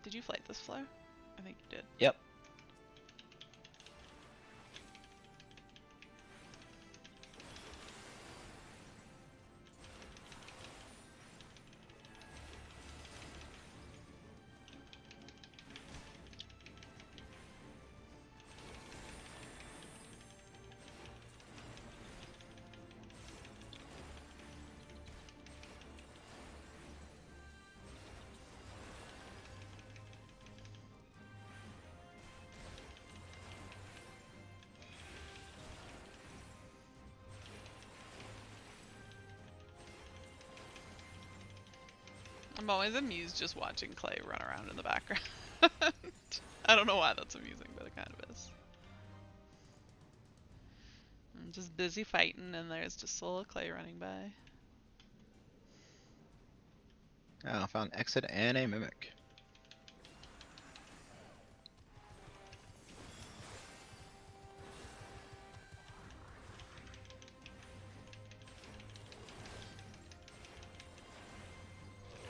Did you flight this floor? I think you did. Yep. I'm always amused just watching Clay run around in the background. I don't know why that's amusing, but it kind of is. I'm just busy fighting, and there's just a little Clay running by. Oh, I found exit and a mimic.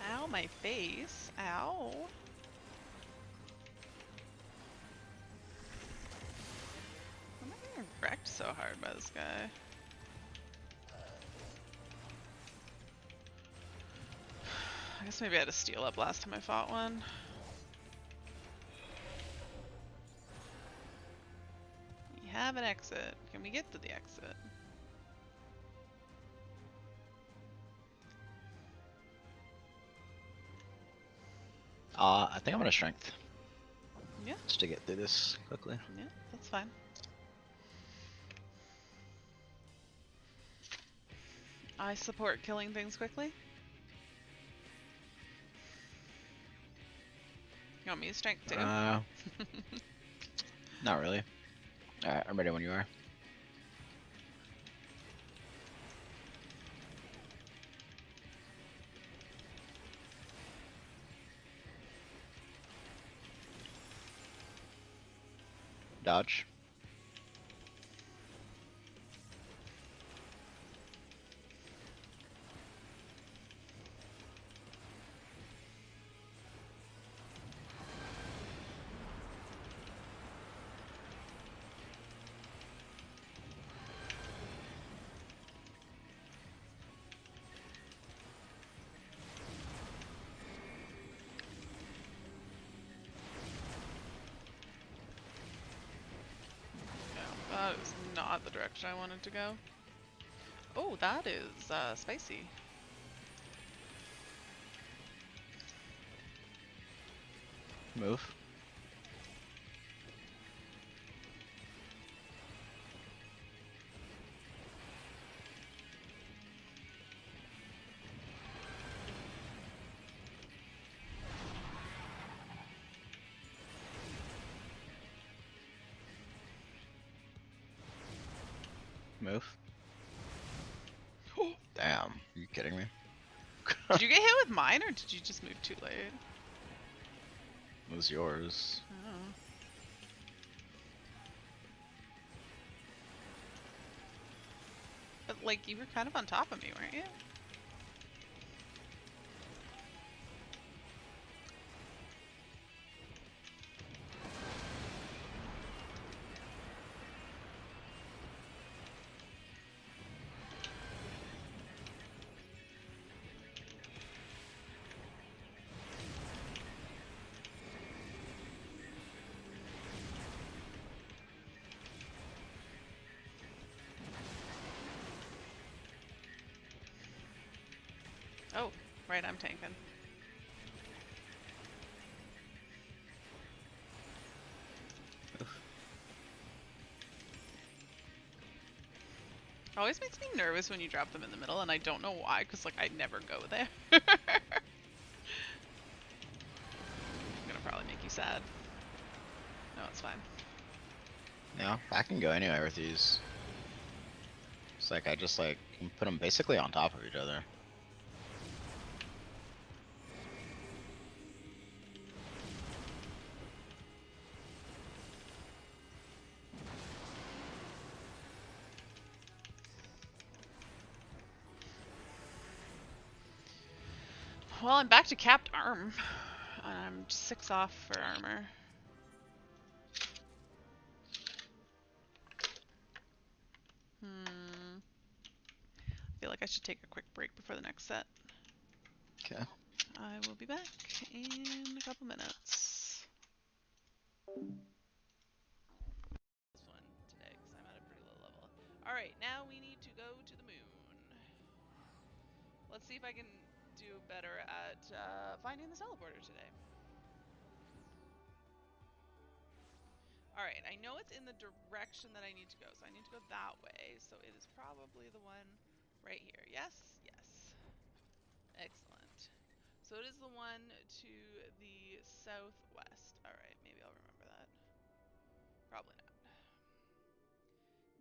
Ow, face. Ow. I'm not getting wrecked so hard by this guy. I guess maybe I had to steal up last time I fought one. We have an exit. Can we get to the exit? I think I'm gonna strength. Yeah. Just to get through this quickly. Yeah, that's fine. I support killing things quickly. You want me to strength too? Not really. Alright, I'm ready when you are. Dodge. No, that is not the direction I wanted to go. Oh, that is spicy. Move. Move. Damn, are you kidding me? Did you get hit with mine, or did you just move too late? It was yours. Oh. But like, you were kind of on top of me, weren't you? Oh, right, I'm tanking. It always makes me nervous when you drop them in the middle, and I don't know why, because like I never go there. I'm gonna probably make you sad. No, it's fine. Yeah, I can go anywhere with these. It's like I just like can put them basically on top of each other. Well, I'm back to capped arm. I'm 6 off for armor. I feel like I should take a quick break before the next set. Okay. I will be back in a couple minutes. This one today, because I'm at a pretty low level. Alright, now we need to go to the moon. Let's see if I can do better at finding the teleporter today. Alright, I know it's in the direction that I need to go, so I need to go that way. So it is probably the one right here. Yes? Yes. Excellent. So it is the one to the southwest. Alright, maybe I'll remember that. Probably not.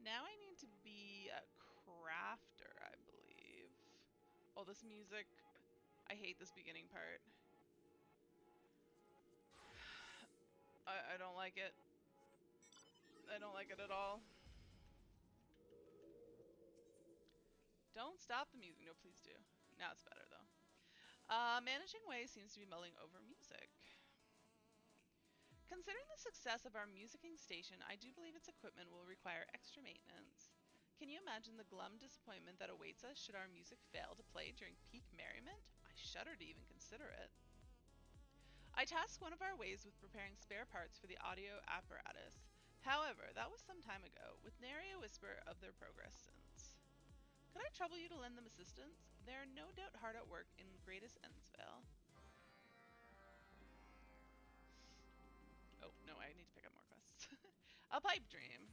Now I need to be a crafter, I believe. Oh, this music. I hate this beginning part. I don't like it. I don't like it at all. Don't stop the music. No, please do. Now it's better, though. Managing ways seems to be mulling over music. Considering the success of our musicking station, I do believe its equipment will require extra maintenance. Can you imagine the glum disappointment that awaits us should our music fail to play during peak merriment? I shudder to even consider it. I tasked one of our ways with preparing spare parts for the audio apparatus. However, that was some time ago, with nary a whisper of their progress since. Could I trouble you to lend them assistance? They are no doubt hard at work in Greatest Ennsvale. Oh, no, I need to pick up more quests. A pipe dream.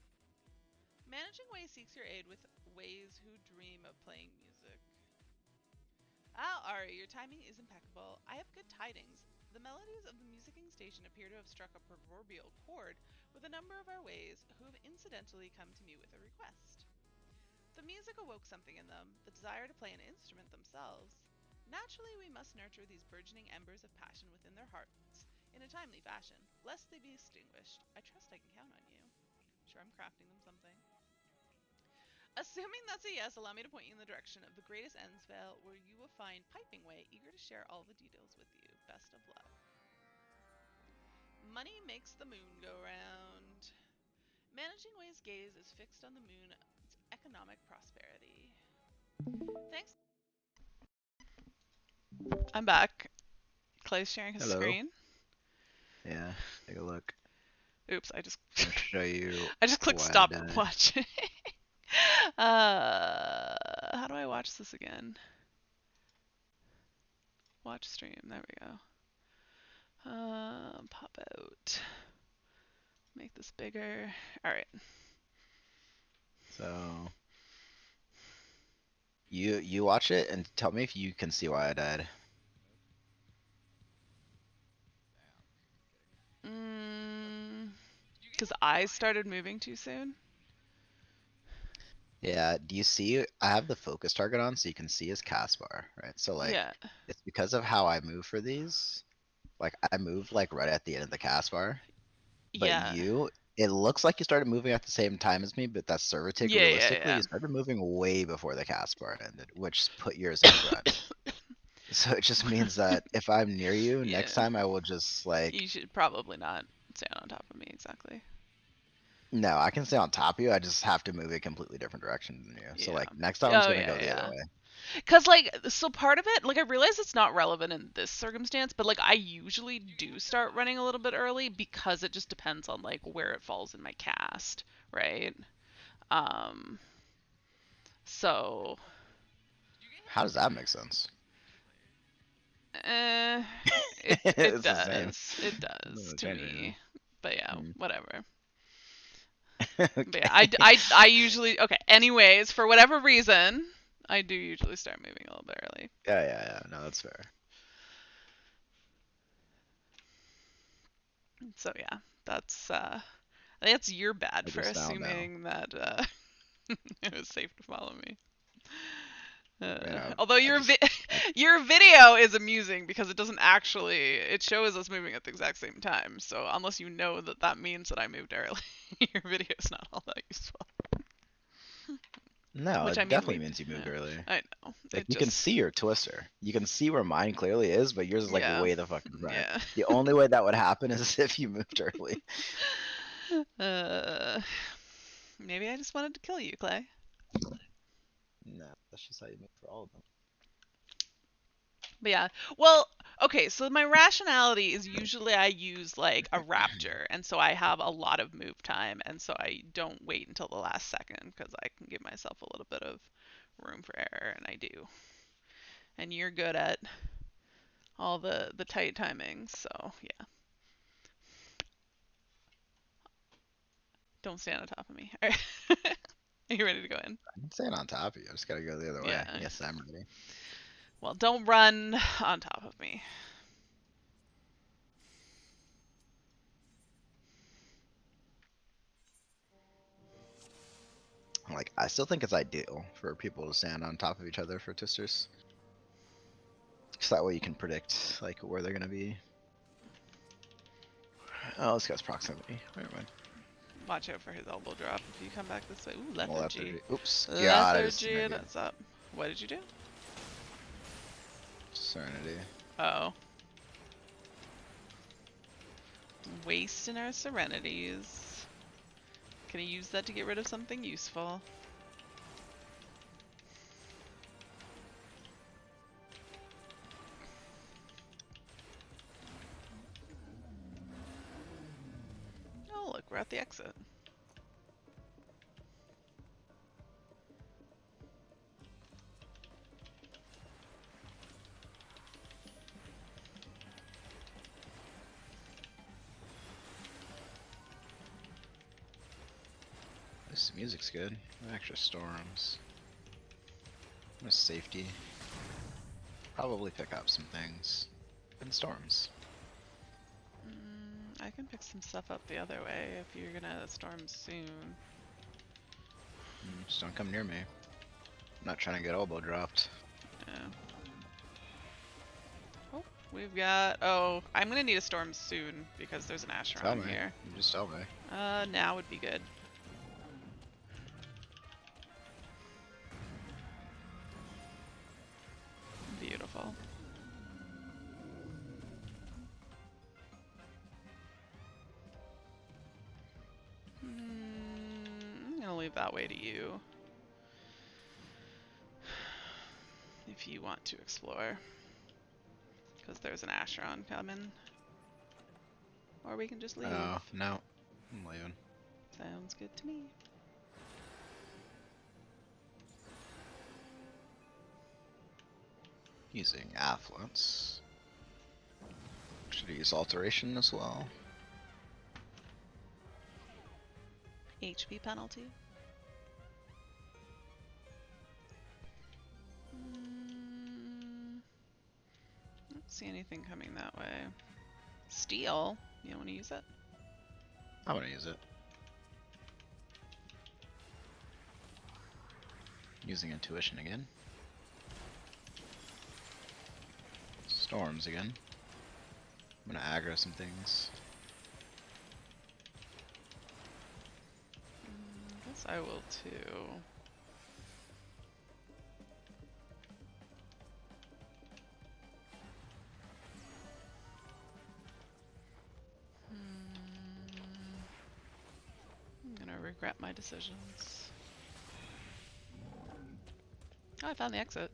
Managing Way seeks your aid with ways who dream of playing music. Ah, Ari, your timing is impeccable. I have good tidings. The melodies of the musicking station appear to have struck a proverbial chord with a number of our ways who have incidentally come to me with a request. The music awoke something in them, the desire to play an instrument themselves. Naturally, we must nurture these burgeoning embers of passion within their hearts in a timely fashion, lest they be extinguished. I trust I can count on you. Sure, I'm crafting them something. Assuming that's a yes, allow me to point you in the direction of the Greatest Ennsvale, where you will find Piping Way, eager to share all the details with you. Best of luck. Money makes the moon go round. Managing Way's gaze is fixed on the moon's economic prosperity. Thanks. I'm back. Clay's sharing his Hello. screen. Yeah, take a look. Oops, I just I'll show you I just clicked why I stop died. watching. How do I watch this again? Watch stream. There we go. Pop out. Make this bigger. All right. So you watch it and tell me if you can see why I died. Because I started moving too soon. Yeah, do you see? I have the focus target on so you can see his cast bar, right? So like, Yeah. it's because of how I move for these. Like I moved like right at the end of the cast bar, but Yeah. it looks like you started moving at the same time as me, but that's server tick. Yeah, yeah, Realistically, yeah. you started moving way before the cast bar ended, which put yours in front. So it just means that if I'm near you, next Yeah. time I will just like, You should probably not stand on top of me exactly. no, I can stay on top of you. I just have to move a completely different direction than you. So Yeah. like next time I'm just Oh, gonna yeah, go the other yeah. way. Because, like, so part of it, like, I realize it's not relevant in this circumstance, but, like, I usually do start running a little bit early because it just depends on, like, where it falls in my cast, right? Um, so, How does that make sense? eh, it It's the same. it Doesn't does really to change anything. me. But yeah, Hmm. whatever. But yeah, Okay. I usually, okay, anyways, for whatever reason, I do usually start moving a little bit early. Yeah. No, that's fair. So yeah, that's I think that's your bad I for just found out. assuming that it was safe to follow me. You know, Although I just your video is amusing because it doesn't actually, it shows us moving at the exact same time. So unless you know that that means that I moved early, your video is not all that useful. no, Which I it mean definitely we, means you moved yeah, earlier. I know. Like It you can just, see your twister. You can see where mine clearly is, but yours is like yeah, way the fuck in front. yeah. The only way that would happen is if you moved early. uh, Maybe I just wanted to kill you, Clay. No, that's just how you move for all of them. But yeah, well, okay, so my rationality is usually I use like a raptor, and so I have a lot of move time, and so I don't wait until the last second because I can give myself a little bit of room for error, and I do. And you're good at all the tight timings, so yeah. Don't stand on top of me. All right. Are you ready to go in? I'm staying on top of you. I just gotta go the other way. Yeah. Yes, I'm ready. Well, don't run on top of me. Like, I still think it's ideal for people to stand on top of each other for twisters. So that way you can predict like where they're gonna be. Oh, this guy's proximity. Never mind. Watch out for his elbow drop if you come back this way. Ooh, Well, lethargy. Oops. God, I just Lethargy, interviewed. that's up. What did you do? Serenity. Oh. Wasting our serenities. Can I use that to get rid of something useful? Oh, look, we're at the exit. This music's good. Extra storms. No safety. Probably pick up some things. And storms. I can pick some stuff up the other way if you're gonna storm soon. Just don't come near me. I'm not trying to get elbow dropped. Yeah. Oh, we've got... Oh, I'm gonna need a storm soon because there's an Tell Asheron me. here. You just tell me. Now would be good. Beautiful. I'm gonna leave that way to you. If you want to explore. Because there's an Asheron coming. Or we can just leave. Oh, no. I'm leaving. Sounds good to me. Using affluence. Should use alteration as well. HP penalty. Don't see anything coming that way. Steel? You don't want to use it? I want to use it. Using intuition again. Storms again. I'm gonna aggro some things. I guess I will too. I'm gonna regret my decisions. Oh, I found the exit.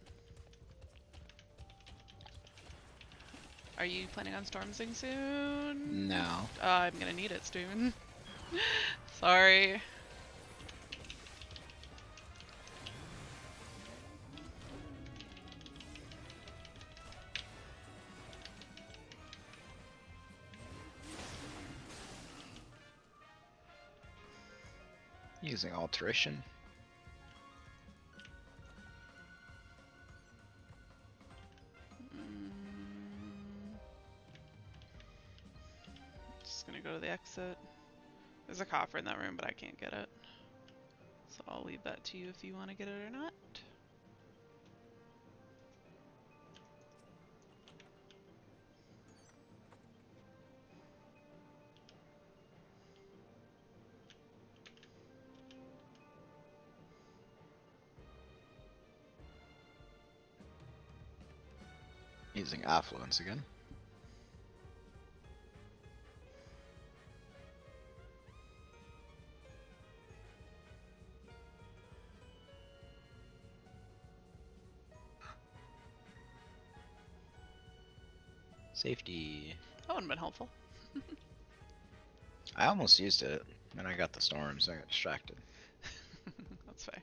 Are you planning on storming soon? No. I'm gonna need it soon. Sorry. Using alteration. Just gonna go to the exit. There's a coffer in that room, but I can't get it. So I'll leave that to you if you want to get it or not. Using affluence again. Safety. That would've been helpful. I almost used it, and I got the storms. I got distracted. That's fine.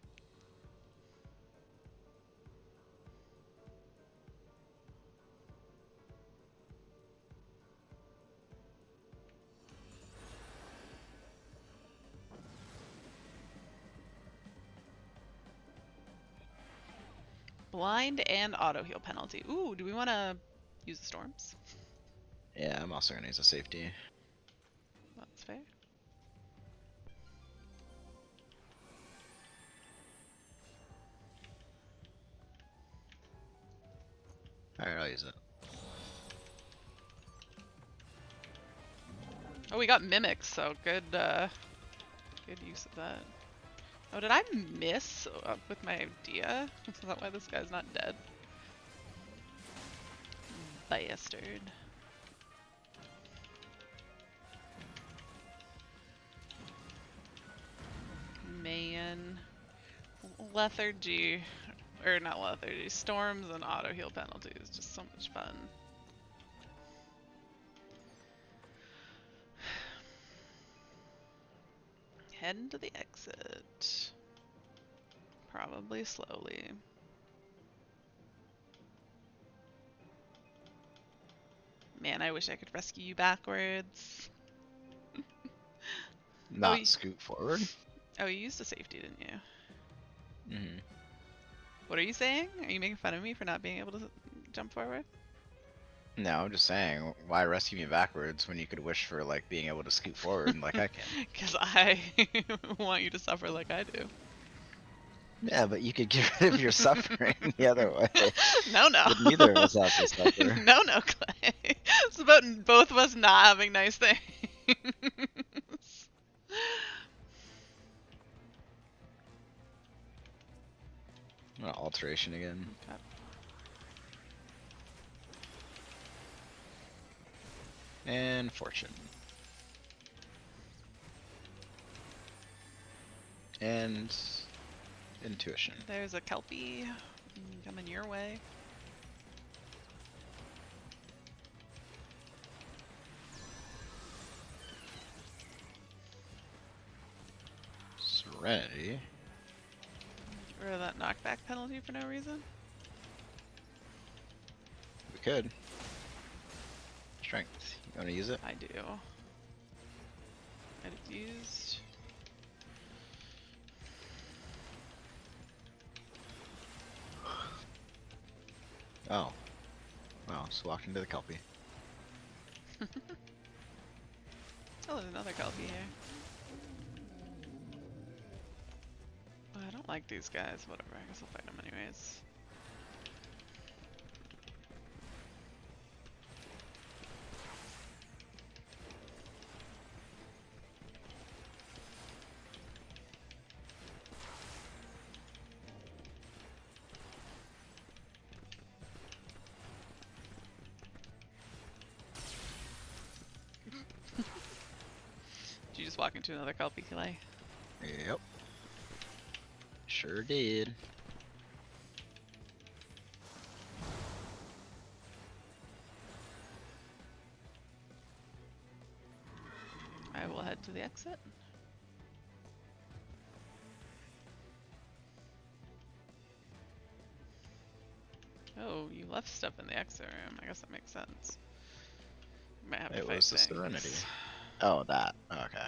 Blind and auto heal penalty. Ooh, do we want to use the storms? Yeah, I'm also gonna use a safety. That's fair. Alright, I'll use it. Oh, we got mimics, so good, good use of that. Oh, did I miss with my idea? Is that why this guy's not dead? bastard. Man. Lethargy. Or not lethargy. Storms and auto heal penalties. Just so much fun. Head into the exit. Probably slowly. Man, I wish I could rescue you backwards. Not scoot forward. Oh, you used a safety, didn't you? Mm-hmm. What are you saying? Are you making fun of me for not being able to jump forward? No, I'm just saying, why rescue me backwards when you could wish for like being able to scoot forward like I can? Because I want you to suffer like I do. Yeah, but you could get rid of your suffering the other way. No, no. But neither of us have to suffer. No, no, Clay. It's about both of us not having nice things. Alteration again. Okay. And fortune. And intuition. There's a Kelpie coming your way. Serenity. Get rid of that knockback penalty for no reason. We could. Strength. You want to use it? I do. Get it used. Oh. Well, just walked into the Kelpie. Oh, there's another Kelpie here. Oh, I don't like these guys. Whatever, I guess I'll fight them anyways. Did you just walk into another Kelpie, Clay? Yep. Sure did. I will head to the exit. Oh, you left stuff in the exit room. I guess that makes sense. Might have to It fight was the things. Serenity. Oh, that. Okay.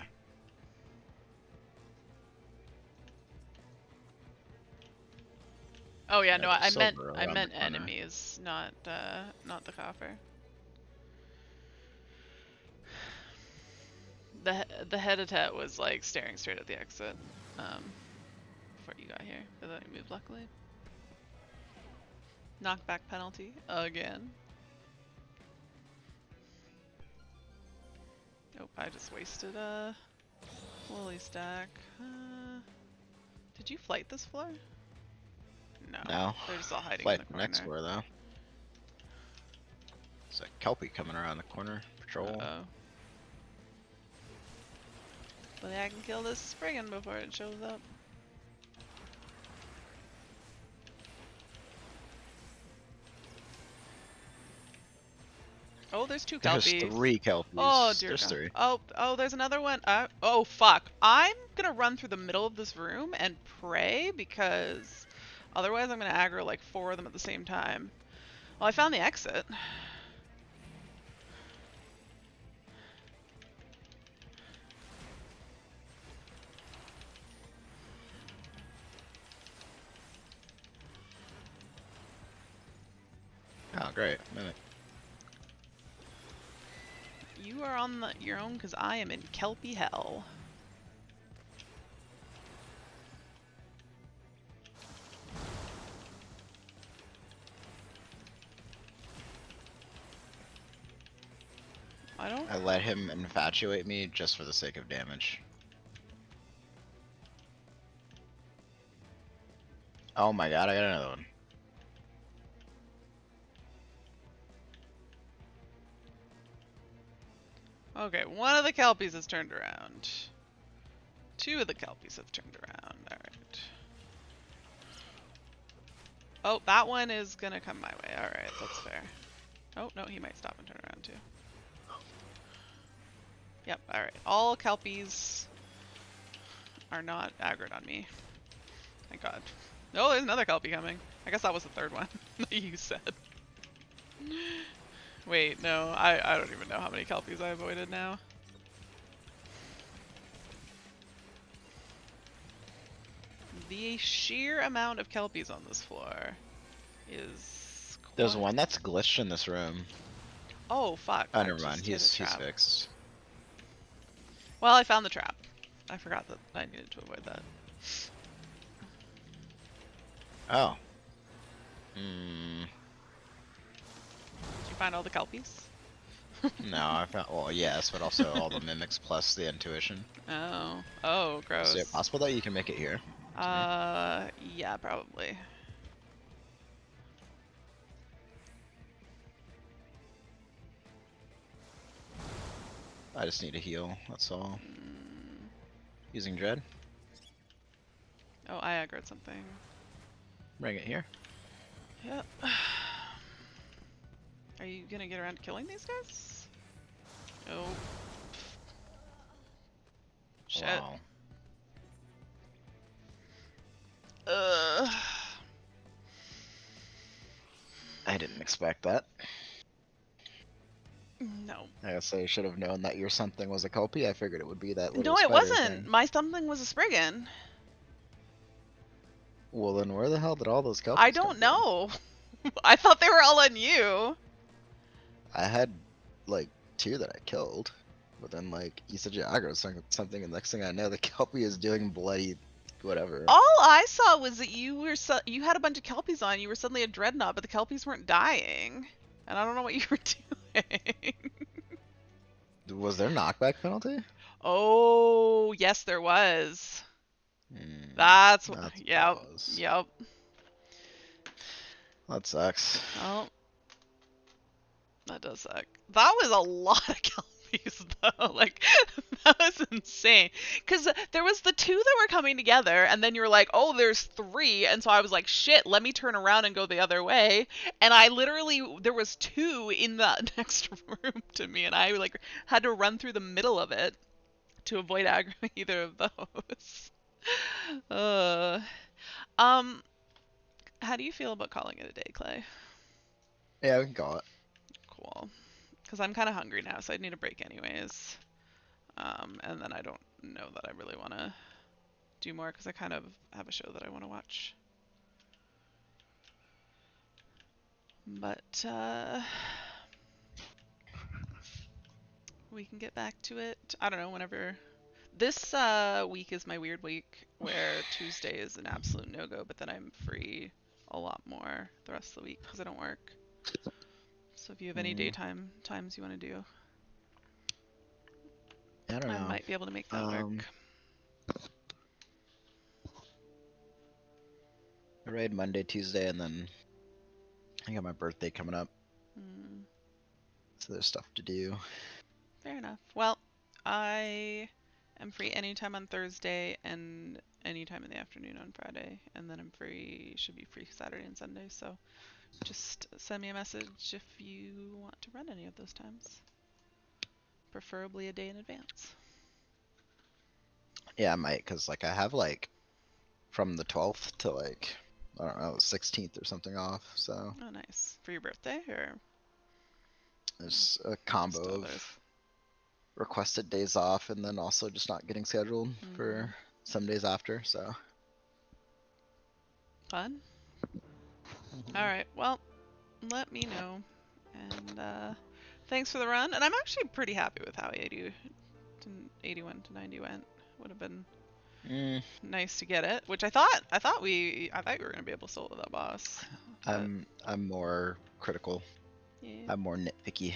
Oh yeah, no, I meant silver around the corner. enemies, not the copper. The head attack was like staring straight at the exit before you got here, but then you moved luckily. Knockback penalty again. Nope, I just wasted a lily stack. Did you flight this floor? No. No. They're just all hiding Flight in the corner. next floor though. There's a Kelpie coming around the corner. Patrol. Uh-oh. Well, yeah, I can kill this Spriggan before it shows up. Oh, there's two Kelpies. There's 3 Kelpies. Oh, dear There's God. 3. Oh, there's another one. Oh, fuck. I'm gonna run through the middle of this room and pray because otherwise I'm gonna aggro like 4 of them at the same time. Well, I found the exit. Oh, great. Mimic. You are on your own because I am in Kelpie hell. I let him infatuate me just for the sake of damage. Oh my god, I got another one. Okay, one of the Kelpies has turned around. Two of the Kelpies have turned around. Alright. Oh, that one is gonna come my way. Alright, that's fair. Oh, no, he might stop and turn around too. Yep, alright. All Kelpies are not aggroed on me. Thank God. Oh, there's another Kelpie coming. I guess that was the third one that you said. Wait, no, I don't even know how many Kelpies I avoided now. The sheer amount of Kelpies on this floor is There's quite... one that's glitched in this room. Oh, fuck. Oh, I never mind. just hit a He's trap. fixed. Well, I found the trap. I forgot that I needed to avoid that. Oh. Hmm. Did you find all the Kelpies? No, I found. Well, yes, but also all the mimics plus the intuition. Oh. Oh, gross. Is it possible that you can make it here? Yeah, probably. I just need a heal. That's all. Mm. Using dread. Oh, I aggroed something. Bring it here. Yep. Are you gonna get around to killing these guys? Oh. Shit. Wow. Ugh. I didn't expect that. No. I guess I should have known that your something was a Kelpie. I figured it would be that little No, it spider wasn't. thing. My something was a Spriggan. Well, then where the hell did all those Kelpies I come don't from? know. I thought they were all on you. I had like 2 that I killed, but then like you said you aggroed something, and next thing I know, the Kelpie is doing bloody whatever. All I saw was that you were you had a bunch of Kelpies on. You were suddenly a dreadnought, but the Kelpies weren't dying, and I don't know what you were doing. Was there knockback penalty? Oh, yes, there was. Hmm, That's what. that's Yep. what it was. Yep. That sucks. Oh, that does suck. That was a lot of Kelpies, though. Like, that was insane. Because there was the 2 that were coming together, and then you were like, oh, there's 3. And so I was like, shit, let me turn around and go the other way. And I literally, there was 2 in the next room to me, and I like had to run through the middle of it to avoid aggroing either of those. Um, how do you feel about calling it a day, Clay? Yeah, we can call it. Cool. Because I'm kind of hungry now, so I need a break anyways. And then I don't know that I really want to do more because I kind of have a show that I want to watch. But we can get back to it. I don't know, whenever. This week is my weird week where Tuesday is an absolute no-go, but then I'm free a lot more the rest of the week because I don't work. So if you have any daytime times you want to do, I don't know. I might be able to make that work. I raid Monday, Tuesday, and then I got my birthday coming up. So there's stuff to do. Fair enough. Well, I am free anytime on Thursday and anytime in the afternoon on Friday, and then I'm free, should be free Saturday and Sunday, so just send me a message if you want to run any of those times. Preferably a day in advance. Yeah, I might, because like I have like from the 12th to like, I don't know, 16th or something off, so. Oh, nice. For your birthday, or? There's a combo of requested days off and then also just not getting scheduled for some days after, so. Fun. Alright, well, let me know. And thanks for the run. And I'm actually pretty happy with how 81 to 90 went. Would have been nice to get it, which I thought we were gonna be able to solo that boss. I'm more critical. Yeah. I'm more nitpicky.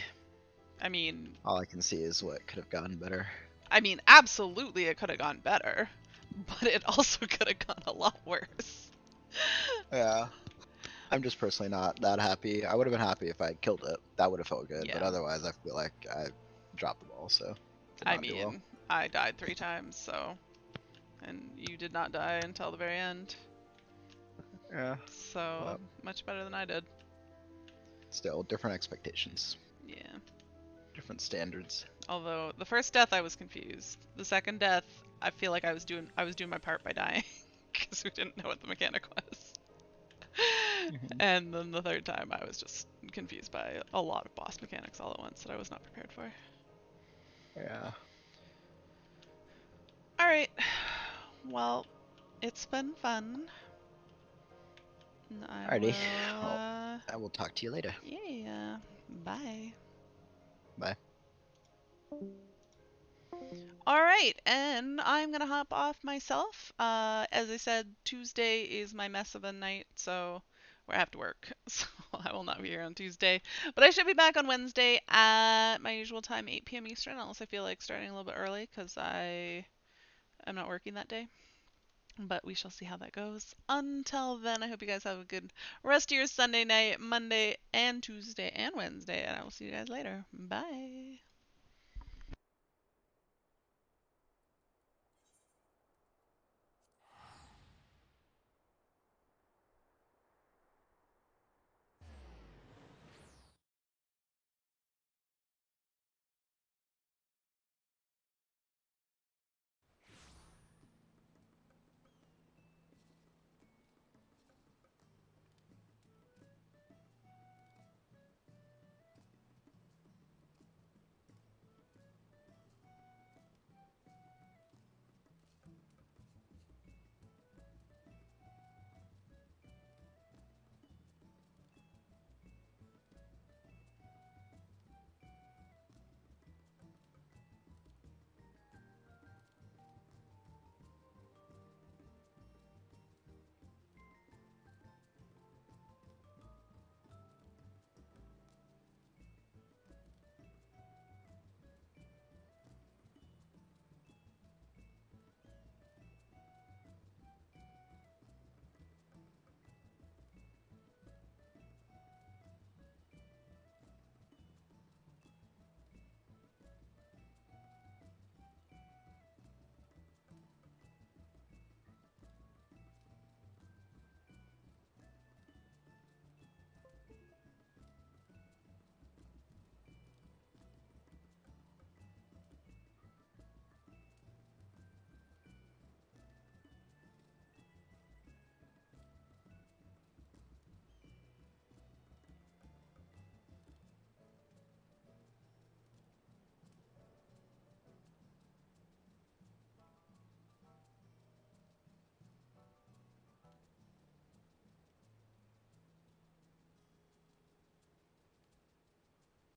I mean, all I can see is what could have gone better. I mean, absolutely it could have gone better, but it also could have gone a lot worse. Yeah. I'm just personally not that happy. I would have been happy if I killed it. That would have felt good. Yeah. But otherwise, I feel like dropped the ball, so did I not do well. mean, I died 3 times, so. And you did not die until the very end. Yeah, So, but much better than I did. still different expectations, Yeah. different standards. Although the first death I was confused. The second death, I feel like I was doing my part by dying because we didn't know what the mechanic was. Mhm. And then the third time I was just confused by a lot of boss mechanics all at once that I was not prepared for. Yeah. All right. Well, it's been fun. I Alrighty. will Well, I will talk to you later. yeah. Bye. Bye. All right, and I'm gonna hop off myself. As I said, Tuesday is my mess of a night, so where I have to work, so I will not be here on Tuesday. But I should be back on Wednesday at my usual time, 8 p.m. Eastern, unless I feel like starting a little bit early because I am not working that day. But we shall see how that goes. Until then, I hope you guys have a good rest of your Sunday night, Monday and Tuesday and Wednesday, and I will see you guys later. Bye.